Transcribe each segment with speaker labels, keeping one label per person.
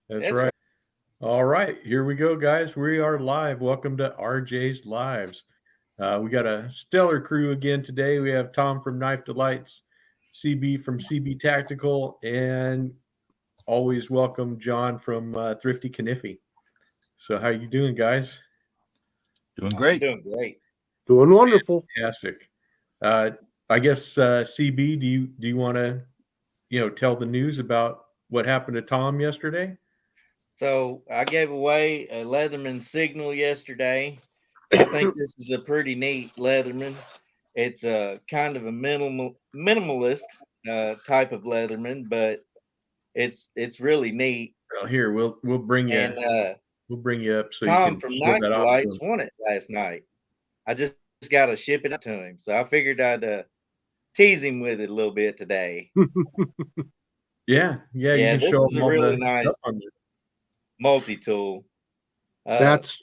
Speaker 1: That's right. All right, here we go, guys. We are live. Welcome to RJ's Lives. We got a stellar crew again today. We have Tom from Knife Delights, CB from CB Tactical, and always welcome John from Thrifty Kniffy. So, how you doing, guys?
Speaker 2: Doing
Speaker 3: I'm
Speaker 2: great.
Speaker 3: doing great.
Speaker 4: Doing wonderful.
Speaker 1: Fantastic. Uh, I guess CB, do you want to tell the news about what happened to Tom yesterday?
Speaker 3: So I gave away a Leatherman signal yesterday. I think this is a pretty neat Leatherman. It's a kind of a minimalist type of Leatherman, but it's really neat.
Speaker 1: Well, here we'll bring you
Speaker 3: And
Speaker 1: up so you
Speaker 3: Tom
Speaker 1: can
Speaker 3: from
Speaker 1: show
Speaker 3: Knife
Speaker 1: that off to
Speaker 3: Delights
Speaker 1: him.
Speaker 3: won it last night. I just got to ship it out to him, so I figured I'd tease him with it a little bit today.
Speaker 1: Yeah, you
Speaker 3: Yeah,
Speaker 1: can
Speaker 3: this
Speaker 1: show
Speaker 3: is
Speaker 1: them
Speaker 3: a
Speaker 1: all
Speaker 3: really
Speaker 1: the stuff
Speaker 3: nice
Speaker 1: on there.
Speaker 3: multi-tool.
Speaker 4: That's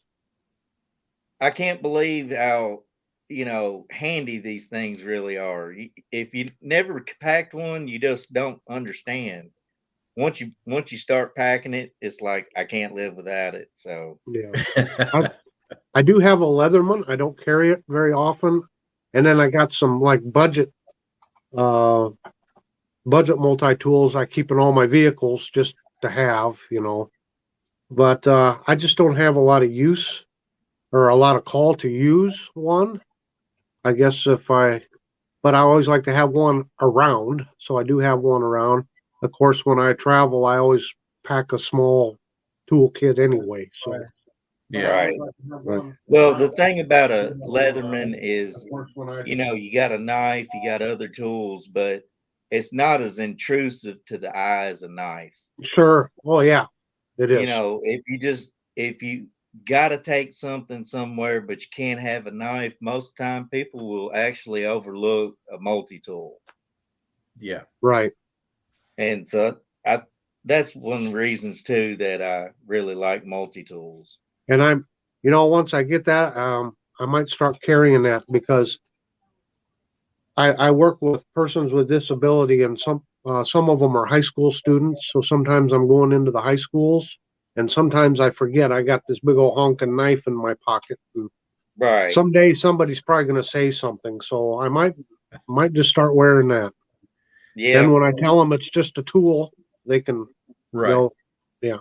Speaker 3: I can't believe how handy these things really are. If you never packed one, you just don't understand. Once you start packing it, it's like I can't live without it. So
Speaker 4: yeah. I do have a Leatherman. I don't carry it very often, and then I got some like uh budget multi tools I keep in all my vehicles just to have. But I just don't have a lot of use or a lot of call to use one. I guess but I always like to have one around, so I do have one around. Of course, when I travel, I always pack a small toolkit anyway. So,
Speaker 1: Yeah,
Speaker 3: right.
Speaker 4: but
Speaker 3: Well, the thing about a Leatherman is, you got a knife, you got other tools, but it's not as intrusive to the eye as a knife.
Speaker 4: sure. Oh yeah, it is.
Speaker 3: If you got to take something somewhere, but you can't have a knife, most of the time people will actually overlook a multi-tool.
Speaker 1: yeah,
Speaker 4: Right.
Speaker 3: And so I that's one of the reasons too that I really like multi-tools.
Speaker 4: And once I get that, I might start carrying that because I work with persons with disability, and some of them are high school students. So sometimes I'm going into the high schools, and sometimes I forget I got this big old honking knife in my pocket. And
Speaker 3: Right.
Speaker 4: someday somebody's probably going to say something, so I might just start wearing that. Then
Speaker 3: Yeah.
Speaker 4: when I tell them it's just a tool, they can
Speaker 1: right.
Speaker 4: go, yeah.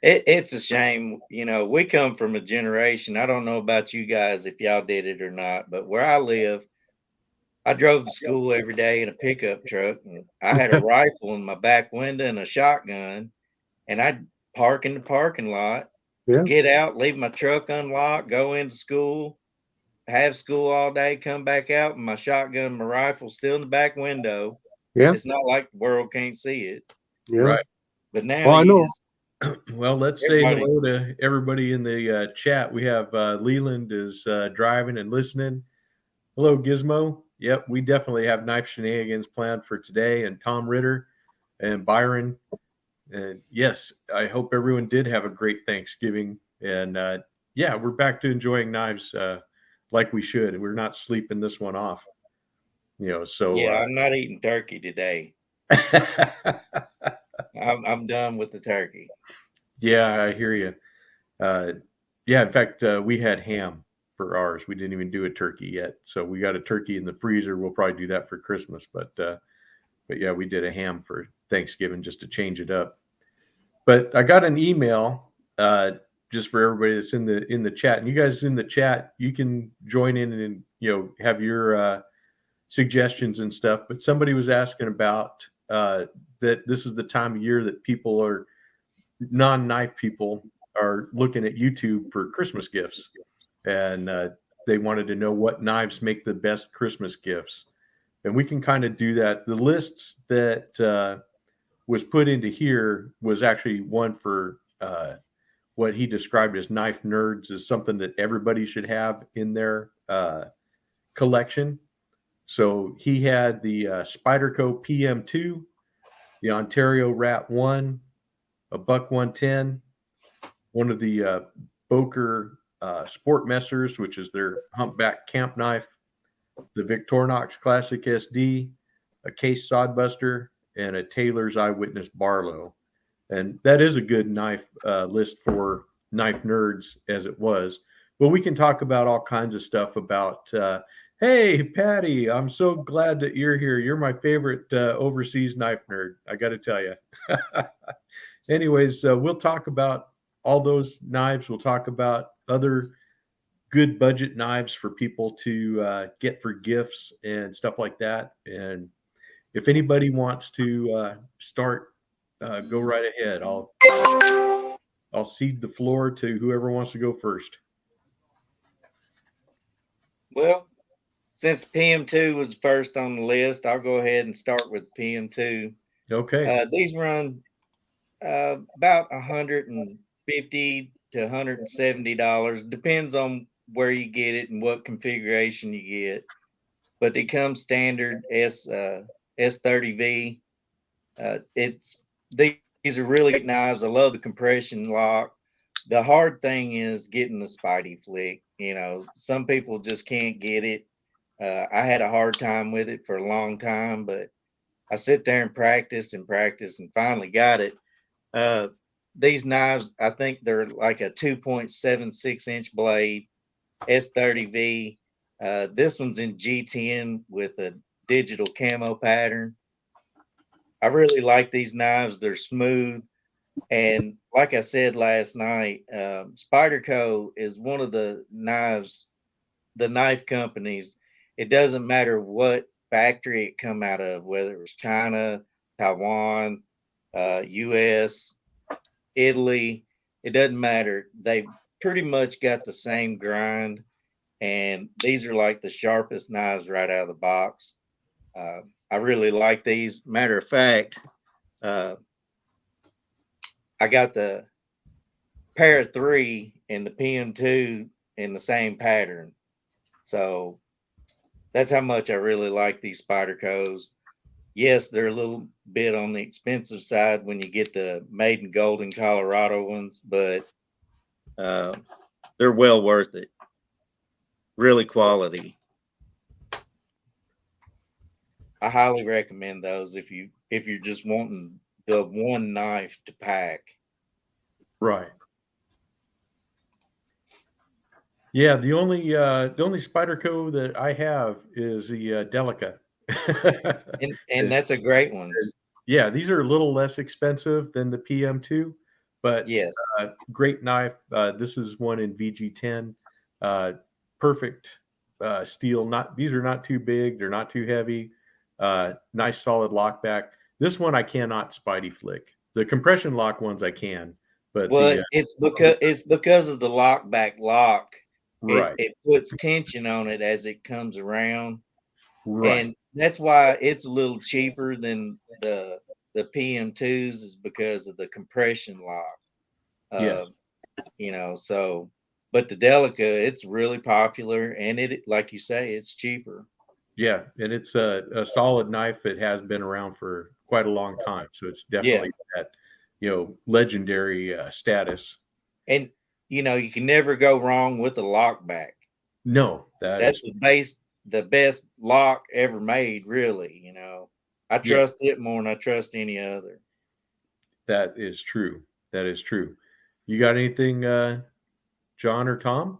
Speaker 3: It's a shame. We come from a generation. I don't know about you guys if y'all did it or not, but where I live, I drove to school every day in a pickup truck, and I had a rifle in my back window and a shotgun, and I'd park in the parking lot,
Speaker 4: Yeah,
Speaker 3: get out, leave my truck unlocked, go into school, have school all day, come back out, and my shotgun, and my rifle still in the back window.
Speaker 4: yeah,
Speaker 3: It's not like the world can't see it,
Speaker 4: yeah.
Speaker 1: Right.
Speaker 3: but now
Speaker 4: Well, I
Speaker 3: you
Speaker 4: know.
Speaker 3: just
Speaker 1: Well, let's say
Speaker 3: everybody.
Speaker 1: hello to everybody in the chat. We have Leland is driving and listening. Hello, Gizmo. Yep, we definitely have knife shenanigans planned for today, and Tom Ritter and Byron. And yes, I hope everyone did have a great Thanksgiving. And yeah, we're back to enjoying knives like we should. We're not sleeping this one off. So
Speaker 3: Yeah, I'm not eating turkey today. I'm done with the turkey.
Speaker 1: yeah, I hear you. Uh, yeah, in fact, we had ham for ours. We didn't even do a turkey yet, so we got a turkey in the freezer. We'll probably do that for Christmas, but yeah, we did a ham for Thanksgiving just to change it up. But I got an email just for everybody that's in the chat, and you guys in the chat, you can join in and have your suggestions and stuff. But somebody was asking about that this is the time of year that people are non-knife people are looking at YouTube for Christmas gifts, and they wanted to know what knives make the best Christmas gifts, and we can kind of do that. The lists that was put into here was actually one for what he described as knife nerds, is something that everybody should have in their collection. So he had the Spyderco PM2, the Ontario Rat 1, a Buck 110, one of the Boker Sport Messers, which is their humpback camp knife, the Victorinox Classic SD, a Case Sodbuster, and a Taylor's Eyewitness Barlow. And that is a good knife list for knife nerds as it was. But we can talk about all kinds of stuff about, hey, Patty, I'm so glad that you're here. You're my favorite overseas knife nerd. I got to tell you. Anyways, we'll talk about all those knives. We'll talk about other good budget knives for people to get for gifts and stuff like that. And if anybody wants to start, go right ahead. I'll cede the floor to whoever wants to go first.
Speaker 3: Well, since PM2 was first on the list, I'll go ahead and start with PM2.
Speaker 1: Okay.
Speaker 3: These run about $150 to $170. Depends on where you get it and what configuration you get. But they come standard S30V. These are really good knives. I love the compression lock. The hard thing is getting the Spidey flick. You know, some people just can't get it. I had a hard time with it for a long time, but I sit there and practiced and finally got it. These knives, I think they're like a 2.76 inch blade, S30V. This one's in G10 with a digital camo pattern. I really like these knives. They're smooth. And like I said last night, Spyderco is one of the knife companies. It doesn't matter what factory it come out of, whether it was China, Taiwan, US, Italy, it doesn't matter. They pretty much got the same grind. And these are like the sharpest knives right out of the box. I really like these. Matter of fact, I got the pair of 3 and the PM2 in the same pattern. So that's how much I really like these Spydercos. Yes, they're a little bit on the expensive side when you get the made in Golden, Colorado ones, but they're well worth it. Really quality. I highly recommend those if you're just wanting the one knife to pack.
Speaker 1: Right. Yeah, the only Spyderco that I have is the Delica.
Speaker 3: And that's a great one.
Speaker 1: Yeah, these are a little less expensive than the PM2, but
Speaker 3: yes,
Speaker 1: great knife. This is one in VG10. Perfect steel. These are not too big. They're not too heavy. Nice solid lock back. This one I cannot Spidey flick. The compression lock ones I can, but
Speaker 3: it's because of the lock back lock. Right. It puts tension on it as it comes around. Right. And that's why it's a little cheaper than the PM2s, is because of the compression lock.
Speaker 1: Yes.
Speaker 3: You know, so, but the Delica, it's really popular, and it, like you say, it's cheaper.
Speaker 1: Yeah, and it's a solid knife. It has been around for quite a long time, so it's definitely that, legendary status.
Speaker 3: And you know, you can never go wrong with the lock back.
Speaker 1: No,
Speaker 3: that's the best lock ever made, really. You know, I trust it more than I trust any other.
Speaker 1: That is true. That is true. You got anything, John or Tom?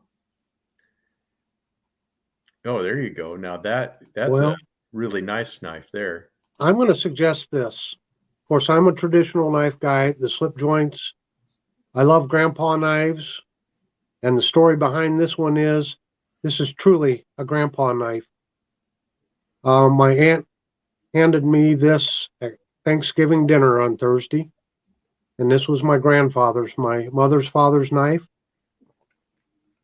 Speaker 1: Oh, there you go. Now that's a really nice knife there.
Speaker 4: I'm going to suggest this. Of course, I'm a traditional knife guy. The slip joints. I love grandpa knives. And the story behind this one is, this is truly a grandpa knife. My aunt handed me this at Thanksgiving dinner on Thursday. And this was my grandfather's, my mother's father's knife.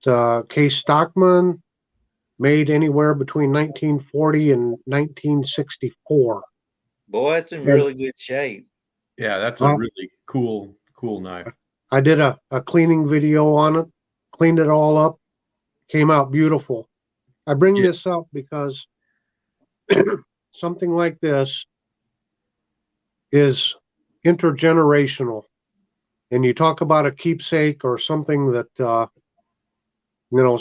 Speaker 4: It's Case Stockman, made anywhere between 1940 and 1964.
Speaker 3: Boy, it's in really good shape.
Speaker 1: Yeah, that's a really cool knife.
Speaker 4: I did a cleaning video on it, cleaned it all up, came out beautiful. I bring this up because something like this is intergenerational. And you talk about a keepsake or something that,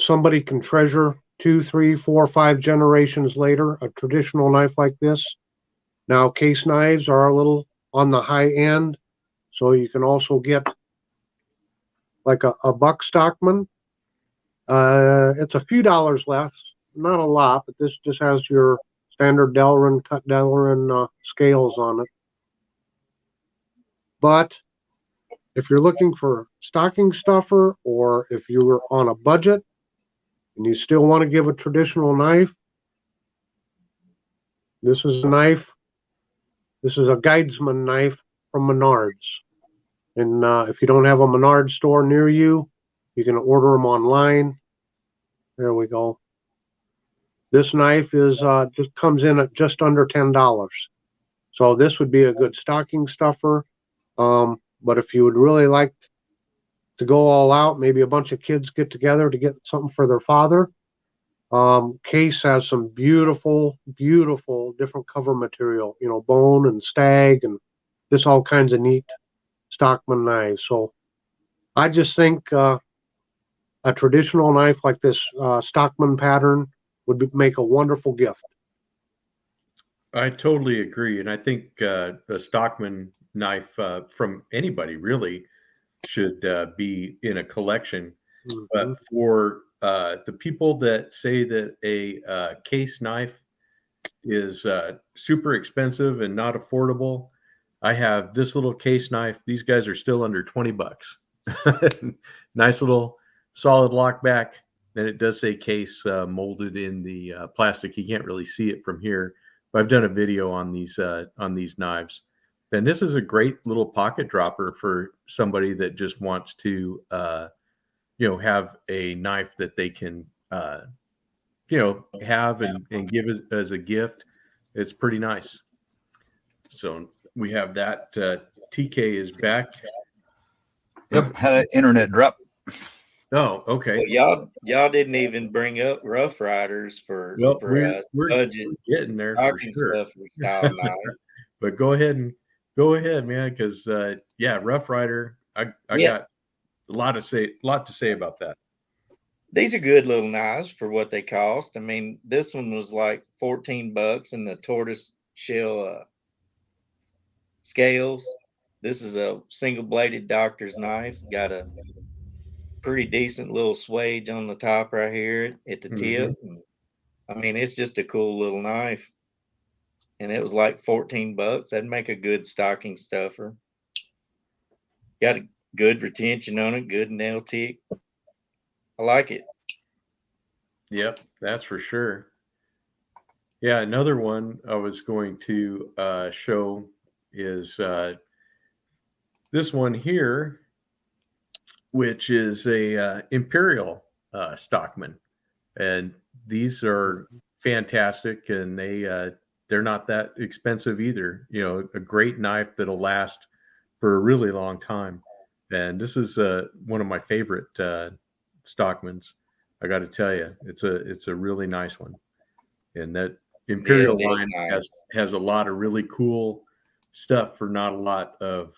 Speaker 4: somebody can treasure 2, 3, 4, 5 generations later, a traditional knife like this. Now, Case knives are a little on the high end. So you can also get like a buck Stockman. It's a few dollars less, not a lot, but this just has your standard Delrin, cut Delrin scales on it. But if you're looking for stocking stuffer, or if you're on a budget and you still want to give a traditional knife, this is a knife. This is a Guidesman knife from Menards. And if you don't have a Menards store near you, you can order them online. There we go. This knife is just comes in at just under $10. So this would be a good stocking stuffer. But if you would really like to go all out, maybe a bunch of kids get together to get something for their father. Case has some beautiful, beautiful different cover material, you know, bone and stag and just all kinds of neat Stockman knives. So I just think a traditional knife like this Stockman pattern would make a wonderful gift.
Speaker 1: I totally agree. And I think a Stockman knife from anybody really should be in a collection.
Speaker 4: Mm-hmm.
Speaker 1: But for the people that say that a case knife is super expensive and not affordable, I have this little case knife. These guys are still under $20. Nice little solid lock back. And it does say case molded in the plastic. You can't really see it from here, but I've done a video on these knives. And this is a great little pocket dropper for somebody that just wants to, have a knife that they can, have and give as a gift. It's pretty nice. So we have that. TK is back.
Speaker 2: Yep, had an internet drop.
Speaker 1: Oh, okay.
Speaker 3: Well, y'all didn't even bring up Rough Riders for
Speaker 1: We're
Speaker 3: budget
Speaker 1: getting there for
Speaker 3: stocking
Speaker 1: sure.
Speaker 3: stuffer style knife.
Speaker 1: But go ahead, man, because Rough Rider. I got a lot to say about that.
Speaker 3: These are good little knives for what they cost. I mean, this one was like $14 in the tortoise shell scales. This is a single bladed doctor's knife. Got a pretty decent little swage on the top right here at the tip. I mean, it's just a cool little knife. And it was like $14. That'd make a good stocking stuffer. Got a good retention on it, good nail tick. I like it.
Speaker 1: Yep, that's for sure. Yeah, another one I was going to show is this one here, which is a Imperial Stockman, and these are fantastic, and they're not that expensive either. You know, a great knife that'll last for a really long time. And this is one of my favorite Stockmans. I got to tell you, it's a really nice one. And that Imperial line has a lot of really cool stuff for not a lot of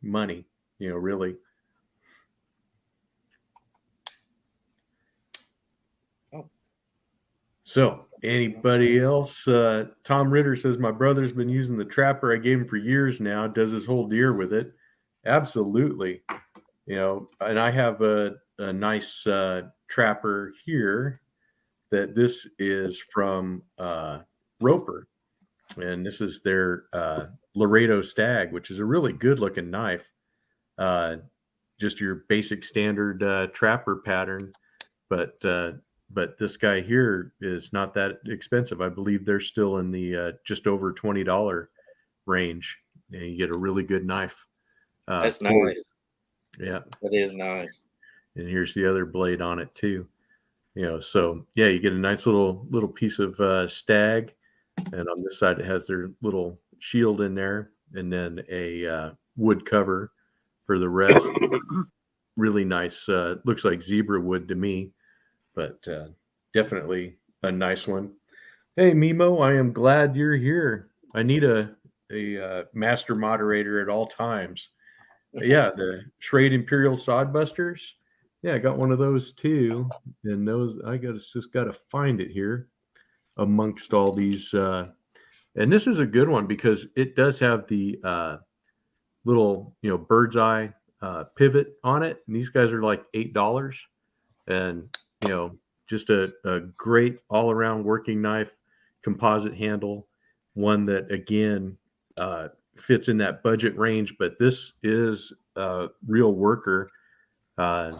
Speaker 1: money. You know, really. So, anybody else? Tom Ritter says, my brother's been using the trapper I gave him for years now. Does his whole deer with it? Absolutely. You know, and I have a nice trapper here that this is from Roper. And this is their Laredo Stag, which is a really good looking knife. Just your basic standard trapper pattern. But this guy here is not that expensive. I believe they're still in the just over $20 range, and you get a really good knife.
Speaker 3: That's nice.
Speaker 1: Yeah,
Speaker 3: that is nice.
Speaker 1: And here's the other blade on it too. You know, so yeah, you get a nice little piece of stag, and on this side it has their little shield in there, and then a wood cover for the rest. Really nice. Looks like zebra wood to me. But definitely a nice one. Hey, Mimo, I am glad you're here. I need a master moderator at all times. Yeah, the Schrade Imperial Sodbusters. Yeah, I got one of those too. And those just got to find it here amongst all these. And this is a good one because it does have the little, bird's eye pivot on it. And these guys are like $8. And, just a great all around working knife, composite handle, one that again fits in that budget range. But this is a real worker. I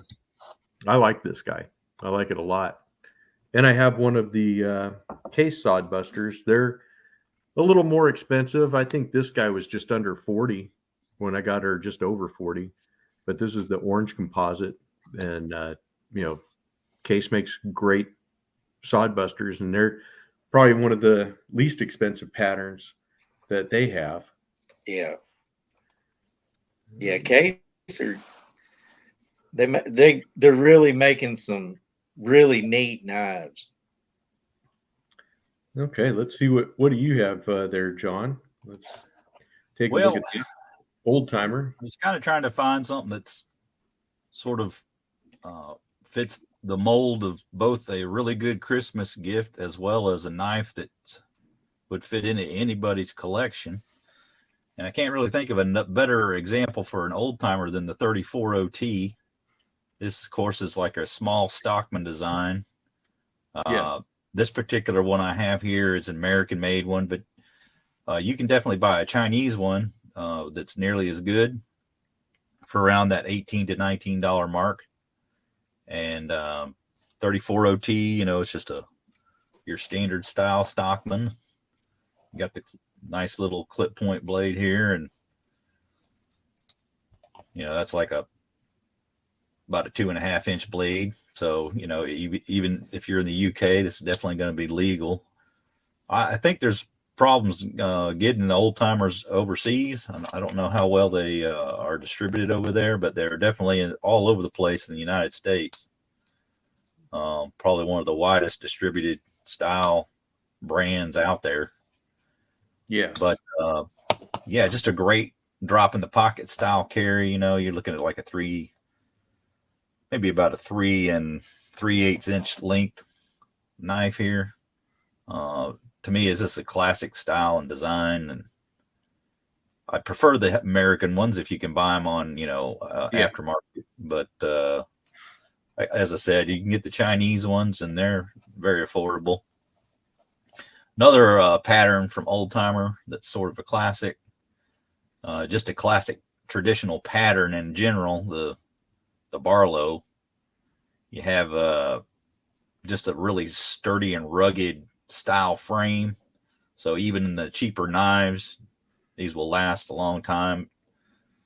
Speaker 1: like this guy. I like it a lot. And I have one of the case sod busters. They're a little more expensive. I think this guy was just under 40 when I got her, just over 40. But this is the orange composite, and Case makes great sod busters, and they're probably one of the least expensive patterns that they have.
Speaker 3: Yeah. Yeah, Case are they're really making some really neat knives.
Speaker 1: Okay, let's see what do you have there, John? Let's take a look at the old timer.
Speaker 2: I was kind of trying to find something that's sort of fits the mold of both a really good Christmas gift as well as a knife that would fit into anybody's collection. And I can't really think of a better example for an old timer than the 34 OT. This, of course, is like a small Stockman design. This particular one I have here is an American-made one, but you can definitely buy a Chinese one that's nearly as good for around that $18 to $19 mark. And 34 OT, it's just your standard style Stockman. You got the nice little clip point blade here, and that's like about a 2.5-inch blade. So, even if you're in the UK, this is definitely going to be legal. I think there's problems getting the old timers overseas. I don't know how well they are distributed over there, but they're definitely all over the place in the United States. Probably one of the widest distributed style brands out there.
Speaker 1: Yeah.
Speaker 2: But just a great drop in the pocket style carry. You're looking at like maybe about a 3 3/8 inch length knife here. To me, is this a classic style and design, and I prefer the American ones if you can buy them on aftermarket. But as I said, you can get the Chinese ones, and they're very affordable. Another pattern from Old Timer that's sort of a classic, just a classic traditional pattern in general. The Barlow. You have just a really sturdy and rugged style frame. So even in the cheaper knives, these will last a long time,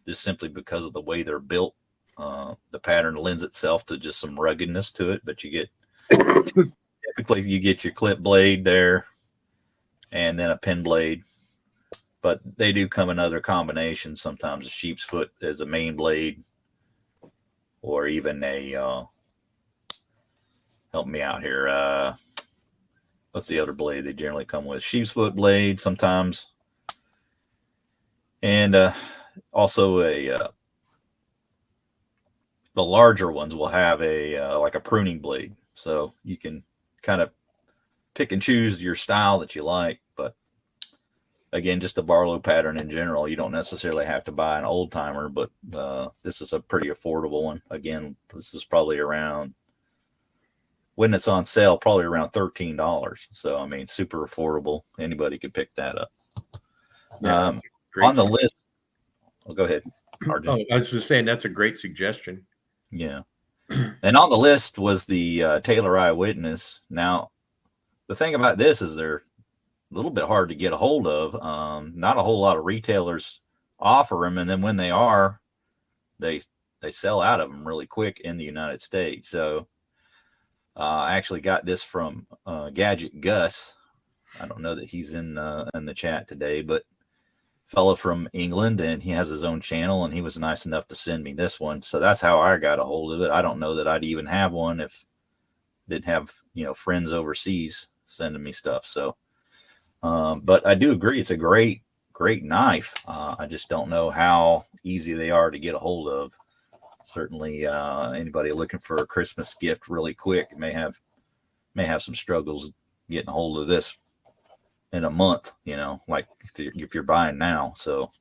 Speaker 2: just simply because of the way they're built. The pattern lends itself to just some ruggedness to it, but typically you get your clip blade there and then a pin blade, but they do come in other combinations. Sometimes a sheep's foot as a main blade, or even help me out here. What's the other blade they generally come with? Sheep's foot blade sometimes. And also the larger ones will have like a pruning blade. So you can kind of pick and choose your style that you like. But again, just the Barlow pattern in general, you don't necessarily have to buy an old timer, but this is a pretty affordable one. Again, this is probably around, when it's on sale, probably around $13. So, I mean, super affordable. Anybody could pick that up.
Speaker 1: Yeah,
Speaker 2: on the list. Oh, go ahead.
Speaker 1: I was just saying that's a great suggestion.
Speaker 2: Yeah. And on the list was the Taylor Eyewitness. Now, the thing about this is they're a little bit hard to get a hold of. Not a whole lot of retailers offer them. And then when they are, they sell out of them really quick in the United States. So, I actually got this from Gadget Gus. I don't know that he's in the chat today, but fellow from England, and he has his own channel, and he was nice enough to send me this one. So that's how I got a hold of it. I don't know that I'd even have one if I didn't have friends overseas sending me stuff. So, but I do agree, it's a great knife. I just don't know how easy they are to get a hold of. Certainly, anybody looking for a Christmas gift really quick may have some struggles getting a hold of this in a month, like if you're buying now. So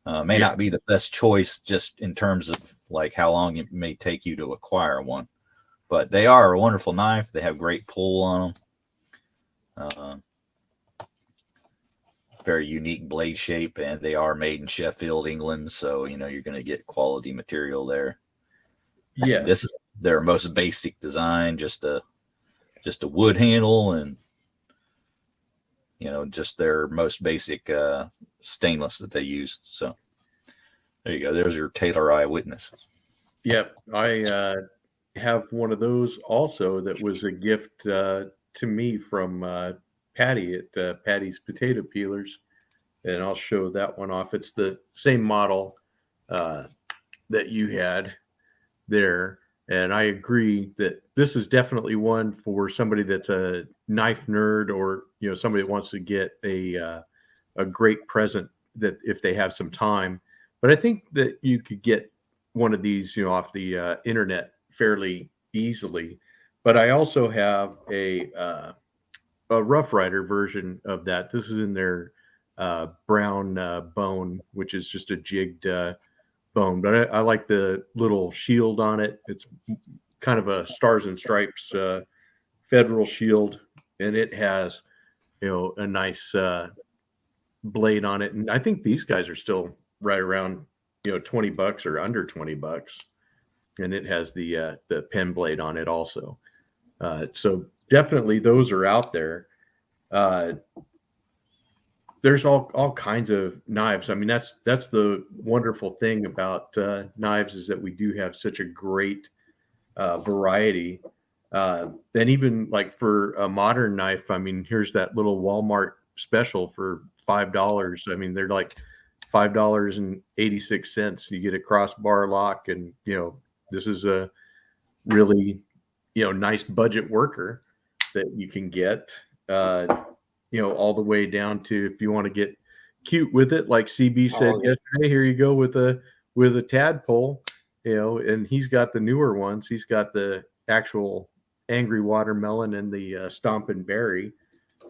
Speaker 2: May
Speaker 1: Yeah.
Speaker 2: not be the best choice just in terms of like how long it may take you to acquire one, but they are a wonderful knife. They have great pull on them. Very unique blade shape, and they are made in Sheffield, England. So, you know, you're going to get quality material there.
Speaker 1: Yeah.
Speaker 2: This is their most basic design, just a wood handle, and you know, just their most basic stainless that they use. So there you go. There's your Taylor Eyewitness.
Speaker 1: Yep. I have one of those also that was a gift to me from Patty at Patty's Potato Peelers. And I'll show that one off. It's the same model that you had there. And I agree that this is definitely one for somebody that's a knife nerd, or you know, somebody that wants to get a great present that if they have some time. But I think that you could get one of these, you know, off the internet fairly easily. But I also have a Rough Rider version of that. This is in their brown bone, which is just a jigged bone. But I like the little shield on it. It's kind of a Stars and Stripes federal shield, and it has, you know, a nice blade on it. And I think these guys are still right around, you know, $20 or under $20. And it has the pen blade on it also. So definitely those are out there. There's all kinds of knives. I mean, that's the wonderful thing about knives, is that we do have such a great variety. And even like for a modern knife, I mean, here's that little Walmart special for $5. I mean, they're like $5.86. You get a crossbar lock, and you know, this is a really, you know, nice budget worker that you can get. You know, all the way down to, if you want to get cute with it, like CB said yesterday, here you go with a tadpole, you know, and he's got the newer ones. He's got the actual Angry Watermelon and the Stompin' Berry.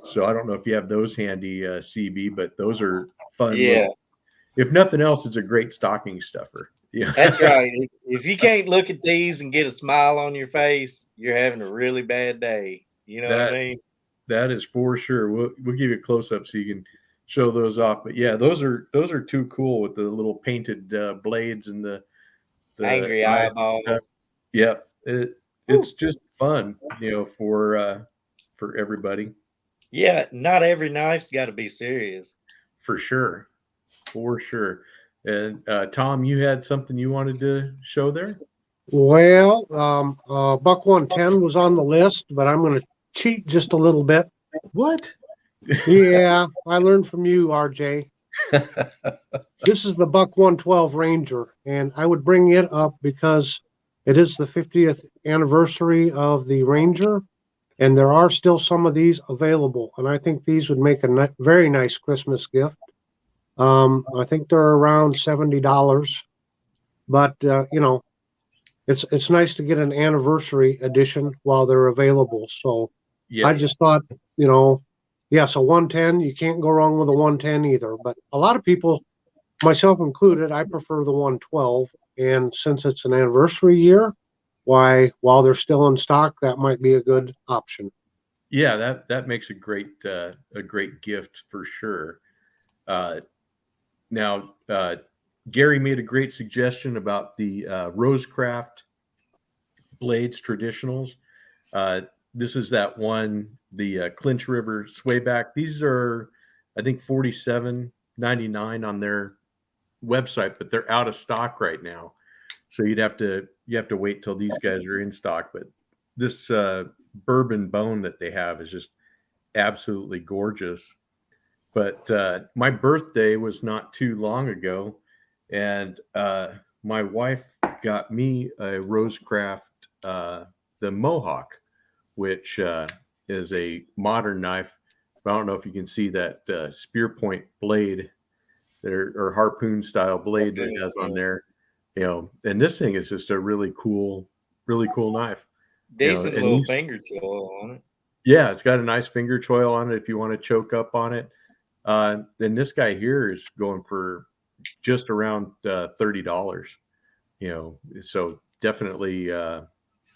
Speaker 1: So I don't know if you have those handy, CB, but those are fun.
Speaker 3: Yeah,
Speaker 1: if nothing else, it's a great stocking stuffer. Yeah,
Speaker 3: that's right. If you can't look at these and get a smile on your face, you're having a really bad day. You know what I mean?
Speaker 1: That is for sure. We'll give you a close up so you can show those off. But yeah, those are too cool with the little painted blades and the
Speaker 3: Angry eyeballs.
Speaker 1: Yeah, it's just fun, you know, for everybody.
Speaker 3: Yeah, not every knife's got to be serious.
Speaker 1: For sure. And Tom, you had something you wanted to show there?
Speaker 4: Well, Buck 110 was on the list, but I'm going to cheat just a little bit.
Speaker 1: What?
Speaker 4: Yeah, I learned from you, RJ. This is the Buck 112 Ranger, and I would bring it up because it is the 50th anniversary of the Ranger, and there are still some of these available, and I think these would make a very nice Christmas gift. I think they're around $70, but you know, it's nice to get an anniversary edition while they're available. So
Speaker 1: yes.
Speaker 4: I just thought, you know, yes, a 110, you can't go wrong with a 110 either. But a lot of people, myself included, I prefer the 112. And since it's an anniversary year, why, while they're still in stock, that might be a good option.
Speaker 1: Yeah, that makes a great gift for sure. Now, Gary made a great suggestion about the Rosecraft blades traditionals. This is that one, the Clinch River Swayback. These are, I think, $47.99 on their website, but they're out of stock right now. So you have to wait till these guys are in stock. But this bourbon bone that they have is just absolutely gorgeous. But my birthday was not too long ago, and my wife got me a Rosecraft, the Mohawk, which is a modern knife. I don't know if you can see that spear point blade there, or harpoon style blade that it has on there. You know, and this thing is just a really cool knife.
Speaker 3: Decent little finger choil on it.
Speaker 1: Yeah, it's got a nice finger choil on it if you want to choke up on it. And this guy here is going for just around $30. You know, so definitely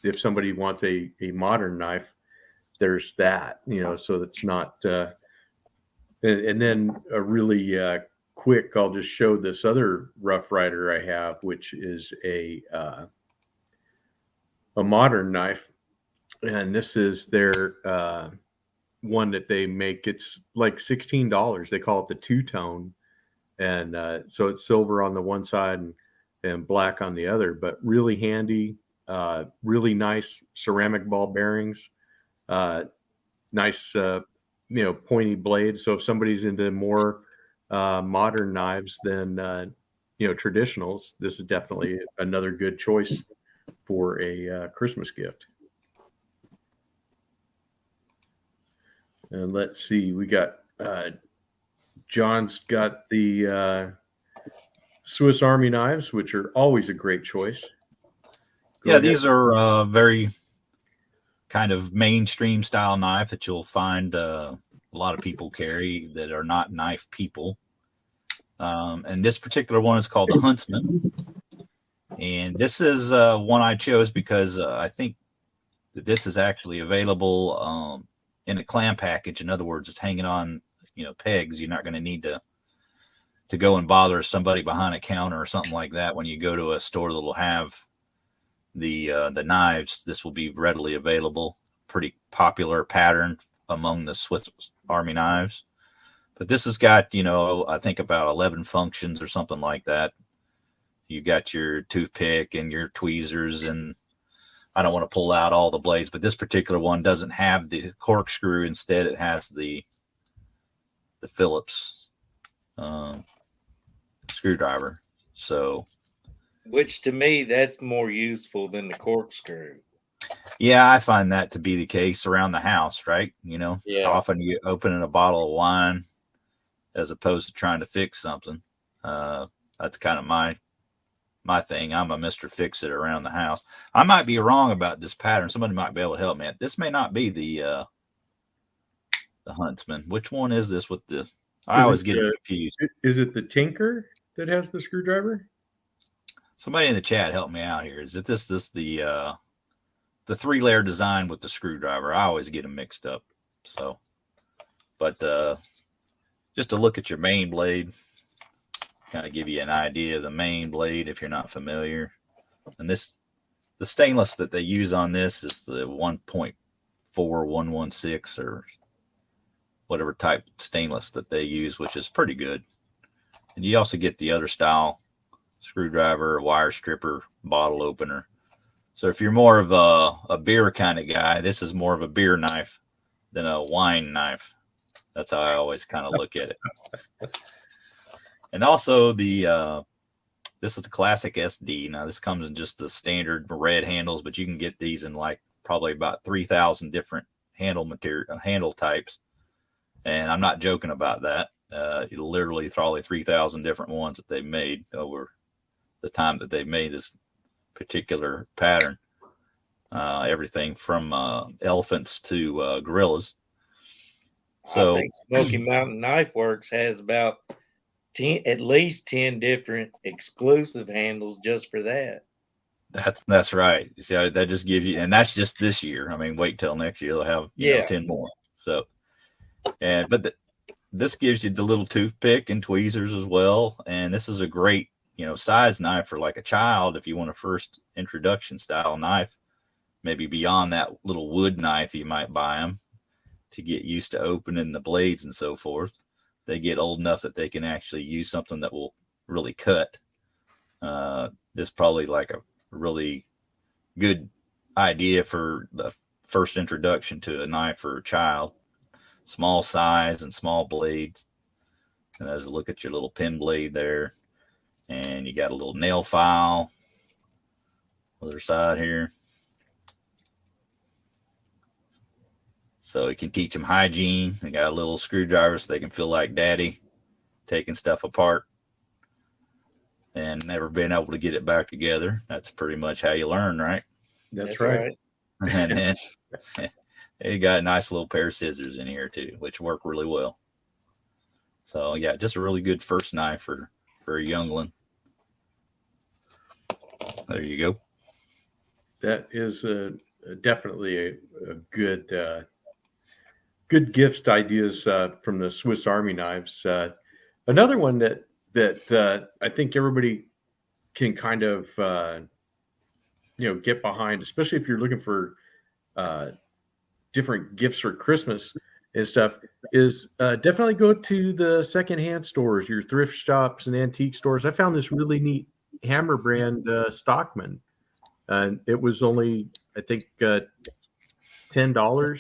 Speaker 1: if somebody wants a modern knife, there's that. You know, so it's not. And then a really quick, I'll just show this other Rough Rider I have, which is a modern knife, and this is their one that they make. It's like $16. They call it the two-tone, and so it's silver on the one side and black on the other, but really handy, really nice ceramic ball bearings, nice pointy blade. So if somebody's into more modern knives than traditionals, this is definitely another good choice for a Christmas gift. And let's see, we got John's got the Swiss Army knives, which are always a great choice.
Speaker 2: Go ahead. These are very kind of mainstream style knife that you'll find a lot of people carry that are not knife people. And this particular one is called the Huntsman. And this is one I chose because I think that this is actually available in a clam package. In other words, it's hanging on, pegs. You're not going to need to go and bother somebody behind a counter or something like that. When you go to a store that'll have the knives, this will be readily available. Pretty popular pattern among the Swiss Army knives. But this has got, I think about 11 functions or something like that. You got your toothpick and your tweezers, and I don't want to pull out all the blades, but this particular one doesn't have the corkscrew. Instead, it has the Phillips screwdriver. So,
Speaker 3: which to me, that's more useful than the corkscrew.
Speaker 2: Yeah, I find that to be the case around the house, right?
Speaker 3: Yeah.
Speaker 2: How often you opening a bottle of wine as opposed to trying to fix something. That's kind of my thing. I'm a Mr. Fix-It around the house. I might be wrong about this pattern. Somebody might be able to help me. This may not be the Huntsman. Which one is this with the? I always get confused.
Speaker 1: Is it the Tinker that has the screwdriver?
Speaker 2: Somebody in the chat help me out here. Is it this the 3-layer design with the screwdriver? I always get them mixed up. So, but just to look at your main blade, kind of give you an idea of the main blade if you're not familiar. And the stainless that they use on this is the 1.4116 or whatever type stainless that they use, which is pretty good. And you also get the other style screwdriver, wire stripper, bottle opener. So if you're more of a beer kind of guy, this is more of a beer knife than a wine knife. That's how I always kind of look at it. And also this is the classic SD. Now this comes in just the standard red handles, but you can get these in like probably about 3,000 different handle types. And I'm not joking about that. Literally probably 3,000 different ones that they've made over the time that they've made this particular pattern. Everything from elephants to gorillas. So
Speaker 3: I think Smoky Mountain Knife Works has about at least 10 different exclusive handles just for that.
Speaker 2: That's right. You see, that just gives you, and that's just this year. I mean, wait till next year; they'll have 10 more. So, but this gives you the little toothpick and tweezers as well. And this is a great, size knife for like a child if you want a first introduction style knife. Maybe beyond that little wood knife, you might buy them to get used to opening the blades and so forth. They get old enough that they can actually use something that will really cut. This probably like a really good idea for the first introduction to a knife for a child. Small size and small blades. And as a look at your little pen blade there. And you got a little nail file. Other side here. So you can teach them hygiene. They got a little screwdriver so they can feel like daddy taking stuff apart and never been able to get it back together. That's pretty much how you learn, right?
Speaker 1: That's right.
Speaker 2: And then you got a nice little pair of scissors in here too, which work really well. So yeah, just a really good first knife for for a youngling. There you go.
Speaker 1: That is definitely a good good gift ideas from the Swiss Army knives. Another one that I think everybody can kind of get behind, especially if you're looking for different gifts for Christmas and stuff, is definitely go to the secondhand stores, your thrift shops and antique stores. I found this really neat hammer brand Stockman. It was only, I think, $10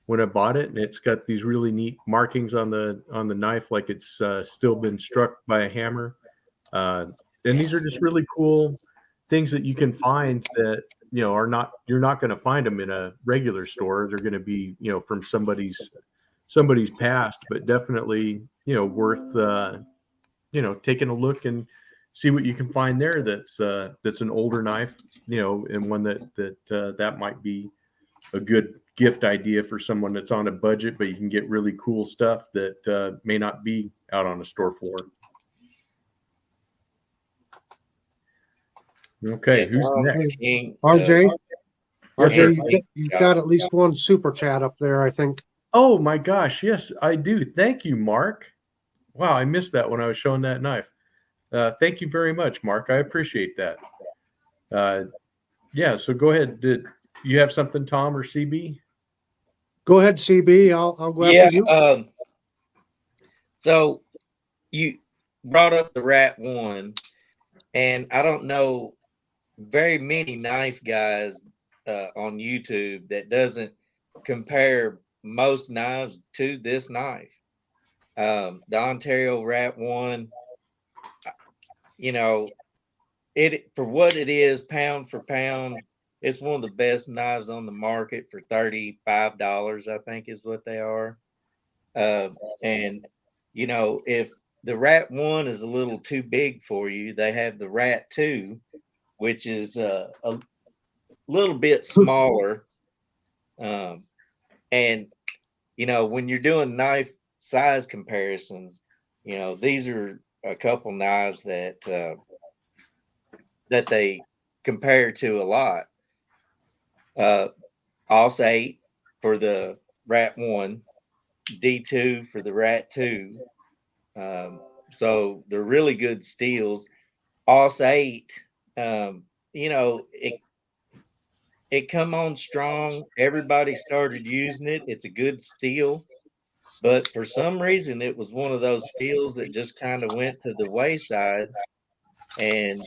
Speaker 1: when I bought it, and it's got these really neat markings on the knife, like it's still been struck by a hammer. And these are just really cool things that you can find that are not, you're not going to find them in a regular store. They're going to be from somebody's past, but definitely worth taking a look and see what you can find there. That's an older knife, and one that might be a good gift idea for someone that's on a budget, but you can get really cool stuff that may not be out on a store floor. Okay, who's next?
Speaker 3: King,
Speaker 4: RJ,
Speaker 1: Yes, sir.
Speaker 4: you've got at least one super chat up there, I think.
Speaker 1: Oh my gosh, yes, I do. Thank you, Mark. Wow, I missed that when I was showing that knife. Thank you very much, Mark. I appreciate that. Yeah, so go ahead. Did you have something, Tom or CB?
Speaker 4: Go ahead, CB. I'll go
Speaker 3: Yeah.
Speaker 4: after you.
Speaker 3: So you brought up the Rat One, and I don't know very many knife guys on YouTube that doesn't compare most knives to this knife. The Ontario Rat One, it for what it is, pound for pound, it's one of the best knives on the market for $35, I think is what they are. And if the Rat One is a little too big for you, they have the Rat Two, which is a little bit smaller. And when you're doing knife size comparisons, these are a couple knives that they compare to a lot. AUS 8 for the Rat 1, D2 for the Rat 2. So they're really good steels. AUS 8, it come on strong. Everybody started using it. It's a good steel. But for some reason, it was one of those steels that just kind of went to the wayside. And,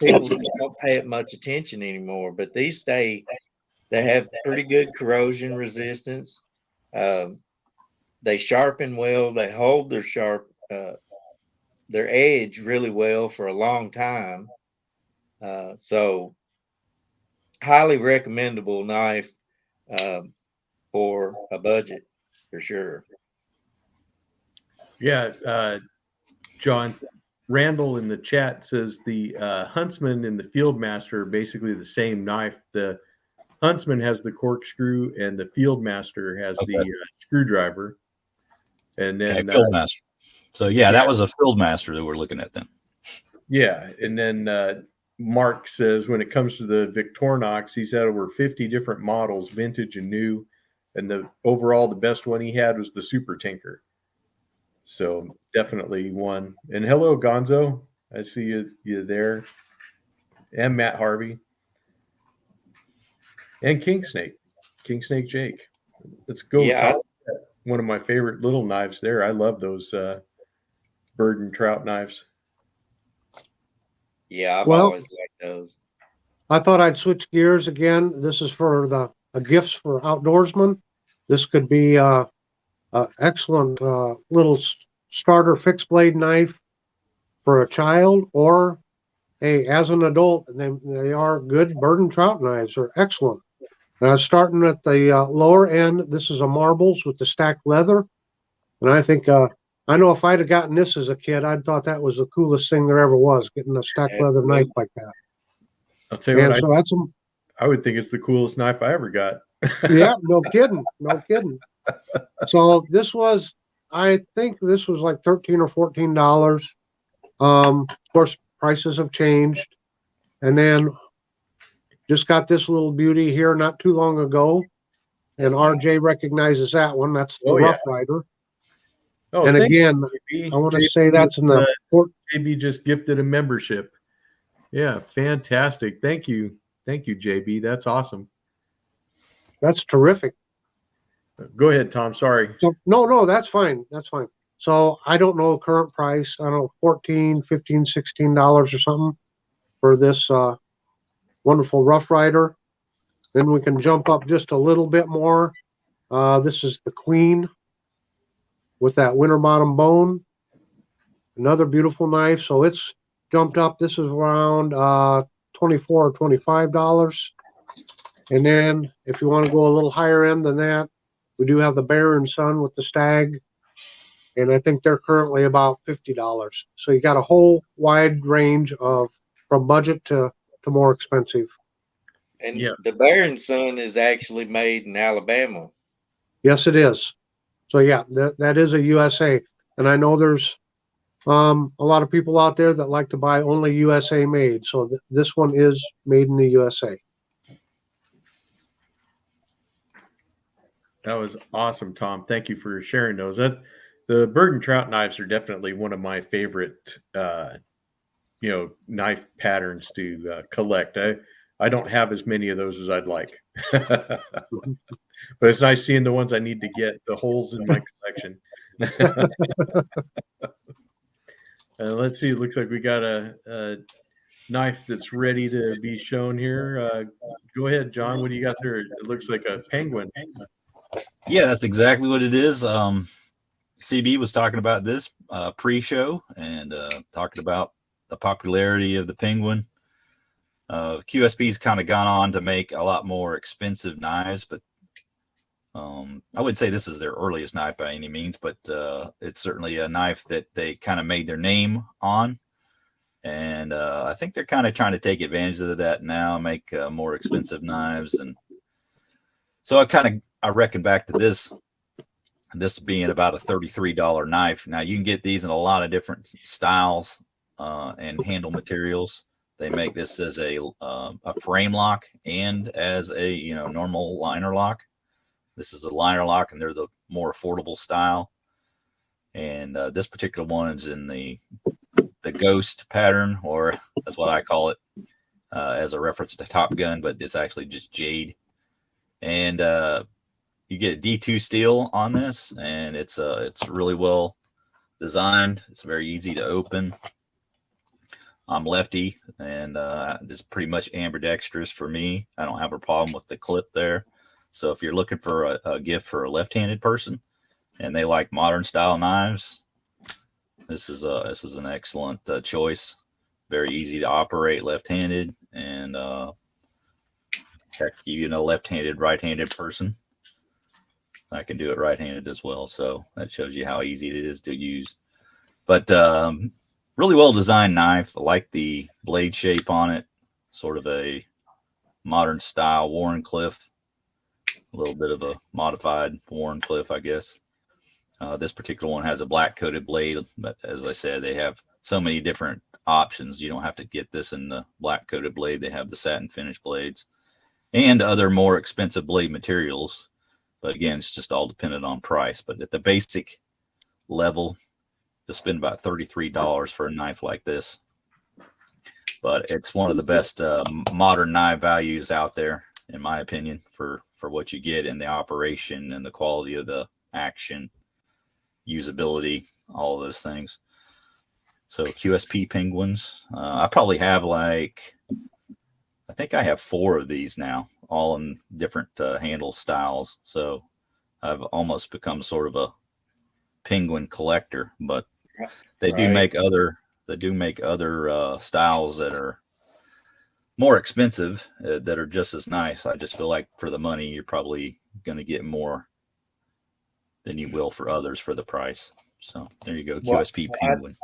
Speaker 3: people just don't pay it much attention anymore. But these they have pretty good corrosion resistance. They sharpen well. They hold their edge really well for a long time. So highly recommendable knife for a budget for sure.
Speaker 1: Yeah, John Randall in the chat says the Huntsman and the Fieldmaster are basically the same knife. The Huntsman has the corkscrew and the Fieldmaster has the screwdriver. And then
Speaker 2: Fieldmaster. So yeah, that was a Fieldmaster that we're looking at then.
Speaker 1: Yeah, and then Mark says when it comes to the Victorinox, he's had over 50 different models, vintage and new, and the best one he had was the Super Tinker. So definitely one. And hello, Gonzo. I see you there. And Matt Harvey. And King Snake Jake. Let's go.
Speaker 3: Yeah,
Speaker 1: one of my favorite little knives there. I love those bird and trout knives.
Speaker 3: Yeah, I've always liked those.
Speaker 4: I thought I'd switch gears again. This is for the gifts for outdoorsmen. This could be excellent little starter fixed blade knife for a child, or as an adult. They are good bird and trout knives. They're excellent. And I was starting at the lower end. This is a marbles with the stacked leather, and I think I know if I'd have gotten this as a kid, I'd thought that was the coolest thing there ever was, getting a stacked leather knife like that.
Speaker 1: I'll tell you what,
Speaker 4: so
Speaker 1: I would think it's the coolest knife I ever got.
Speaker 4: Yeah, no kidding. So this was I think this was like $13 or $14. Of course, prices have changed. And then just got this little beauty here not too long ago. And
Speaker 3: That's
Speaker 4: RJ recognizes that one. That's the
Speaker 1: Oh, yeah.
Speaker 4: Rough Rider.
Speaker 1: Oh,
Speaker 4: And
Speaker 1: thank
Speaker 4: again,
Speaker 1: you, JB.
Speaker 4: I want to
Speaker 1: JB
Speaker 4: say that's in the
Speaker 1: JB just gifted a membership. Yeah, fantastic. Thank you. Thank you, JB. That's awesome.
Speaker 4: That's terrific.
Speaker 1: Go ahead, Tom. Sorry.
Speaker 4: So, no, that's fine. That's fine. So I don't know current price. I don't know, $14, $15, $16 or something for this wonderful Rough Rider. Then we can jump up just a little bit more. This is the Queen with that Winterbottom bone. Another beautiful knife. So it's jumped up. This is around $24 or $25. And then if you want to go a little higher end than that, we do have the Bear and Son with the Stag. And I think they're currently about $50. So you got a whole wide range of from budget to more expensive.
Speaker 3: And
Speaker 1: Yeah.
Speaker 3: the Baron Son is actually made in Alabama.
Speaker 4: Yes, it is. So yeah, that is a USA. And I know there's a lot of people out there that like to buy only USA made. So this one is made in the USA.
Speaker 1: That was awesome, Tom. Thank you for sharing those. The bird and trout knives are definitely one of my favorite, knife patterns to collect. I don't have as many of those as I'd like, but it's nice seeing the ones I need to get, the holes in my collection. Let's see. It looks like we got a knife that's ready to be shown here. Go ahead, John. What do you got there? It looks like a penguin.
Speaker 2: Yeah, that's exactly what it is. CB was talking about this pre-show and talking about the popularity of the Penguin. QSP's kind of gone on to make a lot more expensive knives, but I would say this is their earliest knife by any means, but it's certainly a knife that they kind of made their name on. And I think they're kind of trying to take advantage of that now, make more expensive knives. And so I reckon back to this being about a $33 knife. Now you can get these in a lot of different styles and handle materials. They make this as a frame lock and as a normal liner lock. This is a liner lock, and they're the more affordable style. And this particular one is in the ghost pattern, or that's what I call it, as a reference to Top Gun, but it's actually just jade. And you get a D2 steel on this, and it's really well designed. It's very easy to open. I'm lefty, and it's pretty much ambidextrous for me. I don't have a problem with the clip there. So if you're looking for a gift for a left-handed person and they like modern style knives, this is an excellent choice. Very easy to operate left-handed, and heck, left-handed, right-handed person, I can do it right-handed as well. So that shows you how easy it is to use. But really well designed knife. I like the blade shape on it, sort of a modern style Wharncliffe, a little bit of a modified Wharncliffe, I guess. This particular one has a black coated blade, but as I said, they have so many different options. You don't have to get this in the black coated blade. They have the satin finish blades and other more expensive blade materials. But again, it's just all dependent on price. But at the basic level, you'll spend about $33 for a knife like this. But it's one of the best modern knife values out there, in my opinion, for what you get in the operation and the quality of the action, usability, all of those things. So QSP Penguins, I probably have I think I have 4 of these now, all in different handle styles. So I've almost become sort of a penguin collector, but they do make other styles that are more expensive that are just as nice. I just feel like for the money, you're probably going to get more than you will for others for the price. So there you go, QSP Penguin.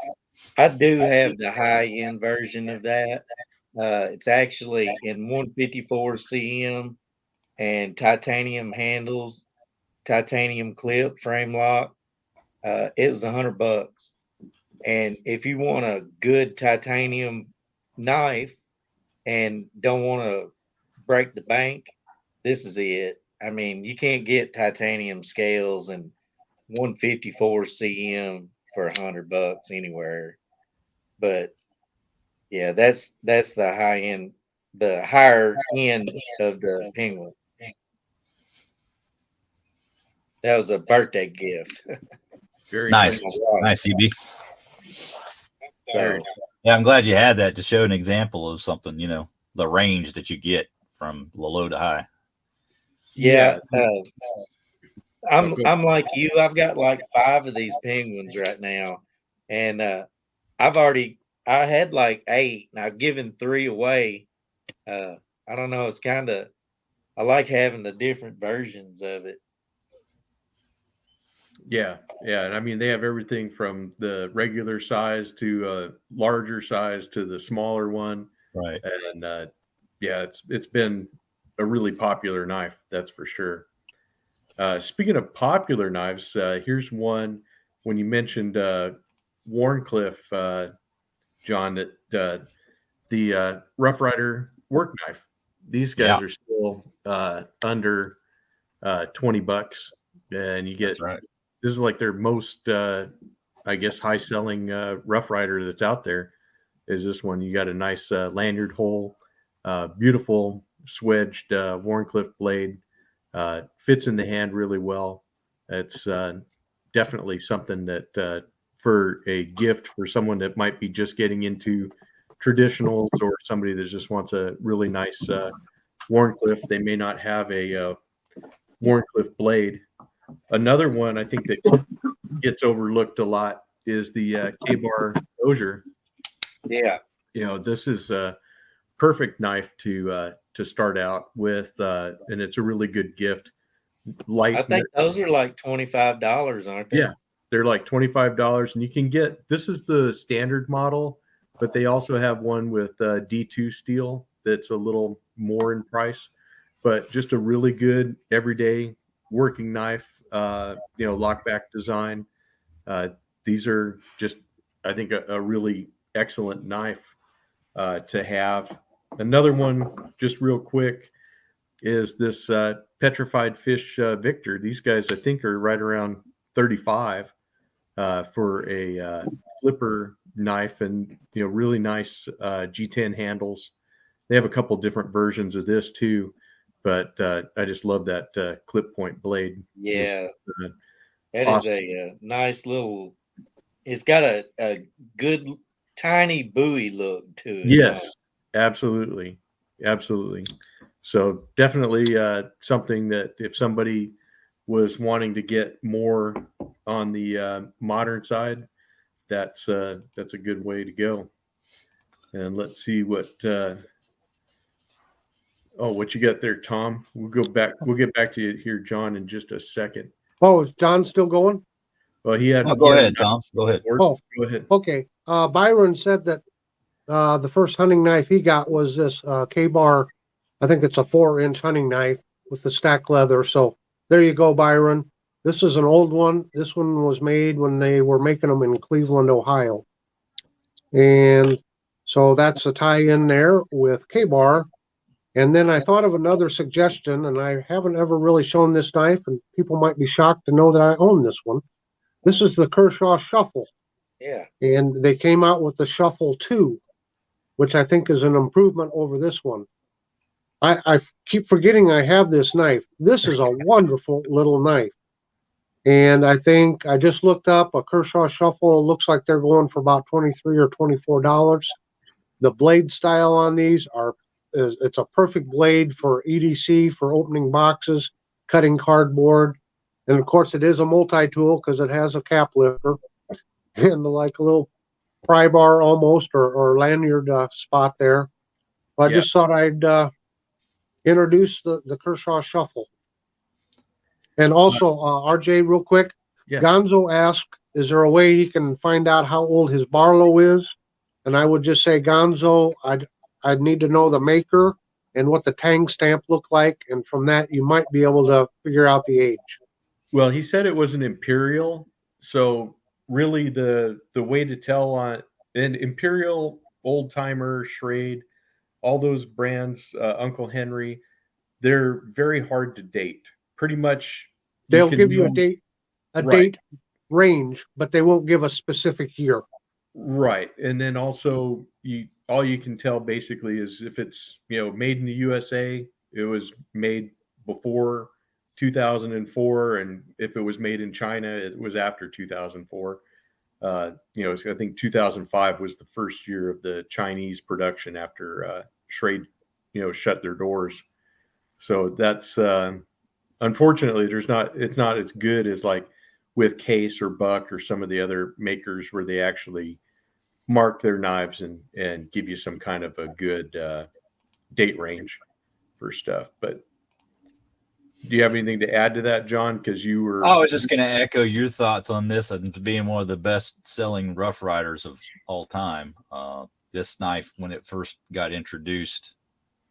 Speaker 3: I do have the high end version of that. It's actually in 154 cm and titanium handles, titanium clip, frame lock. It was $100. And if you want a good titanium knife and don't want to break the bank, this is it. I mean, you can't get titanium scales and 154 cm for $100 anywhere. But yeah, that's the higher end of the Penguin. That was a birthday gift.
Speaker 1: Very
Speaker 2: Nice,
Speaker 3: Wow.
Speaker 2: nice, CB.
Speaker 3: So
Speaker 2: Yeah, I'm glad you had that to show an example of something. The range that you get from low to high.
Speaker 3: yeah, I'm like you. I've got like 5 of these Penguins right now, and I had like 8, and I've given 3 away. I don't know. It's kind of I like having the different versions of it.
Speaker 1: Yeah, yeah, and I mean they have everything from the regular size to larger size to the smaller one,
Speaker 2: Right.
Speaker 1: and yeah, it's been a really popular knife, that's for sure. Speaking of popular knives, here's one. When you mentioned Warncliffe, John, that the Rough Rider work knife. These guys
Speaker 2: Yeah.
Speaker 1: are still under $20, and you get
Speaker 2: That's right.
Speaker 1: this is like their most, I guess, high selling Rough Rider that's out there. Is this one? You got a nice lanyard hole, beautiful swedged Warncliffe blade, fits in the hand really well. It's definitely something that for a gift for someone that might be just getting into traditionals or somebody that just wants a really nice Warncliffe. They may not have a Warncliffe blade. Another one I think that gets overlooked a lot is the K-Bar Dozier.
Speaker 3: Yeah,
Speaker 1: This is a perfect knife to start out with, and it's a really good gift. Light.
Speaker 3: I think those are like $25, aren't they?
Speaker 1: Yeah, they're like $25, and you can get this is the standard model, but they also have one with D2 steel that's a little more in price, but just a really good everyday working knife. Lockback design. These are just, I think, a really excellent knife to have. Another one, just real quick, is this Petrified Fish Victor. These guys, I think, are right around 35 for a flipper knife, and really nice G10 handles. They have a couple different versions of this too, but I just love that clip point blade.
Speaker 3: Yeah,
Speaker 1: Uh,
Speaker 3: that
Speaker 1: awesome.
Speaker 3: is a nice little. It's got a good tiny buoy look to it.
Speaker 1: Yes, absolutely, absolutely. So definitely something that if somebody was wanting to get more on the modern side, that's a good way to go. And let's see what what you got there, Tom. We'll go back. We'll get back to you here, John, in just a second.
Speaker 4: Oh, is John still going?
Speaker 1: Well, he had.
Speaker 2: Go ahead, Tom. Go ahead.
Speaker 4: Oh.
Speaker 1: Go ahead.
Speaker 4: Okay. Byron said that the first hunting knife he got was this K-Bar. I think it's a 4-inch hunting knife with the stack leather. So there you go, Byron. This is an old one. This one was made when they were making them in Cleveland, Ohio. And so that's a tie-in there with K-Bar. And then I thought of another suggestion, and I haven't ever really shown this knife, and people might be shocked to know that I own this one. This is the Kershaw Shuffle.
Speaker 3: Yeah.
Speaker 4: And they came out with the Shuffle 2, which I think is an improvement over this one. I keep forgetting I have this knife. This is a wonderful little knife. And I think I just looked up a Kershaw Shuffle. It looks like they're going for about $23 or $24. The blade style on these it's a perfect blade for EDC, for opening boxes, cutting cardboard. And of course it is a multi-tool because it has a cap lifter and like a little pry bar almost or lanyard spot there. Well, I just thought I'd introduce the Kershaw Shuffle. And also, RJ, real quick,
Speaker 1: Yes.
Speaker 4: Gonzo asked, is there a way he can find out how old his Barlow is? And I would just say, Gonzo, I'd need to know the maker and what the tang stamp looked like. And from that, you might be able to figure out the age.
Speaker 1: Well, he said it was an Imperial, So really the way to tell on an Imperial, Old Timer, Schrade, all those brands, Uncle Henry, they're very hard to date. Pretty much
Speaker 4: They'll give you a
Speaker 1: know-
Speaker 4: date,
Speaker 1: Right.
Speaker 4: date range, but they won't give a specific year.
Speaker 1: Right. And then also all you can tell basically is if it's, made in the USA, it was made before 2004, and if it was made in China, it was after 2004. So I think 2005 was the first year of the Chinese production after Schrade, shut their doors. So that's unfortunately it's not as good as like with Case or Buck or some of the other makers where they actually mark their knives and give you some kind of a good date range for stuff. But do you have anything to add to that, John? Because you were.
Speaker 2: I was just going to echo your thoughts on this and being one of the best selling Rough Riders of all time. This knife, when it first got introduced,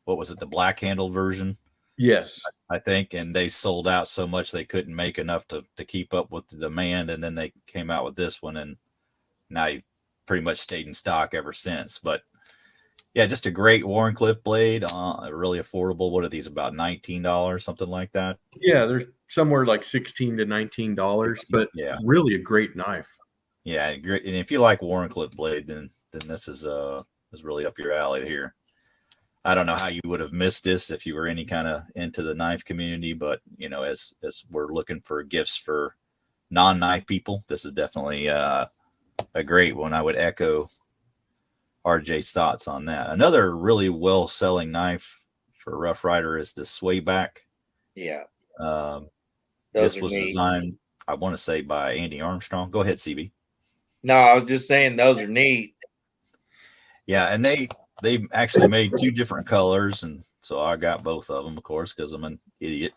Speaker 2: what was it, the black handled version?
Speaker 1: Yes.
Speaker 2: I think, and they sold out so much they couldn't make enough to keep up with the demand, and then they came out with this one, and now you've pretty much stayed in stock ever since. But yeah, just a great Wharncliffe blade, really affordable. What are these, about $19, something like that?
Speaker 1: Yeah, they're somewhere like $16 to $19, but
Speaker 2: yeah,
Speaker 1: really a great knife.
Speaker 2: Yeah, great. And if you like Wharncliffe blade, then this is really up your alley here. I don't know how you would have missed this if you were any kind of into the knife community, but as we're looking for gifts for non-knife people, this is definitely a great one. I would echo RJ's thoughts on that. Another really well-selling knife for Rough Rider is the Swayback.
Speaker 3: Yeah.
Speaker 2: This was designed, I want to say, by Andy Armstrong. Go ahead, CB.
Speaker 3: No, I was just saying those are neat.
Speaker 2: Yeah, and they actually made two different colors, and so I got both of them, of course, because I'm an idiot.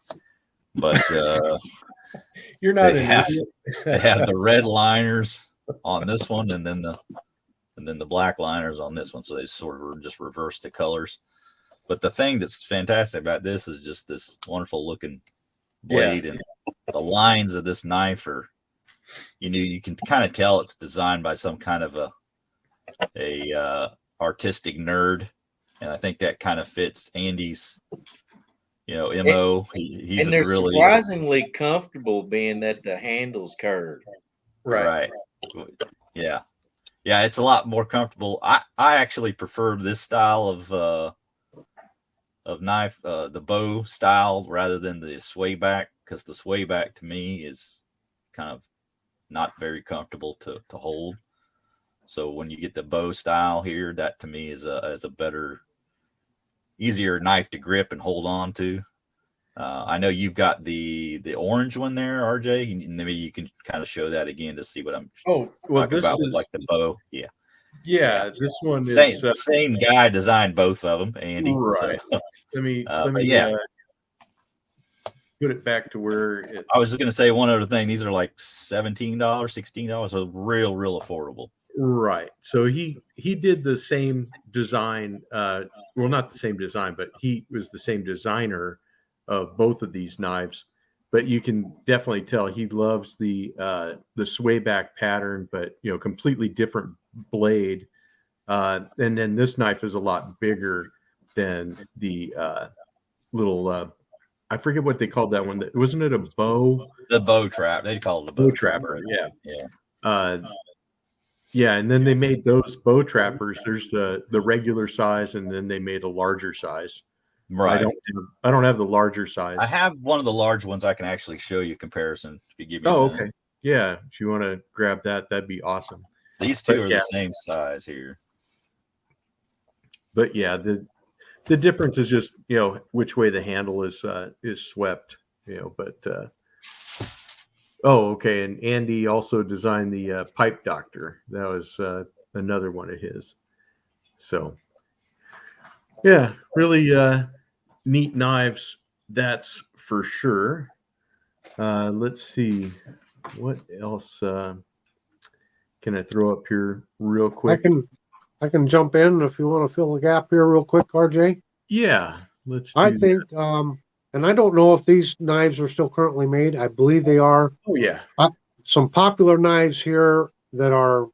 Speaker 2: But
Speaker 1: you're not
Speaker 2: they have the red liners on this one, and then the black liners on this one. So they sort of just reverse the colors. But the thing that's fantastic about this is just this wonderful looking blade, and the lines of this knife are, you can kind of tell it's designed by some kind of a artistic nerd, and I think that kind of fits Andy's MO. He's
Speaker 3: and they're
Speaker 2: really
Speaker 3: surprisingly comfortable, being that the handle's curved.
Speaker 2: Right. Yeah, it's a lot more comfortable. I actually prefer this style of knife, the bow style, rather than the Swayback, because the Swayback to me is kind of not very comfortable to hold. So when you get the bow style here, that to me is a better, easier knife to grip and hold on to. I know you've got the orange one there, RJ. Maybe you can kind of show that again to see what I'm talking about with like the bow.
Speaker 1: Yeah, this one is
Speaker 2: same guy designed both of them, Andy.
Speaker 1: Right.
Speaker 2: So,
Speaker 1: let me put it back to where it's...
Speaker 2: I was just going to say one other thing. These are like $17, $16, so real affordable.
Speaker 1: Right. So he did the same design. Well, not the same design, but he was the same designer of both of these knives. But you can definitely tell he loves the Swayback pattern, but completely different blade. And then this knife is a lot bigger than the little. I forget what they called that one. Wasn't it a bow?
Speaker 2: The bow trap. They called it the
Speaker 1: bow trapper.
Speaker 2: Yeah.
Speaker 1: Yeah, and then they made those bow trappers. There's the regular size, and then they made a larger size.
Speaker 2: Right.
Speaker 1: I don't have the larger size.
Speaker 2: I have one of the large ones. I can actually show you a comparison if you give me.
Speaker 1: Okay. Yeah, if you want to grab that, that'd be awesome.
Speaker 2: These two are the same size here.
Speaker 1: But yeah, the difference is just which way the handle is swept. But. Oh, okay. And Andy also designed the Pipe Doctor. That was another one of his. So, yeah, really neat knives. That's for sure. Let's see. What else can I throw up here real quick?
Speaker 4: I can jump in if you want to fill the gap here real quick, RJ.
Speaker 1: Yeah, let's.
Speaker 4: I think and I don't know if these knives are still currently made. I believe they are.
Speaker 1: Oh, yeah.
Speaker 4: some popular knives here that are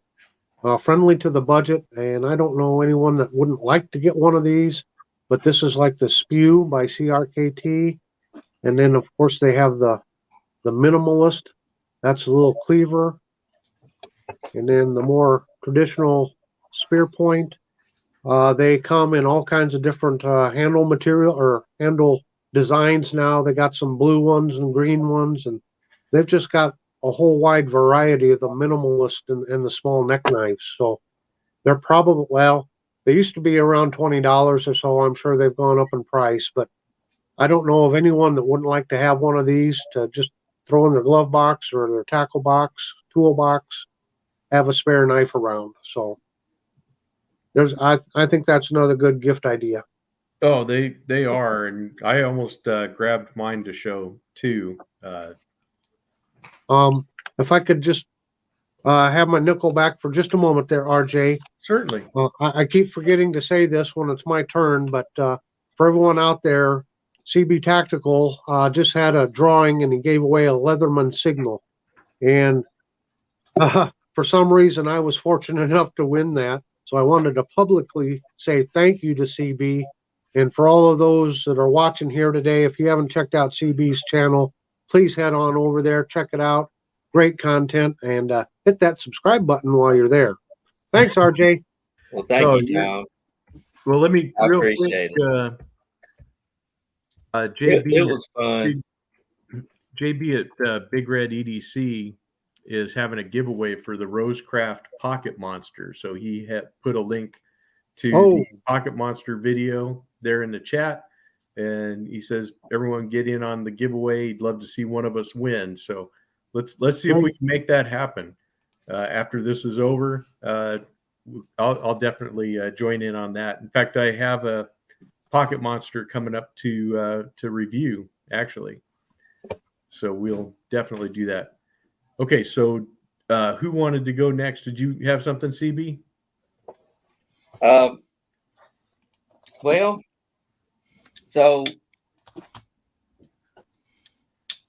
Speaker 4: friendly to the budget, and I don't know anyone that wouldn't like to get one of these, but this is like the Spew by CRKT. And then, of course, they have the Minimalist. That's a little cleaver. And then the more traditional Spear Point. They come in all kinds of different handle material or handle designs now. They got some blue ones and green ones, and they've just got a whole wide variety of the Minimalist and the small neck knives. So they're probably, well, they used to be around $20 or so. I'm sure they've gone up in price, but I don't know of anyone that wouldn't like to have one of these to just throw in their glove box or their tackle box, tool box, have a spare knife around. So I think that's another good gift idea.
Speaker 1: Oh, they are, and I almost grabbed mine to show too.
Speaker 4: If I could just have my nickel back for just a moment there, RJ.
Speaker 1: Certainly.
Speaker 4: I keep forgetting to say this when it's my turn, but for everyone out there, CB Tactical just had a drawing and he gave away a Leatherman Signal. And for some reason, I was fortunate enough to win that. So I wanted to publicly say thank you to CB. And for all of those that are watching here today, if you haven't checked out CB's channel, please head on over there, check it out. Great content, and hit that subscribe button while you're there. Thanks, RJ.
Speaker 3: Well, thank you, Tom.
Speaker 1: Well, let me
Speaker 3: I
Speaker 1: real
Speaker 3: appreciate
Speaker 1: quick.
Speaker 3: It was fun.
Speaker 1: JB at Big Red EDC is having a giveaway for the Rosecraft Pocket Monster. So he had put a link to the Pocket Monster video there in the chat. And he says, everyone get in on the giveaway. He'd love to see one of us win. So let's see if we can make that happen. After this is over, I'll definitely join in on that. In fact, I have a Pocket Monster coming up to review, actually. So we'll definitely do that. Okay, so who wanted to go next? Did you have something, CB?
Speaker 3: Well, so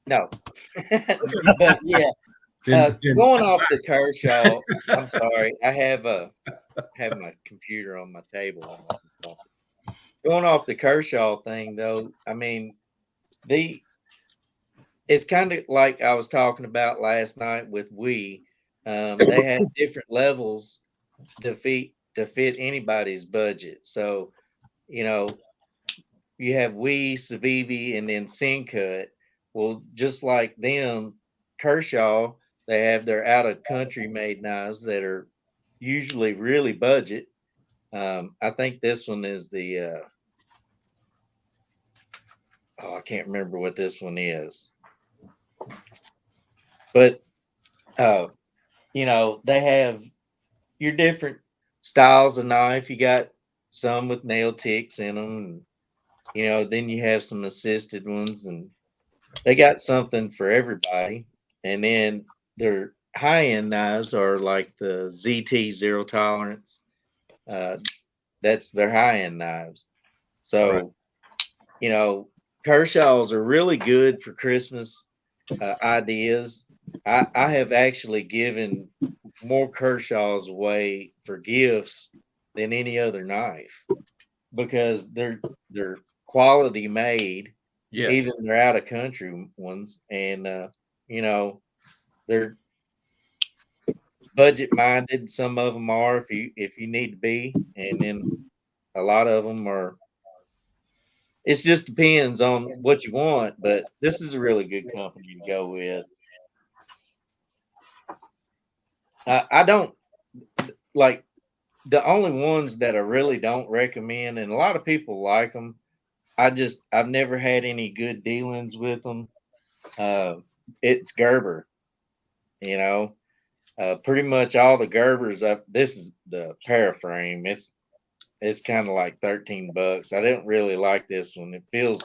Speaker 3: no, but yeah, going off the Kershaw. I'm sorry, I have my computer on my table. Going off the Kershaw thing, though, I mean, it's kind of like I was talking about last night with they had different levels to fit anybody's budget. So, you know, you have Civivi, and then Sencut. Well, just like them, Kershaw, they have their out of country made knives that are usually really budget. I think this one is the I can't remember what this one is. But you know, they have your different styles of knife. You got some with nail ticks in them, and you know, then you have some assisted ones, and they got something for everybody. And then their high-end knives are like the ZT Zero Tolerance. That's their high-end knives. So, right. You know, Kershaws are really good for Christmas ideas. I have actually given more Kershaws away for gifts than any other knife because they're quality made. Yes. Even they're out of country ones, and you know, they're budget minded. Some of them are, if you need to be, and then a lot of them are. It just depends on what you want, but this is a really good company to go with. I don't like the only ones that I really don't recommend, and a lot of people like them. I've never had any good dealings with them. It's Gerber, you know, pretty much all the Gerbers up. This is the Paraframe. It's kind of like $13. I didn't really like this one. It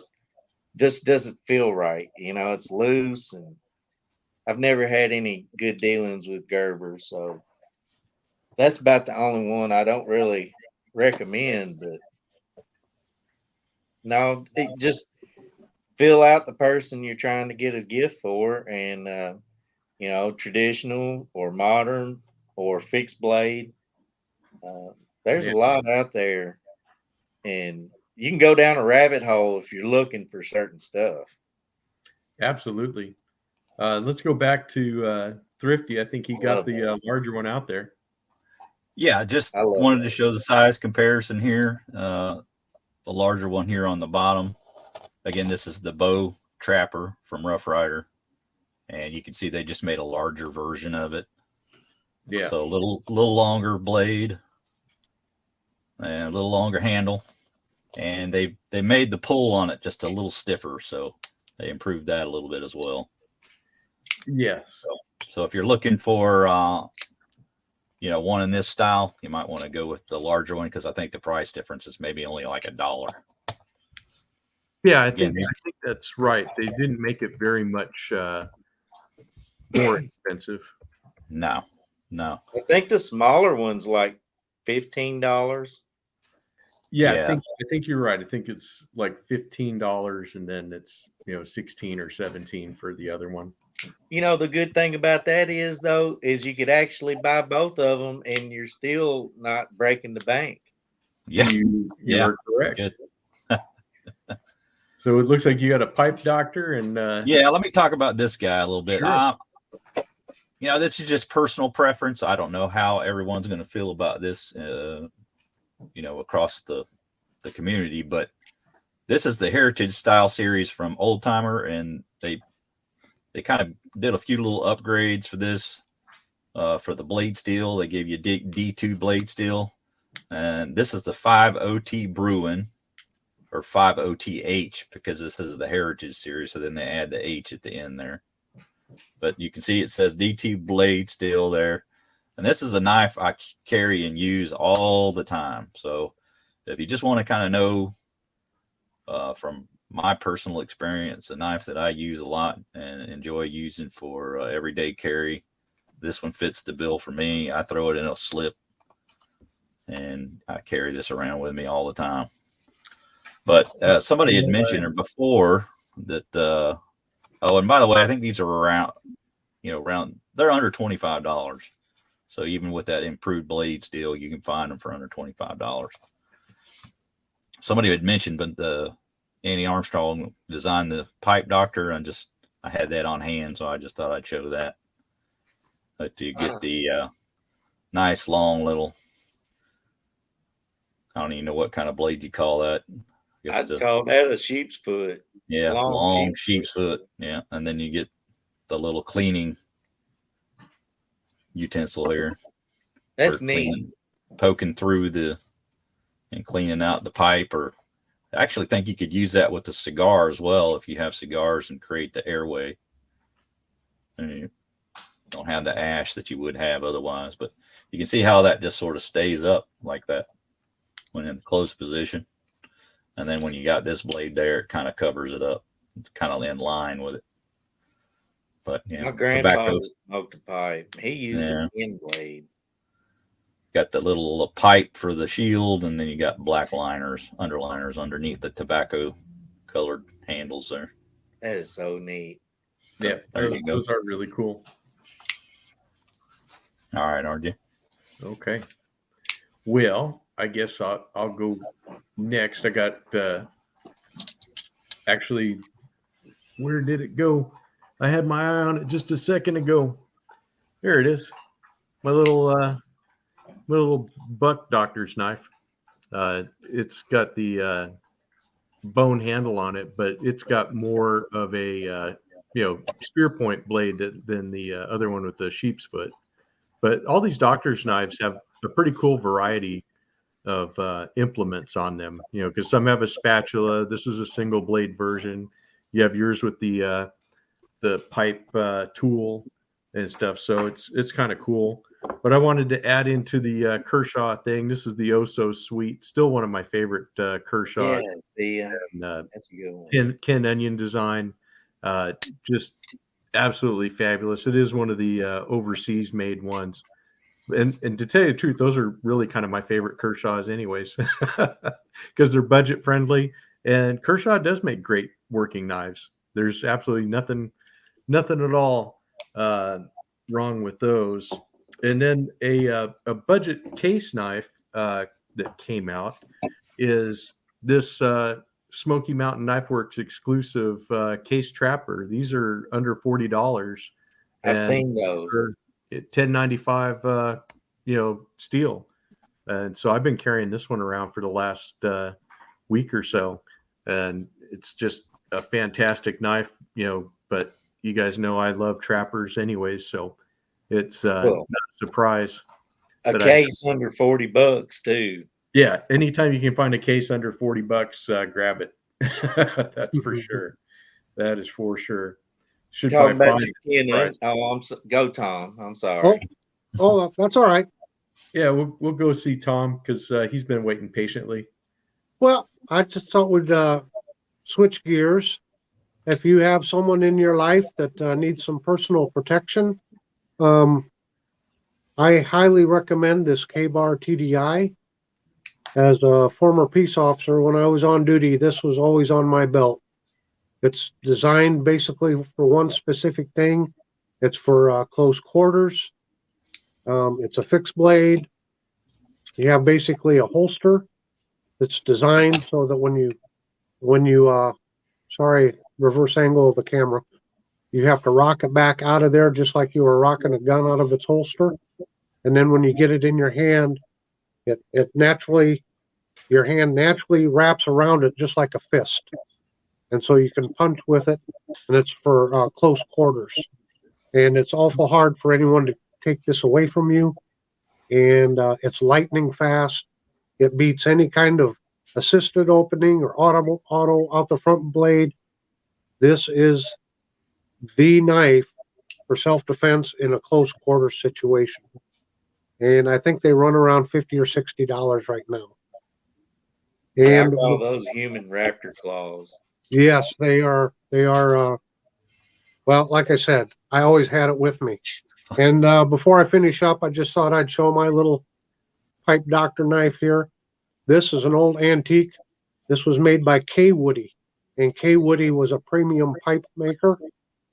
Speaker 3: just doesn't feel right. You know, it's loose, and I've never had any good dealings with Gerber. So that's about the only one I don't really recommend, but no, just fill out the person you're trying to get a gift for, and you know, traditional or modern or fixed blade. There's
Speaker 1: Yeah.
Speaker 3: a lot out there, and you can go down a rabbit hole if you're looking for certain stuff.
Speaker 1: Absolutely. Let's go back to Thrifty. I think he got
Speaker 3: Love
Speaker 1: the larger one out there.
Speaker 2: Yeah, just
Speaker 3: I love
Speaker 2: wanted to
Speaker 3: that.
Speaker 2: show the size comparison here. The larger one here on the bottom. Again, this is the Bow Trapper from Rough Rider, and you can see they just made a larger version of it.
Speaker 1: Yeah.
Speaker 2: So a little longer blade and a little longer handle, and they made the pull on it just a little stiffer, so they improved that a little bit as well.
Speaker 1: Yes.
Speaker 2: So if you're looking for one in this style, you might want to go with the larger one because I think the price difference is maybe only like $1.
Speaker 1: Yeah, I
Speaker 2: Again,
Speaker 1: think that's right. They didn't make it very much more expensive.
Speaker 2: No.
Speaker 3: I think the smaller one's like $15.
Speaker 1: Yeah,
Speaker 2: Yeah.
Speaker 1: I think you're right. I think it's like $15, and then it's 16 or 17 for the other one.
Speaker 3: You know, the good thing about that is though, is you could actually buy both of them and you're still not breaking the bank.
Speaker 2: Yeah.
Speaker 1: You
Speaker 2: Yeah.
Speaker 1: are correct.
Speaker 2: Good.
Speaker 1: So it looks like you got a pipe doctor, and
Speaker 2: Yeah, let me talk about this guy a little bit.
Speaker 1: Sure.
Speaker 2: This is just personal preference. I don't know how everyone's going to feel about this, across the community, but this is the Heritage Style series from Old Timer, and they kind of did a few little upgrades for this. For the blade steel, they gave you D2 blade steel, and this is the 5OT Bruin, or 5OTH, because this is the Heritage series, so then they add the H at the end there. But you can see it says D2 blade steel there. And this is a knife I carry and use all the time. So if you just want to kind of know from my personal experience, a knife that I use a lot and enjoy using for everyday carry, this one fits the bill for me. I throw it in a slip, and I carry this around with me all the time. But somebody had mentioned before that, and by the way, I think these are around, they're under $25. So even with that improved blade steel, you can find them for under $25. Somebody had mentioned, but Annie Armstrong designed the Pipe Doctor, and I had that on hand, so I just thought I'd show that. But you get the nice long little, I don't even know what kind of blade you call that.
Speaker 3: I'd call that a sheep's foot.
Speaker 2: Yeah, long sheep's foot. Yeah, and then you get the little cleaning utensil here.
Speaker 3: That's neat.
Speaker 2: Poking through and cleaning out the pipe, or I actually think you could use that with the cigar as well if you have cigars and create the airway. And you don't have the ash that you would have otherwise, but you can see how that just sort of stays up like that when in the closed position. And then when you got this blade there, it kind of covers it up. It's kind of in line with it. But yeah,
Speaker 3: my grandfather smoked a pipe. He used a thin blade.
Speaker 2: Got the little pipe for the shield, and then you got black underliners underneath the tobacco colored handles there.
Speaker 3: That is so neat.
Speaker 1: Yeah, those are really cool.
Speaker 2: All right, RJ.
Speaker 1: Okay. Well, I guess I'll go next. I got actually, where did it go? I had my eye on it just a second ago. There it is. My little buck doctor's knife. It's got the bone handle on it, but it's got more of a spear point blade than the other one with the sheep's foot. But all these doctor's knives have a pretty cool variety of implements on them, because some have a spatula. This is a single blade version. You have yours with the pipe tool and stuff. So it's kind of cool. But I wanted to add into the Kershaw thing. This is the Oh So Sweet. Still one of my favorite Kershaw.
Speaker 3: Yeah, that's a good one.
Speaker 1: Ken Onion design. Just absolutely fabulous. It is one of the overseas made ones. And to tell you the truth, those are really kind of my favorite Kershaws anyways, because they're budget friendly. And Kershaw does make great working knives. There's absolutely nothing at all wrong with those. And then a budget case knife that came out is this Smoky Mountain Knife Works exclusive case trapper. These are under $40.
Speaker 3: I've
Speaker 1: And
Speaker 3: seen those.
Speaker 1: for $10.95, steel. And so I've been carrying this one around for the last week or so, and it's just a fantastic knife. But you guys know I love trappers anyways, so it's not
Speaker 3: Cool.
Speaker 1: a surprise.
Speaker 3: A
Speaker 1: But
Speaker 3: case under $40 too.
Speaker 1: Yeah, anytime you can find a case under $40, grab it. That's for sure. That is for sure. Should
Speaker 3: Talking
Speaker 1: probably
Speaker 3: about
Speaker 1: find
Speaker 3: your
Speaker 1: it.
Speaker 3: kin. Oh, go Tom. I'm sorry.
Speaker 4: Oh, that's all right.
Speaker 1: Yeah, we'll go see Tom because he's been waiting patiently.
Speaker 4: Well, I just thought we'd switch gears. If you have someone in your life that needs some personal protection, I highly recommend this K-Bar TDI. As a former peace officer, when I was on duty, this was always on my belt. It's designed basically for one specific thing. It's for close quarters. It's a fixed blade. You have basically a holster that's designed so that when you reverse angle of the camera, you have to rock it back out of there just like you were rocking a gun out of its holster. And then when you get it in your hand, your hand naturally wraps around it just like a fist. And so you can punch with it, and it's for close quarters. And it's awful hard for anyone to take this away from you. And it's lightning fast. It beats any kind of assisted opening or auto out the front blade. This is the knife for self-defense in a close quarter situation. And I think they run around $50 or $60 right now.
Speaker 3: And
Speaker 4: And
Speaker 3: I call those human raptor claws.
Speaker 4: yes, they are. Well, like I said, I always had it with me. And before I finish up, I just thought I'd show my little pipe doctor knife here. This is an old antique. This was made by K. Woody. And K. Woody was a premium pipe maker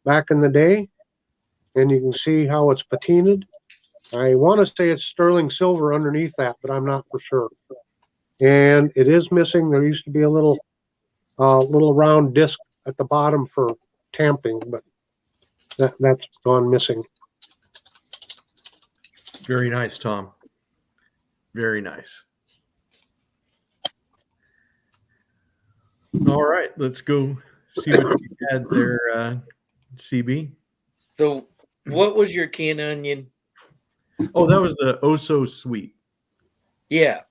Speaker 4: back in the day. And you can see how it's patinaed. I want to say it's sterling silver underneath that, but I'm not for sure. And it is missing. There used to be a little round disc at the bottom for tamping, but that's gone missing.
Speaker 1: Very nice, Tom. Very nice. All right, let's go see what you had there, CB.
Speaker 3: So, what was your kin onion?
Speaker 1: Oh, that was the Oso Sweet.
Speaker 3: Yeah.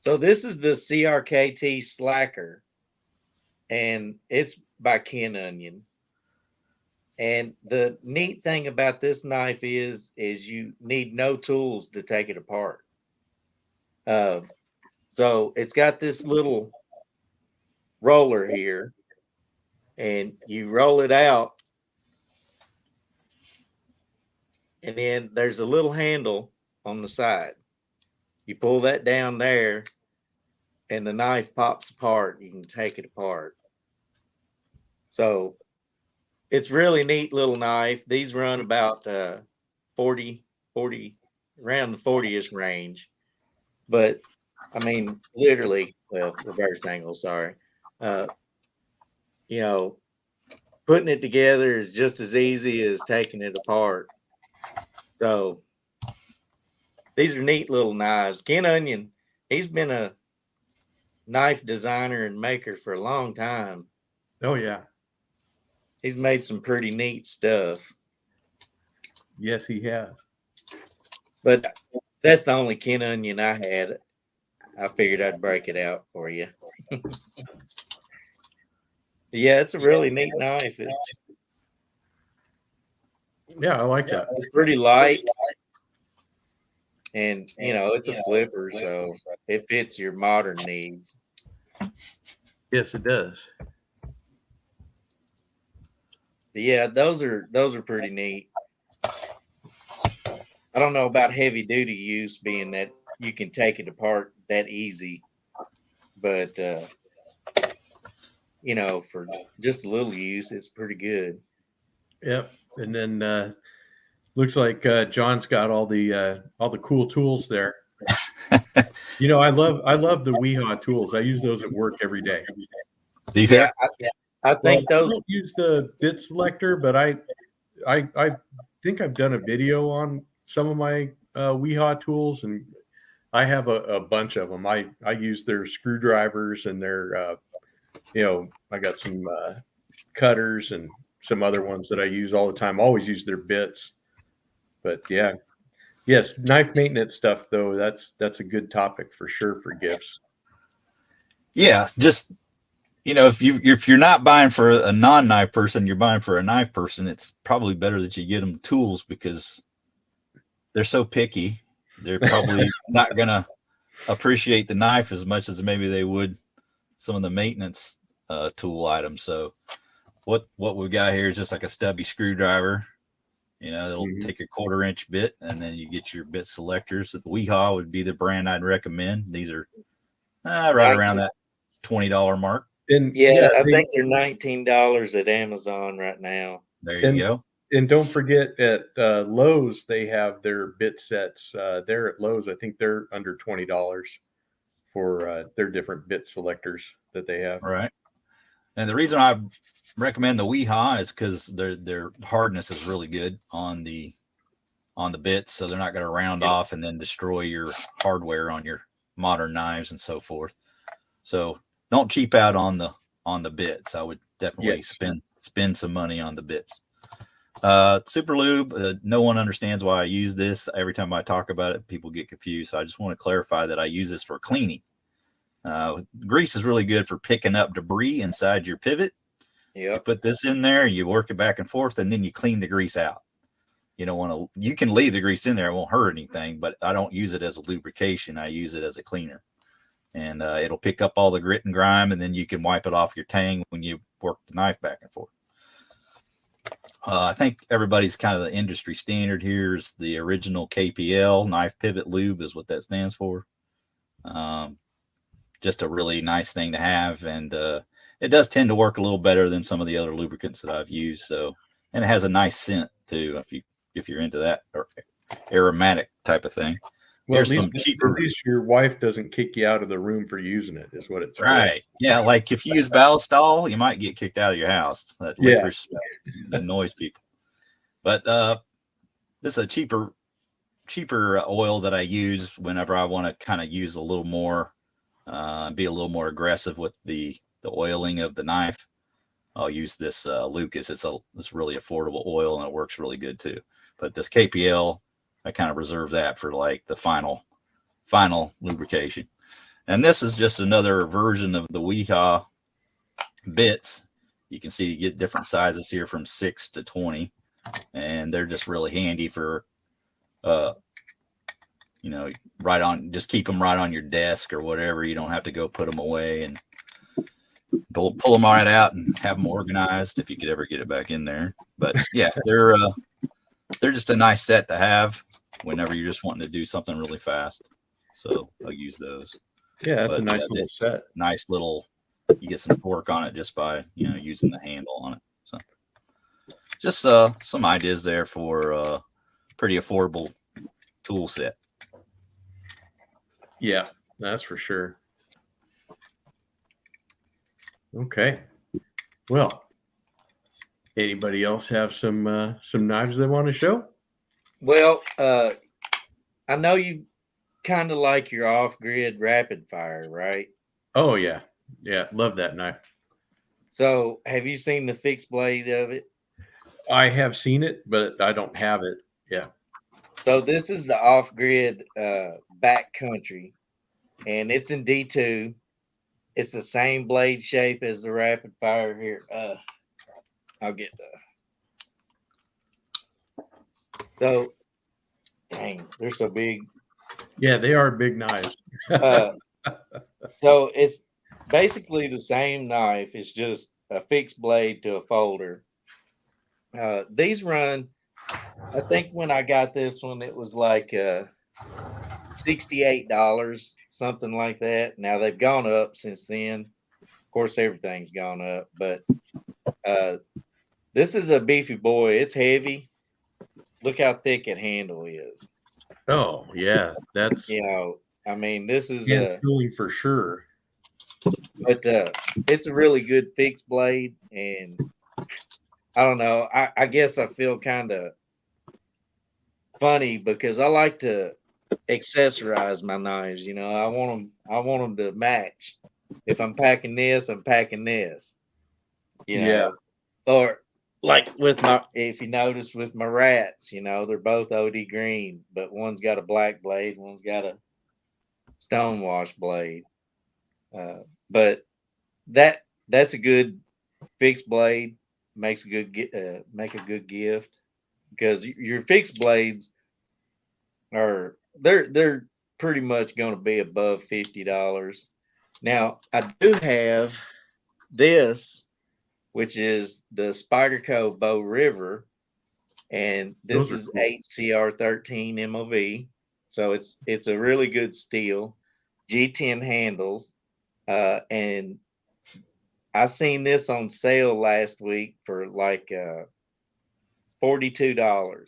Speaker 3: So this is the CRKT Slacker, and it's by Kin Onion. And the neat thing about this knife is you need no tools to take it apart. So it's got this little roller here, and you roll it out, and then there's a little handle on the side. You pull that down there, and the knife pops apart. You can take it apart. So it's really neat little knife. These run about 40, around the 40-ish range. But I mean, literally, well, reverse angle, sorry. Putting it together is just as easy as taking it apart. So these are neat little knives. Kin Onion, he's been a knife designer and maker for a long time.
Speaker 1: Oh, yeah.
Speaker 3: He's made some pretty neat stuff.
Speaker 1: Yes, he has.
Speaker 3: But that's the only Kin Onion I had. I figured I'd break it out for you. Yeah, it's a really neat knife.
Speaker 1: Yeah, I like that.
Speaker 3: It's pretty light. And, it's a flipper, so it fits your modern needs.
Speaker 1: Yes, it does.
Speaker 3: But yeah, those are pretty neat. I don't know about heavy duty use, being that you can take it apart that easy, but for just a little use, it's pretty good.
Speaker 1: Yep. And then looks like John's got all the cool tools there. I love the Weehaw tools. I use those at work every day.
Speaker 2: These
Speaker 3: Yeah,
Speaker 2: here?
Speaker 3: I think
Speaker 1: I
Speaker 3: those.
Speaker 1: don't use the bit selector, but I think I've done a video on some of my Weehaw tools, and I have a bunch of them. I use their screwdrivers and their I got some cutters and some other ones that I use all the time. Always use their bits. But yeah, yes, knife maintenance stuff though. That's a good topic for sure for gifts.
Speaker 2: Yeah, just if you're not buying for a non-knife person, you're buying for a knife person. It's probably better that you get them tools because they're so picky. They're probably not gonna appreciate the knife as much as maybe they would some of the maintenance tool items. So what we've got here is just like a stubby screwdriver. It'll take a 1/4-inch bit, and then you get your bit selectors. The Weehaw would be the brand I'd recommend. These are right around that $20 mark.
Speaker 1: And
Speaker 3: I think they're $19 at Amazon right now.
Speaker 2: There you go.
Speaker 1: And don't forget at Lowe's, they have their bit sets. There at Lowe's, I think they're under $20 for their different bit selectors that they have.
Speaker 2: Right. And the reason I recommend the Weehaw is because their hardness is really good on the bits, so they're not going to round off and then destroy your hardware on your modern knives and so forth. So don't cheap out on the bits. I would definitely spend some money on the bits. Super Lube, no one understands why I use this. Every time I talk about it, people get confused. So I just want to clarify that I use this for cleaning. Grease is really good for picking up debris inside your pivot.
Speaker 3: Yeah.
Speaker 2: You put this in there, you work it back and forth, and then you clean the grease out. You can leave the grease in there. It won't hurt anything, but I don't use it as a lubrication. I use it as a cleaner. And it'll pick up all the grit and grime, and then you can wipe it off your tang when you work the knife back and forth. I think everybody's kind of the industry standard here is the original KPL, Knife Pivot Lube is what that stands for. Just a really nice thing to have, and it does tend to work a little better than some of the other lubricants that I've used. So, and it has a nice scent too, if you're into that or aromatic type of thing.
Speaker 1: Well,
Speaker 2: Here's some cheaper.
Speaker 1: At least your wife doesn't kick you out of the room for using it, is what it's
Speaker 2: Right. Yeah, like if you use Ballistol, you might get kicked out of your house. That licorice annoys people. But this is a cheaper oil that I use whenever I want to kind of use a little more, be a little more aggressive with the oiling of the knife. I'll use this Lucas. It's really affordable oil, and it works really good too. But this KPL, I kind of reserve that for like the final lubrication. And this is just another version of the Weehaw bits. You can see you get different sizes here from 6 to 20, and they're just really handy for, right on, just keep them right on your desk or whatever. You don't have to go put them away and pull them right out and have them organized if you could ever get it back in there. But yeah, they're just a nice set to have whenever you're just wanting to do something really fast. So I'll use those.
Speaker 1: Yeah, that's a nice little set.
Speaker 2: Nice little, you get some torque on it just by, using the handle on it. So just some ideas there for a pretty affordable tool set.
Speaker 1: Yeah, that's for sure. Okay. Well, anybody else have some knives they want to show?
Speaker 3: Well, I know you kind of like your off-grid rapid fire, right?
Speaker 1: Oh yeah, love that knife.
Speaker 3: So, have you seen the fixed blade of it?
Speaker 1: I have seen it, but I don't have it. Yeah.
Speaker 3: So this is the off-grid backcountry, and it's in D2. It's the same blade shape as the rapid fire here. I'll get so dang, they're so big.
Speaker 1: Yeah, they are big knives.
Speaker 3: So it's basically the same knife. It's just a fixed blade to a folder. These run, I think when I got this one, it was like $68, something like that. Now they've gone up since then. Of course, everything's gone up, but This is a beefy boy. It's heavy. Look how thick that handle is.
Speaker 1: Oh yeah, that's
Speaker 3: You know, I mean, this is
Speaker 1: hand tooling for sure.
Speaker 3: but it's a really good fixed blade, and I don't know. I guess I feel kind of funny because I like to accessorize my knives. You know, I want them to match. If I'm packing this, I'm packing this. You
Speaker 1: Yeah.
Speaker 3: know, or like with my, if you notice with my rats, you know, they're both OD green, but one's got a black blade, one's got a stonewash blade. But that's a good fixed blade. Makes a good make a good gift because your fixed blades are they're pretty much going to be above $50. Now I do have this, which is the Spyderco Bow River, and this
Speaker 1: Those are
Speaker 3: is
Speaker 1: cool.
Speaker 3: HCR13 MOV, so it's a really good steel, G10 handles, and I seen this on sale last week for like $42.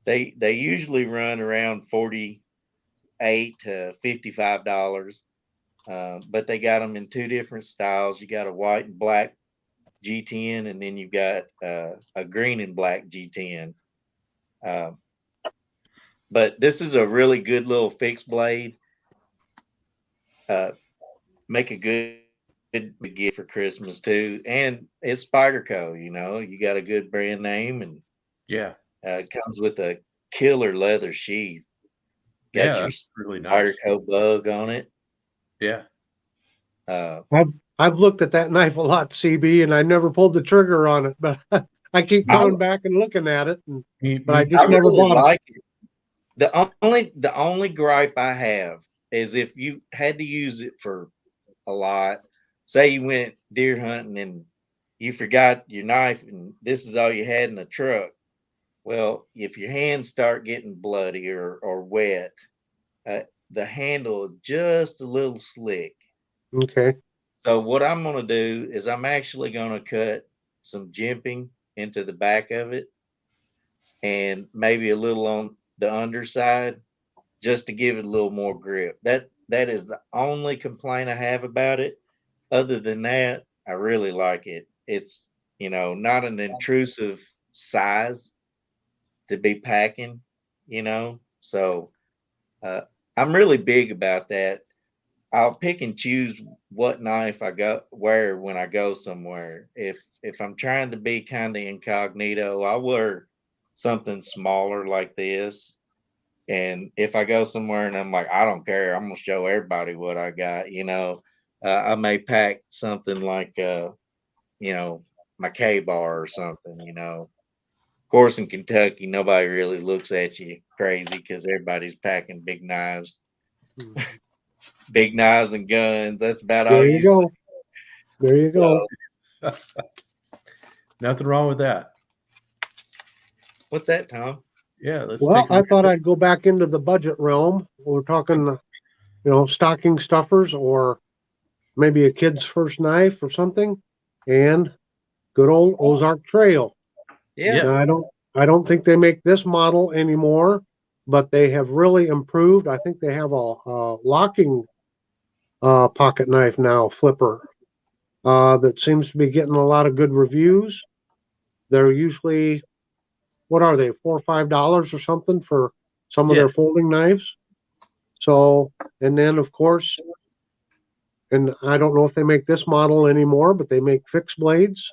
Speaker 3: They usually run around 48 to $55, but they got them in two different styles. You got a white and black G10, and then you've got a green and black G10. Uh, but this is a really good little fixed blade. Uh, make a good gift for Christmas too, and it's Spyderco. You know, you got a good brand name, and
Speaker 1: Yeah.
Speaker 3: it comes with a killer leather sheath. Got
Speaker 1: Yeah,
Speaker 3: your
Speaker 1: that's really nice.
Speaker 3: Spyderco bug on it.
Speaker 1: Yeah.
Speaker 3: Uh,
Speaker 4: I've looked at that knife a lot, CB, and I never pulled the trigger on it, but I keep
Speaker 3: I,
Speaker 4: coming back and looking at it, but I
Speaker 1: Me
Speaker 3: I
Speaker 4: just never
Speaker 3: really
Speaker 4: bought it.
Speaker 3: like it. The only gripe I have is if you had to use it for a lot. Say you went deer hunting and you forgot your knife, and this is all you had in the truck. Well, if your hands start getting bloody or wet, uh, the handle is just a little slick.
Speaker 4: Okay.
Speaker 3: So what I'm going to do is I'm actually going to cut some jimping into the back of it and maybe a little on the underside just to give it a little more grip. That is the only complaint I have about it. Other than that, I really like it. It's, you know, not an intrusive size to be packing, you know. So uh, I'm really big about that. I'll pick and choose what knife I go wear when I go somewhere. If I'm trying to be kind of incognito, I'll wear something smaller like this. And if I go somewhere and I'm like, I don't care, I'm gonna show everybody what I got, you know. I may pack something like you know, my K bar or something, you know. Of course in Kentucky nobody really looks at you crazy because everybody's packing big knives and guns. That's about all
Speaker 4: There
Speaker 3: you
Speaker 4: you
Speaker 3: see.
Speaker 4: go. There you go.
Speaker 3: So
Speaker 1: Nothing wrong with that.
Speaker 3: what's that, Tom?
Speaker 1: Yeah, let's
Speaker 4: Well,
Speaker 1: take a
Speaker 4: I
Speaker 1: look
Speaker 4: thought
Speaker 1: at
Speaker 4: I'd go back into the budget realm. We're talking, stocking stuffers or maybe a kid's first knife or something, and good old Ozark Trail.
Speaker 3: Yeah.
Speaker 4: Now, I don't think they make this model anymore, but they have really improved. I think they have a locking pocket knife now, flipper, that seems to be getting a lot of good reviews. They're usually, what are they, $4 or $5 or something for some of
Speaker 1: Yeah.
Speaker 4: their folding knives. So, and then of course, and I don't know if they make this model anymore, but they make fixed blades.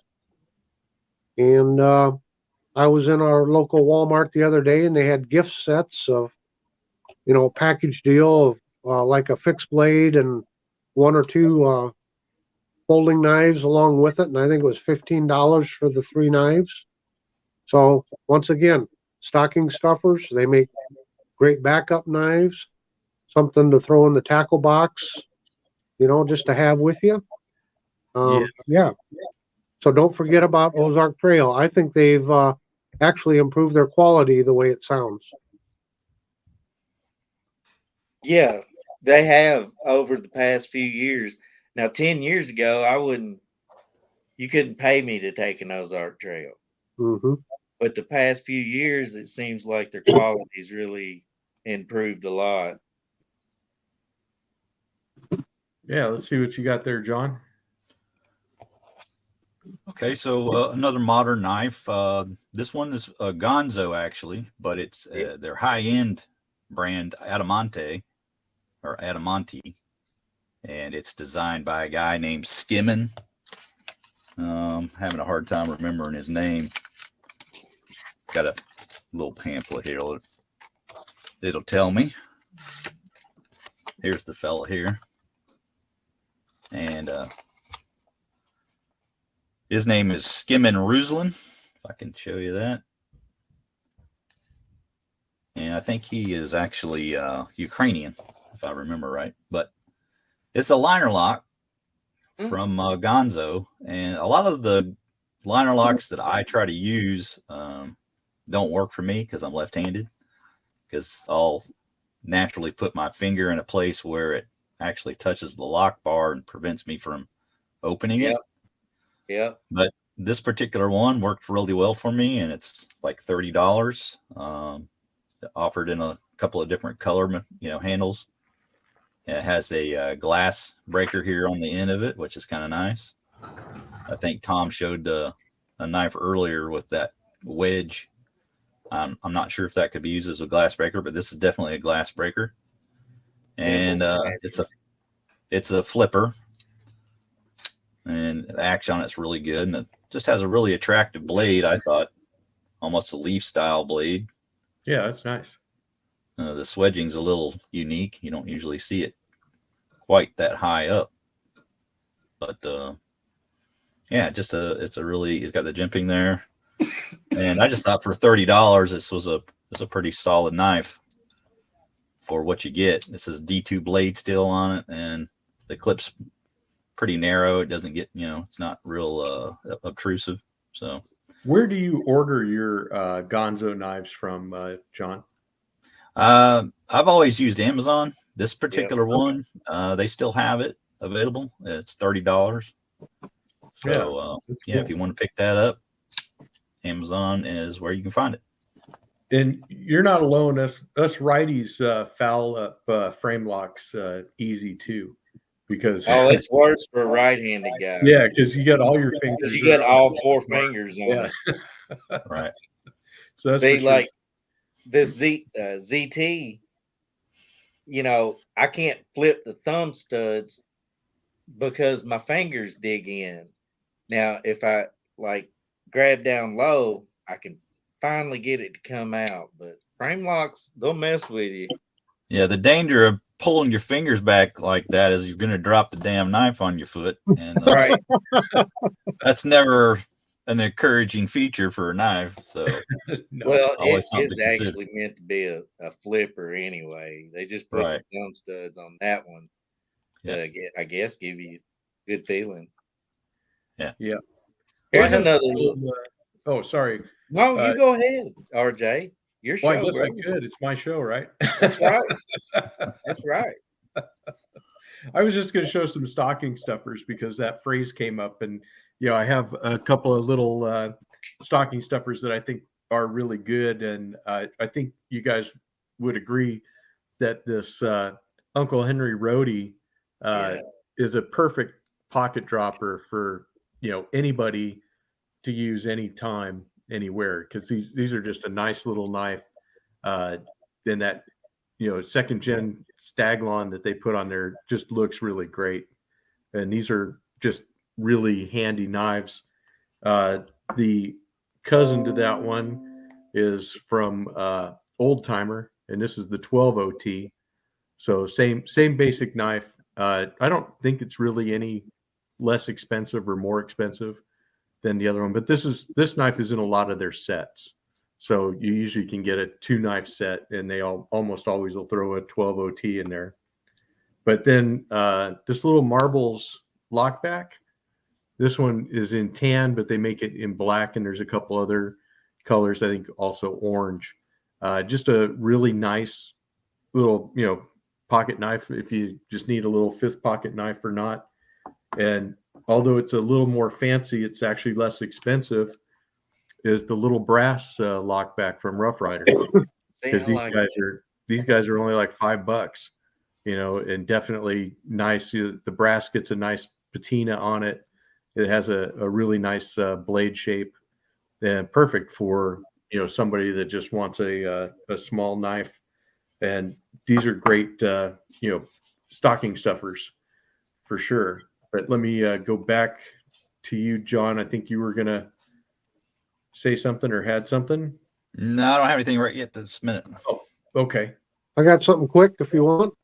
Speaker 4: And I was in our local Walmart the other day, and they had gift sets of, package deal of like a fixed blade and one or two folding knives along with it. And I think it was $15 for the three knives. So once again, stocking stuffers, they make great backup knives, something to throw in the tackle box, just to have with you. Yeah. So don't forget about Ozark Trail. I think they've actually improved their quality the way it sounds.
Speaker 3: Yeah, they have over the past few years. Now, 10 years ago, you couldn't pay me to take an Ozark Trail.
Speaker 4: Mm-hmm.
Speaker 3: But the past few years, it seems like their quality's really improved a lot.
Speaker 1: Yeah, let's see what you got there, John.
Speaker 2: Okay, so another modern knife. This one is a Gonzo actually, but it's their high-end brand Adamante or Adamanti, and it's designed by a guy named Skimmin. Having a hard time remembering his name. Got a little pamphlet here. It'll tell me. Here's the fella here, and his name is Skimmin Ruslan. If I can show you that. And I think he is actually Ukrainian, if I remember right. But it's a liner lock from Gonzo. And a lot of the liner locks that I try to use don't work for me because I'm left-handed. Because I'll naturally put my finger in a place where it actually touches the lock bar and prevents me from opening it.
Speaker 3: Yeah.
Speaker 2: But this particular one worked really well for me, and it's like $30. Offered in a couple of different color, handles. It has a glass breaker here on the end of it, which is kind of nice. I think Tom showed a knife earlier with that wedge. I'm not sure if that could be used as a glass breaker, but this is definitely a glass breaker. And it's a flipper, and the action on it's really good, and it just has a really attractive blade. I thought almost a leaf style blade.
Speaker 1: Yeah, that's nice.
Speaker 2: The swedging's a little unique. You don't usually see it quite that high up, but yeah, it's got the jimping there, and I just thought for $30, this was a pretty solid knife for what you get. It says D2 blade steel on it, and the clip's pretty narrow. It doesn't get, it's not real obtrusive. So,
Speaker 1: where do you order your Gonzo knives from, John?
Speaker 2: I've always used Amazon. This particular one, they still have it available. It's $30. So if you want to pick that up, Amazon is where you can find it.
Speaker 1: And you're not alone. Us righties foul up frame locks easy too, because
Speaker 3: it's worse for a right-handed guy.
Speaker 1: Yeah, because you got all your fingers.
Speaker 3: You got all four fingers on
Speaker 2: it. Right.
Speaker 1: So that's
Speaker 3: like this ZT. I can't flip the thumb studs because my fingers dig in. Now, if I grab down low, I can finally get it to come out. But frame locks, they'll mess with you.
Speaker 2: Yeah, the danger of pulling your fingers back like that is you're going to drop the damn knife on your foot, and
Speaker 3: right.
Speaker 2: That's never an encouraging feature for a knife. So,
Speaker 3: well, it's actually meant to be a flipper anyway. They just put the thumb studs on that one to I guess give you a good feeling.
Speaker 2: Yeah.
Speaker 3: Here's another.
Speaker 1: Oh, sorry.
Speaker 3: No, you go ahead, RJ. Your show.
Speaker 1: I guess I could. It's my show, right?
Speaker 3: That's right. That's right.
Speaker 1: I was just going to show some stocking stuffers because that phrase came up, and I have a couple of little stocking stuffers that I think are really good, and I think you guys would agree that this Uncle Henry Rohde is a perfect pocket dropper for anybody to use anytime, anywhere, because these are just a nice little knife. And that second gen Staglon that they put on there just looks really great, and these are just really handy knives. The cousin to that one is from Old Timer, and this is the 12 OT. So same basic knife. I don't think it's really any less expensive or more expensive than the other one, but this knife is in a lot of their sets. So you usually can get a 2-knife set, and they almost always will throw a 12 OT in there. But then this little Marbles lockback, this one is in tan, but they make it in black, and there's a couple other colors, I think also orange. Just a really nice little, pocket knife if you just need a little fifth pocket knife or not. And although it's a little more fancy, it's actually less expensive. is the little brass lockback from Rough Rider,
Speaker 3: See,
Speaker 1: because
Speaker 3: I
Speaker 1: these
Speaker 3: like
Speaker 1: guys are only like $5, you know, and definitely nice. The brass gets a nice patina on it. It has a really nice blade shape, and perfect for, you know, somebody that just wants a small knife. And these are great, you know, stocking stuffers for sure. But let me go back to you, John. I think you were gonna say something or had something.
Speaker 2: No, I don't have anything right yet this minute.
Speaker 1: Oh, okay.
Speaker 4: I got something quick if you want,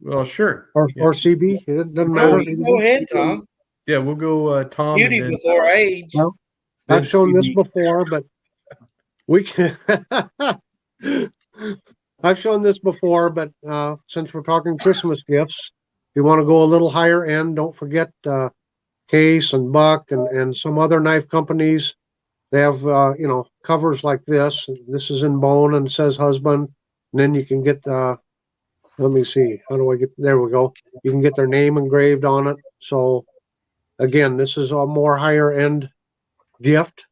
Speaker 1: Well, sure.
Speaker 4: or
Speaker 1: Yeah.
Speaker 4: CB. It doesn't
Speaker 3: No,
Speaker 4: matter.
Speaker 3: you go ahead, Tom.
Speaker 1: Yeah, we'll go Tom,
Speaker 3: Beauty
Speaker 1: and then
Speaker 3: before age.
Speaker 4: Well,
Speaker 1: then
Speaker 4: I've shown this
Speaker 1: CB.
Speaker 4: before, but we can. I've shown this before, but since we're talking Christmas gifts, if you want to go a little higher end, don't forget Case and Buck and some other knife companies. They have you know, covers like this. This is in bone and says husband. And then you can get let me see, how do I get there? We go. You can get their name engraved on it. So again, this is a more higher end gift,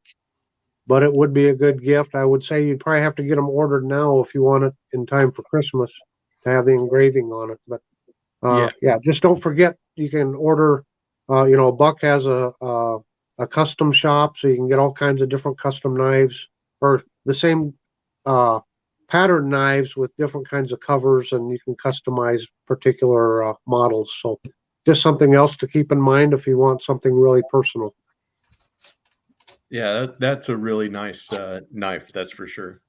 Speaker 4: but it would be a good gift. I would say you'd probably have to get them ordered now if you want it in time for Christmas to have the engraving on it. But yeah, just don't forget you can order. You know, Buck has a custom shop, so you can get all kinds of different custom knives or the same pattern knives with different kinds of covers, and you can customize particular models. So just something else to keep in mind if you want something really personal.
Speaker 1: Yeah, that's a really nice knife. That's for sure.